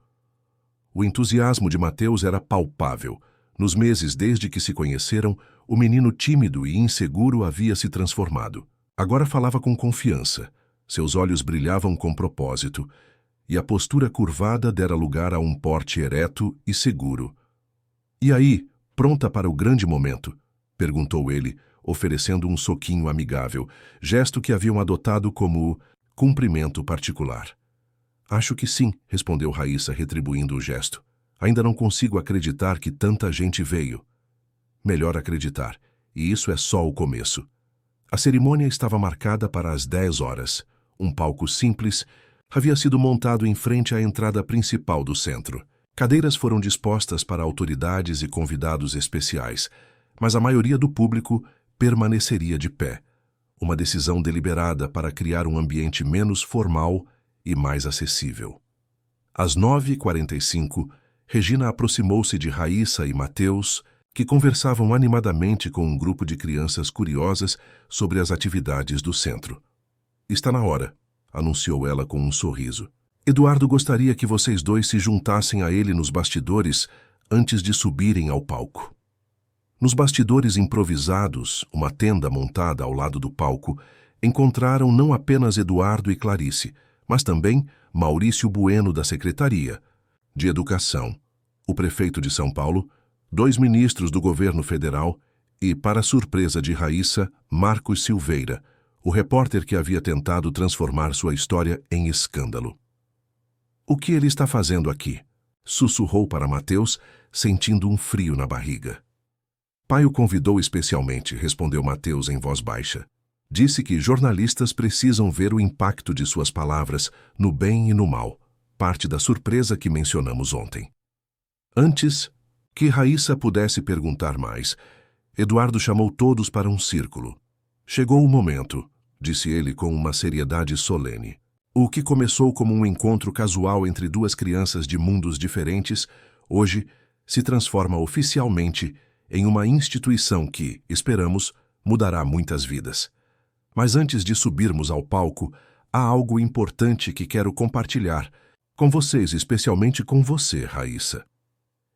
O entusiasmo de Mateus era palpável. Nos meses desde que se conheceram, o menino tímido e inseguro havia se transformado. Agora falava com confiança. Seus olhos brilhavam com propósito, e a postura curvada dera lugar a um porte ereto e seguro. E aí, pronta para o grande momento? Perguntou ele, oferecendo um soquinho amigável, gesto que haviam adotado como cumprimento particular. Acho que sim, respondeu Raíssa, retribuindo o gesto. Ainda não consigo acreditar que tanta gente veio. Melhor acreditar, e isso é só o começo. A cerimônia estava marcada para as 10 horas. Um palco simples havia sido montado em frente à entrada principal do centro. Cadeiras foram dispostas para autoridades e convidados especiais, mas a maioria do público permaneceria de pé. Uma decisão deliberada para criar um ambiente menos formal e mais acessível. Às 9h45, Regina aproximou-se de Raíssa e Mateus, que conversavam animadamente com um grupo de crianças curiosas sobre as atividades do centro. "Está na hora", anunciou ela com um sorriso. "Eduardo gostaria que vocês dois se juntassem a ele nos bastidores antes de subirem ao palco." Nos bastidores improvisados, uma tenda montada ao lado do palco, encontraram não apenas Eduardo e Clarice, mas também Maurício Bueno da Secretaria de Educação, o prefeito de São Paulo, 2 ministros do governo federal e, para surpresa de Raíssa, Marcos Silveira, o repórter que havia tentado transformar sua história em escândalo. "O que ele está fazendo aqui?", sussurrou para Mateus, sentindo um frio na barriga. "Pai o convidou especialmente", respondeu Mateus em voz baixa. "Disse que jornalistas precisam ver o impacto de suas palavras no bem e no mal, parte da surpresa que mencionamos ontem." Antes que Raíssa pudesse perguntar mais, Eduardo chamou todos para um círculo. "Chegou o momento", disse ele com uma seriedade solene. "O que começou como um encontro casual entre 2 crianças de mundos diferentes, hoje se transforma oficialmente em uma instituição que, esperamos, mudará muitas vidas. Mas antes de subirmos ao palco, há algo importante que quero compartilhar com vocês, especialmente com você, Raíssa."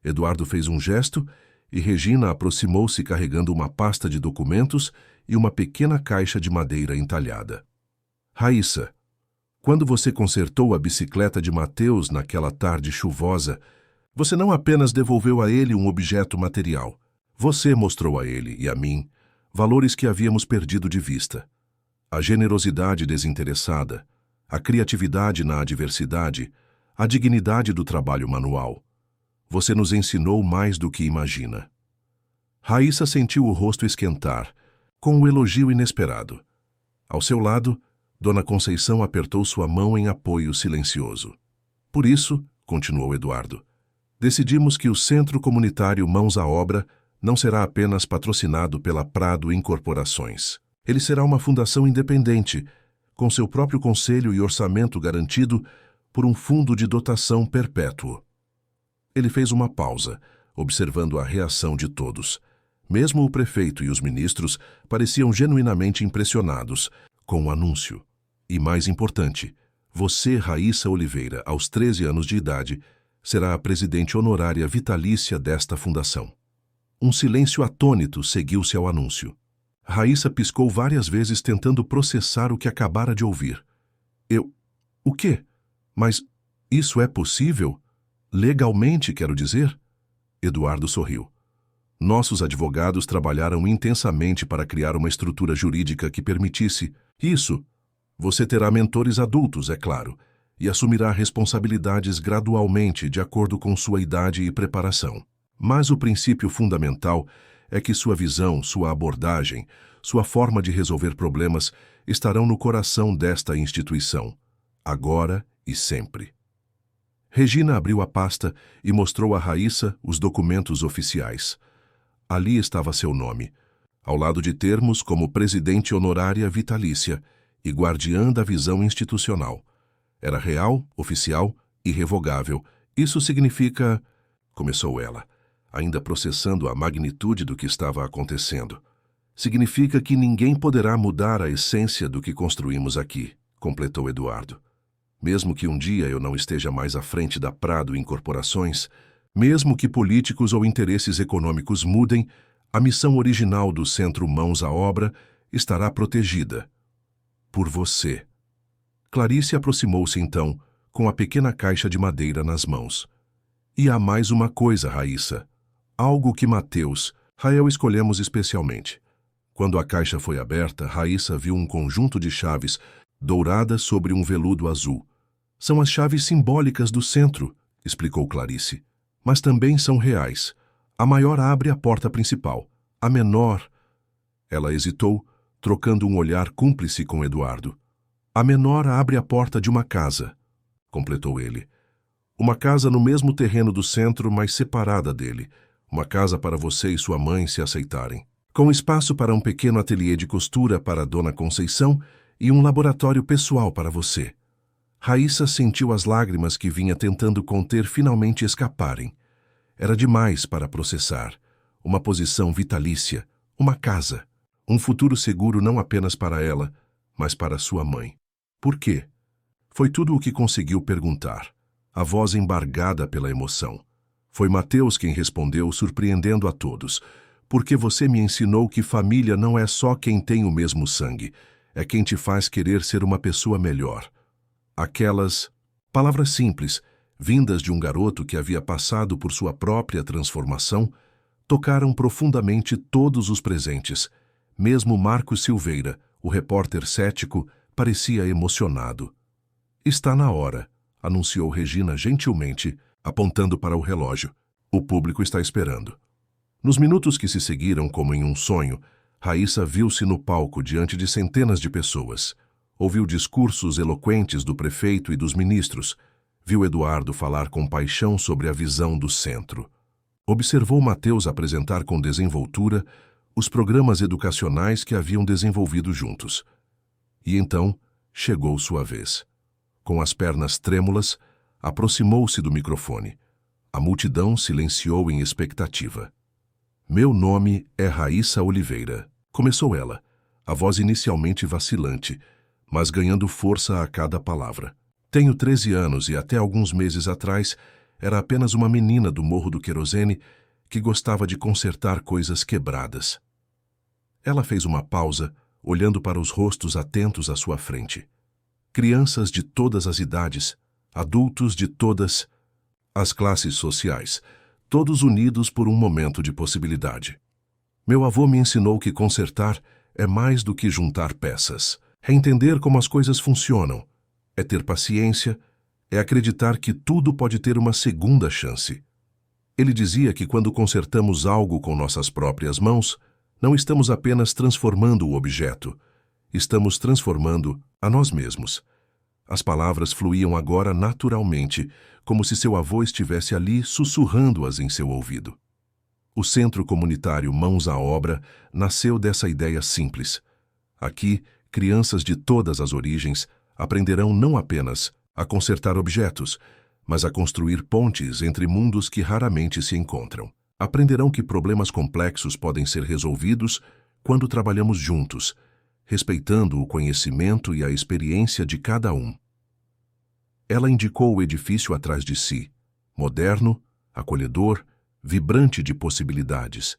Eduardo fez um gesto e Regina aproximou-se carregando uma pasta de documentos e uma pequena caixa de madeira entalhada. "Raíssa, quando você consertou a bicicleta de Mateus naquela tarde chuvosa, você não apenas devolveu a ele um objeto material. Você mostrou a ele e a mim valores que havíamos perdido de vista. A generosidade desinteressada, a criatividade na adversidade, a dignidade do trabalho manual. Você nos ensinou mais do que imagina." Raíssa sentiu o rosto esquentar, com um elogio inesperado. Ao seu lado, Dona Conceição apertou sua mão em apoio silencioso. "Por isso", continuou Eduardo, "decidimos que o Centro Comunitário Mãos à Obra não será apenas patrocinado pela Prado Incorporações. Ele será uma fundação independente, com seu próprio conselho e orçamento garantido por um fundo de dotação perpétuo." Ele fez uma pausa, observando a reação de todos. Mesmo o prefeito e os ministros pareciam genuinamente impressionados com o anúncio. "E mais importante, você, Raíssa Oliveira, aos 13 anos de idade, será a presidente honorária vitalícia desta fundação." Um silêncio atônito seguiu-se ao anúncio. Raíssa piscou várias vezes tentando processar o que acabara de ouvir. O quê? Mas isso é possível? Legalmente, quero dizer?" Eduardo sorriu. "Nossos advogados trabalharam intensamente para criar uma estrutura jurídica que permitisse isso. Você terá mentores adultos, é claro, e assumirá responsabilidades gradualmente de acordo com sua idade e preparação. Mas o princípio fundamental é que sua visão, sua abordagem, sua forma de resolver problemas estarão no coração desta instituição, agora e sempre." Regina abriu a pasta e mostrou a Raíssa os documentos oficiais. Ali estava seu nome, ao lado de termos como presidente honorária vitalícia e guardiã da visão institucional. Era real, oficial, irrevogável. "Isso significa..." começou ela, ainda processando a magnitude do que estava acontecendo. "Significa que ninguém poderá mudar a essência do que construímos aqui", completou Eduardo. "Mesmo que um dia eu não esteja mais à frente da Prado Incorporações, mesmo que políticos ou interesses econômicos mudem, a missão original do Centro Mãos à Obra estará protegida. Por você." Clarice aproximou-se então, com a pequena caixa de madeira nas mãos. "E há mais uma coisa, Raíssa. Algo que Mateus, Rael escolhemos especialmente." Quando a caixa foi aberta, Raíssa viu um conjunto de chaves douradas sobre um veludo azul. "São as chaves simbólicas do centro", explicou Clarice. "Mas também são reais. A maior abre a porta principal. A menor..." Ela hesitou, trocando um olhar cúmplice com Eduardo. A menor abre a porta de uma casa, completou ele. Uma casa no mesmo terreno do centro, mas separada dele. Uma casa para você e sua mãe se aceitarem. Com espaço para um pequeno ateliê de costura para a Dona Conceição e um laboratório pessoal para você. Raíssa sentiu as lágrimas que vinha tentando conter finalmente escaparem. Era demais para processar. Uma posição vitalícia, uma casa, um futuro seguro não apenas para ela, mas para sua mãe. Por quê? Foi tudo o que conseguiu perguntar, a voz embargada pela emoção. Foi Mateus quem respondeu, surpreendendo a todos. Porque você me ensinou que família não é só quem tem o mesmo sangue, é quem te faz querer ser uma pessoa melhor. Aquelas palavras simples, vindas de um garoto que havia passado por sua própria transformação, tocaram profundamente todos os presentes. Mesmo Marcos Silveira, o repórter cético, parecia emocionado. Está na hora, anunciou Regina gentilmente, apontando para o relógio. O público está esperando. Nos minutos que se seguiram como em um sonho, Raíssa viu-se no palco diante de centenas de pessoas. Ouviu discursos eloquentes do prefeito e dos ministros. Viu Eduardo falar com paixão sobre a visão do centro. Observou Mateus apresentar com desenvoltura os programas educacionais que haviam desenvolvido juntos. E então chegou sua vez. Com as pernas trêmulas, aproximou-se do microfone. A multidão silenciou em expectativa. Meu nome é Raíssa Oliveira, começou ela, a voz inicialmente vacilante, mas ganhando força a cada palavra. Tenho 13 anos e até alguns meses atrás era apenas uma menina do Morro do Querosene que gostava de consertar coisas quebradas. Ela fez uma pausa, olhando para os rostos atentos à sua frente. Crianças de todas as idades, adultos de todas as classes sociais, todos unidos por um momento de possibilidade. Meu avô me ensinou que consertar é mais do que juntar peças. É entender como as coisas funcionam, é ter paciência, é acreditar que tudo pode ter uma segunda chance. Ele dizia que quando consertamos algo com nossas próprias mãos, não estamos apenas transformando o objeto, estamos transformando a nós mesmos. As palavras fluíam agora naturalmente, como se seu avô estivesse ali sussurrando-as em seu ouvido. O Centro Comunitário Mãos à Obra nasceu dessa ideia simples. Aqui, crianças de todas as origens aprenderão não apenas a consertar objetos, mas a construir pontes entre mundos que raramente se encontram. Aprenderão que problemas complexos podem ser resolvidos quando trabalhamos juntos, respeitando o conhecimento e a experiência de cada um. Ela indicou o edifício atrás de si, moderno, acolhedor, vibrante de possibilidades.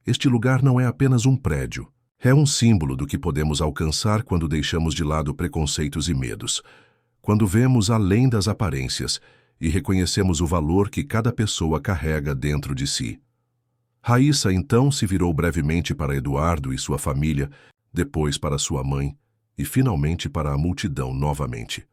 Este lugar não é apenas um prédio, é um símbolo do que podemos alcançar quando deixamos de lado preconceitos e medos, quando vemos além das aparências e reconhecemos o valor que cada pessoa carrega dentro de si. Raíssa então se virou brevemente para Eduardo e sua família, depois para sua mãe e finalmente para a multidão novamente.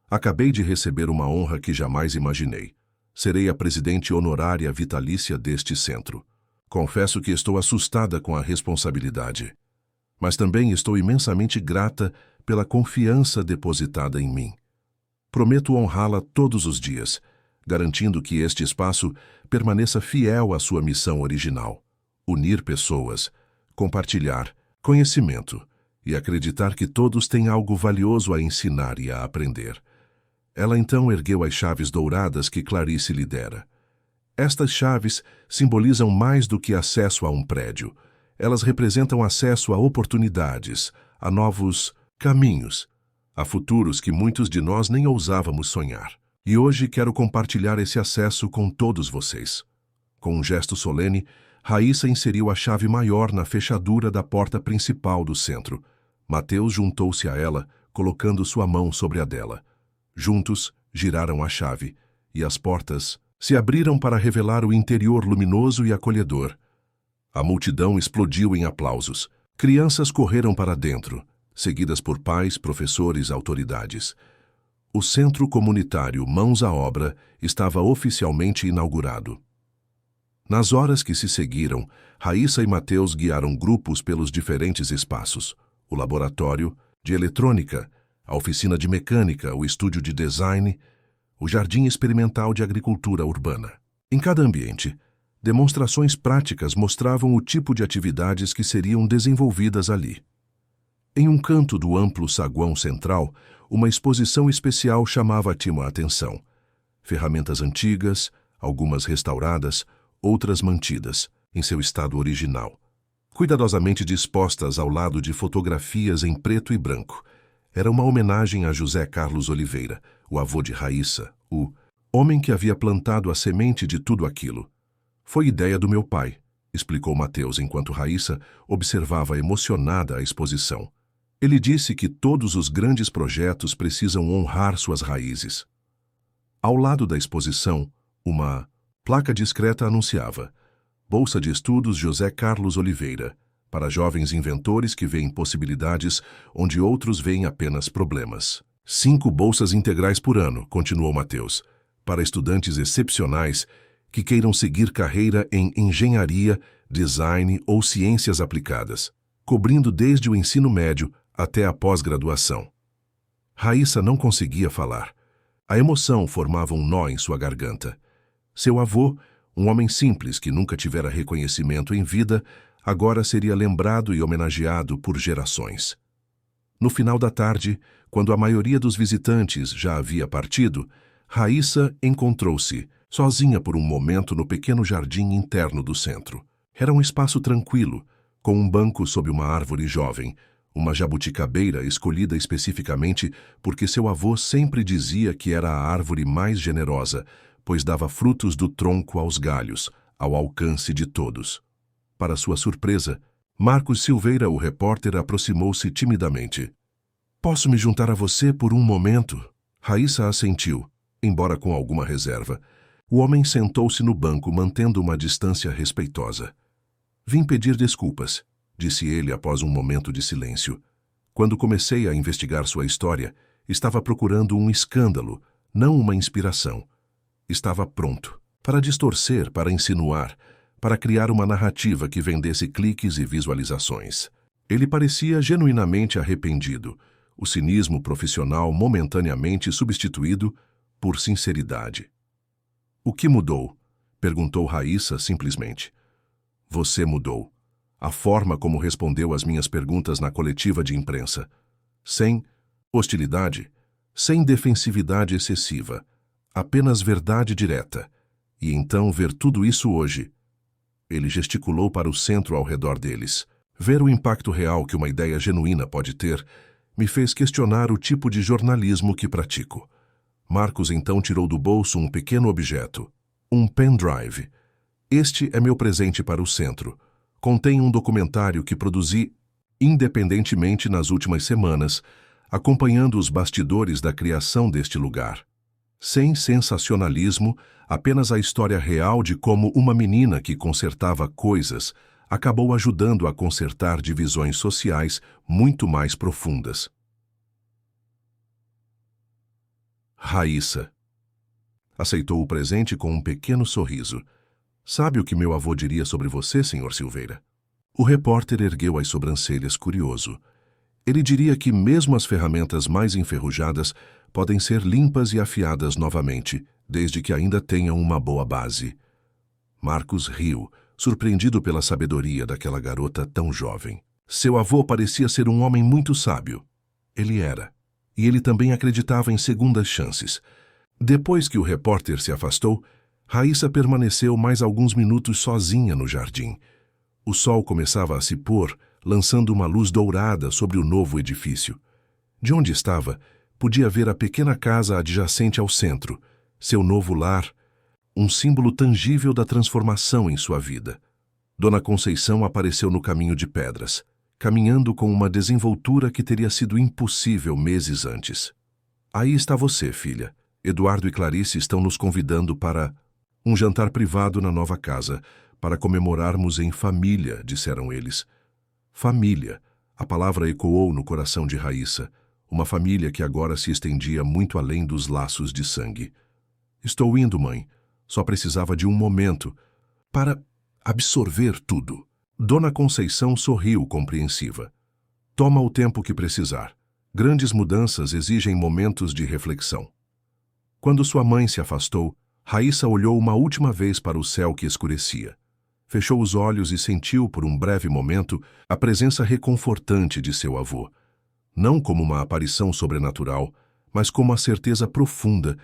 Acabei de receber uma honra que jamais imaginei. Serei a presidente honorária vitalícia deste centro. Confesso que estou assustada com a responsabilidade, mas também estou imensamente grata pela confiança depositada em mim. Prometo honrá-la todos os dias, garantindo que este espaço permaneça fiel à sua missão original: unir pessoas, compartilhar conhecimento e acreditar que todos têm algo valioso a ensinar e a aprender. Ela então ergueu as chaves douradas que Clarice lhe dera. Estas chaves simbolizam mais do que acesso a um prédio. Elas representam acesso a oportunidades, a novos caminhos, a futuros que muitos de nós nem ousávamos sonhar. E hoje quero compartilhar esse acesso com todos vocês. Com um gesto solene, Raíssa inseriu a chave maior na fechadura da porta principal do centro. Mateus juntou-se a ela, colocando sua mão sobre a dela. Juntos, giraram a chave, e as portas se abriram para revelar o interior luminoso e acolhedor. A multidão explodiu em aplausos. Crianças correram para dentro, seguidas por pais, professores, autoridades. O Centro Comunitário Mãos à Obra estava oficialmente inaugurado. Nas horas que se seguiram, Raíssa e Mateus guiaram grupos pelos diferentes espaços. o laboratório de eletrônica, a oficina de mecânica, o estúdio de design, o jardim experimental de agricultura urbana. Em cada ambiente, demonstrações práticas mostravam o tipo de atividades que seriam desenvolvidas ali. Em um canto do amplo saguão central, uma exposição especial chamava a atenção. Ferramentas antigas, algumas restauradas, outras mantidas, em seu estado original, cuidadosamente dispostas ao lado de fotografias em preto e branco. Era uma homenagem a José Carlos Oliveira, o avô de Raíssa, o homem que havia plantado a semente de tudo aquilo. Foi ideia do meu pai, explicou Mateus enquanto Raíssa observava emocionada a exposição. Ele disse que todos os grandes projetos precisam honrar suas raízes. Ao lado da exposição, uma placa discreta anunciava: Bolsa de Estudos José Carlos Oliveira, para jovens inventores que veem possibilidades onde outros veem apenas problemas. 5 bolsas integrais por ano, continuou Mateus, para estudantes excepcionais que queiram seguir carreira em engenharia, design ou ciências aplicadas, cobrindo desde o ensino médio até a pós-graduação. Raíssa não conseguia falar. A emoção formava um nó em sua garganta. Seu avô, um homem simples que nunca tivera reconhecimento em vida, agora seria lembrado e homenageado por gerações. No final da tarde, quando a maioria dos visitantes já havia partido, Raíssa encontrou-se sozinha por um momento no pequeno jardim interno do centro. Era um espaço tranquilo, com um banco sob uma árvore jovem, uma jabuticabeira escolhida especificamente porque seu avô sempre dizia que era a árvore mais generosa, pois dava frutos do tronco aos galhos, ao alcance de todos. Para sua surpresa, Marcos Silveira, o repórter, aproximou-se timidamente. "Posso me juntar a você por um momento?" Raíssa assentiu, embora com alguma reserva. O homem sentou-se no banco, mantendo uma distância respeitosa. "Vim pedir desculpas", disse ele após um momento de silêncio. "Quando comecei a investigar sua história, estava procurando um escândalo, não uma inspiração. Estava pronto para distorcer, para insinuar, para criar uma narrativa que vendesse cliques e visualizações." Ele parecia genuinamente arrependido, o cinismo profissional momentaneamente substituído por sinceridade. "O que mudou?" perguntou Raíssa simplesmente. "Você mudou. A forma como respondeu às minhas perguntas na coletiva de imprensa. Sem hostilidade, sem defensividade excessiva, apenas verdade direta. E então ver tudo isso hoje." Ele gesticulou para o centro ao redor deles. "Ver o impacto real que uma ideia genuína pode ter me fez questionar o tipo de jornalismo que pratico." Marcos então tirou do bolso um pequeno objeto, um pendrive. "Este é meu presente para o centro. Contém um documentário que produzi independentemente nas últimas semanas, acompanhando os bastidores da criação deste lugar. Sem sensacionalismo, apenas a história real de como uma menina que consertava coisas acabou ajudando a consertar divisões sociais muito mais profundas." Raíssa aceitou o presente com um pequeno sorriso. "Sabe o que meu avô diria sobre você, Sr. Silveira?" O repórter ergueu as sobrancelhas, curioso. "Ele diria que mesmo as ferramentas mais enferrujadas podem ser limpas e afiadas novamente, desde que ainda tenham uma boa base." Marcos riu, surpreendido pela sabedoria daquela garota tão jovem. Seu avô parecia ser um homem muito sábio. Ele era. E ele também acreditava em segundas chances. Depois que o repórter se afastou, Raíssa permaneceu mais alguns minutos sozinha no jardim. O sol começava a se pôr, lançando uma luz dourada sobre o novo edifício. De onde estava, podia ver a pequena casa adjacente ao centro, seu novo lar, um símbolo tangível da transformação em sua vida. Dona Conceição apareceu no caminho de pedras, caminhando com uma desenvoltura que teria sido impossível meses antes. "Aí está você, filha. Eduardo e Clarice estão nos convidando para um jantar privado na nova casa, para comemorarmos em família", disseram eles. Família. A palavra ecoou no coração de Raíssa, uma família que agora se estendia muito além dos laços de sangue. "Estou indo, mãe. Só precisava de um momento para absorver tudo." Dona Conceição sorriu compreensiva. Toma o tempo que precisar. Grandes mudanças exigem momentos de reflexão. Quando sua mãe se afastou, Raíssa olhou uma última vez para o céu que escurecia. Fechou os olhos e sentiu, por um breve momento, a presença reconfortante de seu avô. Não como uma aparição sobrenatural, mas como a certeza profunda